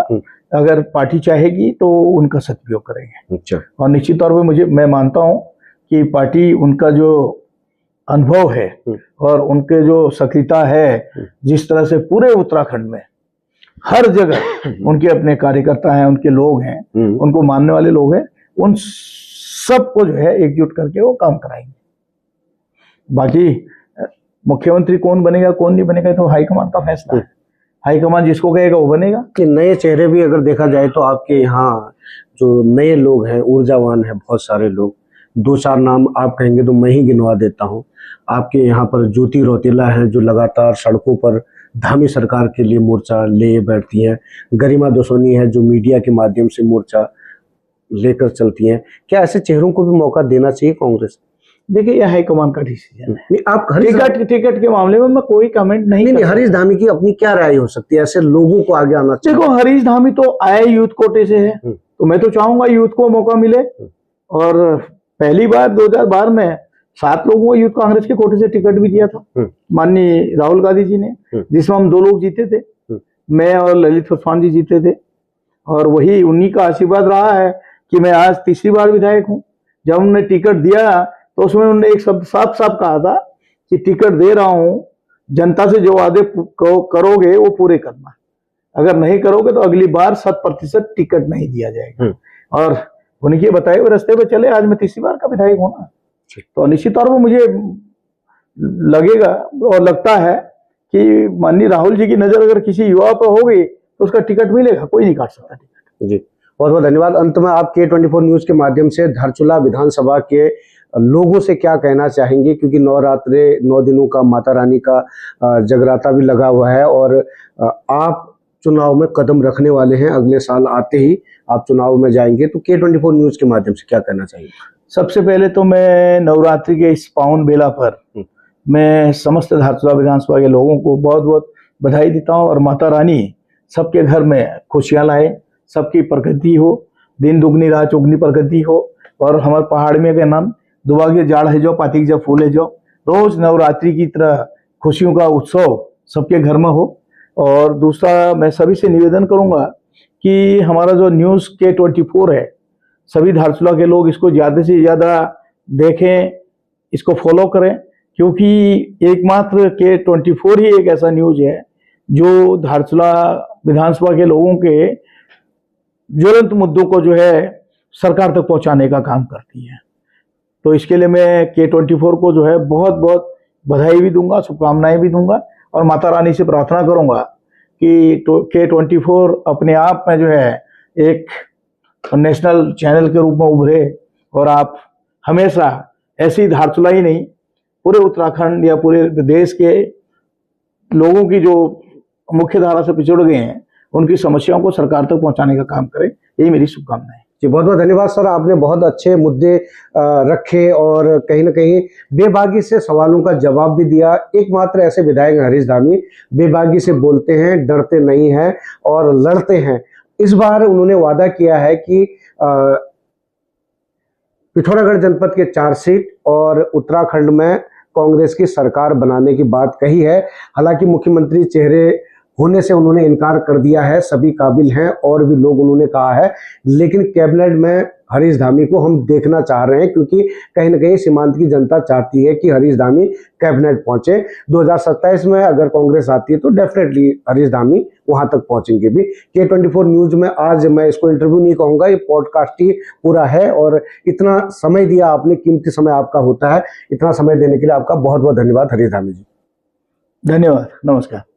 Speaker 2: अगर पार्टी चाहेगी तो उनका सदुपयोग करेंगे। अच्छा। और निश्चित तौर पे मैं मानता हूं कि पार्टी उनका जो अनुभव है और उनके जो सक्रियता है, जिस तरह से पूरे उत्तराखंड में हर जगह उनके अपने कार्यकर्ता हैं, उनके लोग हैं, उनको मानने वाले लोग हैं, उन सबको जो है एकजुट करके वो काम कराएंगे। बाकी मुख्यमंत्री कौन बनेगा कौन नहीं बनेगा तो हाईकमान का फैसला है। हाईकमान जिसको कहेगा वो बनेगा। कि नए चेहरे भी अगर देखा जाए तो आपके यहाँ जो नए लोग हैं, ऊर्जावान हैं बहुत सारे लोग, 2-4 नाम आप कहेंगे तो मैं ही गिनवा देता हूँ। आपके यहाँ पर ज्योति रौतेला हैं जो लगातार सड़कों पर धामी सरकार के लिए मोर्चा ले बैठती हैं। गरिमा दसोनी है जो मीडिया के माध्यम से मोर्चा लेकर चलती हैं। क्या ऐसे चेहरों को भी मौका देना चाहिए कांग्रेस? देखिए यह हाईकमान का डिसीजन है। नहीं, आप टिकट के मामले में मैं कोई कमेंट नहीं हरीश धामी की अपनी क्या राय हो सकती है, ऐसे लोगों को आगे आना चाहिए? देखो हरीश धामी तो आए यूथ कोटे से है, तो मैं तो चाहूंगा यूथ को मौका मिले। और पहली बार 2012 में 7 लोगों को यूथ कांग्रेस के कोटे से टिकट भी दिया था माननीय राहुल गांधी जी ने, जिसमें हम 2 लोग जीते थे, मैं और ललित पासवान जी जीते थे। और वही उन्हीं का आशीर्वाद रहा है कि मैं आज तीसरी बार विधायक हूँ। जब उन्होंने टिकट दिया तो उसमें उन्होंने एक शब्द साफ साफ कहा था कि टिकट दे रहा हूं, जनता से जो वादे करोगे वो पूरे करना, अगर नहीं करोगे तो अगली बार 100% टिकट नहीं दिया जाएगा। और उनके बताए हुए रास्ते पे चले, आज मैं तीसरी बार का विधायक हूं ना। तो निश्चित तौर पर मुझे लगेगा और लगता है कि माननीय राहुल जी की नजर अगर किसी युवा पर होगी तो उसका टिकट मिलेगा, कोई नहीं काट सकता टिकट। जी बहुत बहुत धन्यवाद। अंत में आप K24 न्यूज के माध्यम से धारचूला विधानसभा के लोगों से क्या कहना चाहेंगे, क्योंकि 9 दिनों का माता रानी का जगराता भी लगा हुआ है और आप चुनाव में कदम रखने वाले हैं, अगले साल आते ही आप चुनाव में जाएंगे, तो K24 न्यूज के माध्यम से क्या कहना चाहिए? सबसे पहले तो मैं नवरात्रि के इस पावन बेला पर मैं समस्त धारचूला विधानसभा के लोगों को बहुत बहुत बधाई देता हूँ और माता रानी सबके घर में खुशियाँ लाए, सबकी प्रगति हो, दिन दुगनी रात चौगनी प्रगति हो। और हमारे पहाड़ में के नाम दुबागे जाड़ है जो पातिक जब फूले जो, रोज नवरात्रि की तरह खुशियों का उत्सव सबके घर में हो। और दूसरा मैं सभी से निवेदन करूंगा कि हमारा जो न्यूज़ K24 है सभी धारचूला के लोग इसको ज़्यादा से ज़्यादा देखें, इसको फॉलो करें, क्योंकि एकमात्र K24 ही एक ऐसा न्यूज़ है जो धारचूला विधानसभा के लोगों के ज्वलंत मुद्दों को जो है सरकार तक पहुंचाने का काम करती है। तो इसके लिए मैं K24 को जो है बहुत बहुत बधाई भी दूंगा, शुभकामनाएं भी दूंगा, और माता रानी से प्रार्थना करूंगा कि K24 अपने आप में जो है एक नेशनल चैनल के रूप में उभरे, और आप हमेशा ऐसी धारचूला ही नहीं, पूरे उत्तराखंड या पूरे देश के लोगों की जो मुख्य धारा से पिछड़ गए हैं उनकी समस्याओं को सरकार तक पहुंचाने का काम करें। यही मेरी शुभकामनाएं।
Speaker 1: जी, बहुत बहुत धन्यवाद सर, आपने बहुत अच्छे मुद्दे रखे और कहीं ना कहीं बेबाकी से सवालों का जवाब भी दिया। एकमात्र ऐसे विधायक हरीश धामी बेबाकी से बोलते हैं, डरते नहीं हैं और लड़ते हैं। इस बार उन्होंने वादा किया है कि पिथौरागढ़ जनपद के 4 सीट और उत्तराखंड में कांग्रेस की सरकार बनाने की बात कही है। हालांकि मुख्यमंत्री चेहरे होने से उन्होंने इनकार कर दिया है, सभी काबिल हैं और भी लोग उन्होंने कहा है, लेकिन कैबिनेट में हरीश धामी को हम देखना चाह रहे हैं, क्योंकि कहीं ना कहीं सीमांत की जनता चाहती है कि हरीश धामी कैबिनेट पहुंचे। 2027 में अगर कांग्रेस आती है तो डेफिनेटली हरीश धामी वहां तक पहुंचेंगे भी। K24 न्यूज में आज मैं इसको इंटरव्यू नहीं कहूंगा, ये पॉडकास्ट ही पूरा है, और इतना समय दिया आपने, कीमती समय आपका होता है, इतना समय देने के लिए आपका बहुत बहुत धन्यवाद हरीश धामी जी।
Speaker 2: धन्यवाद, नमस्कार।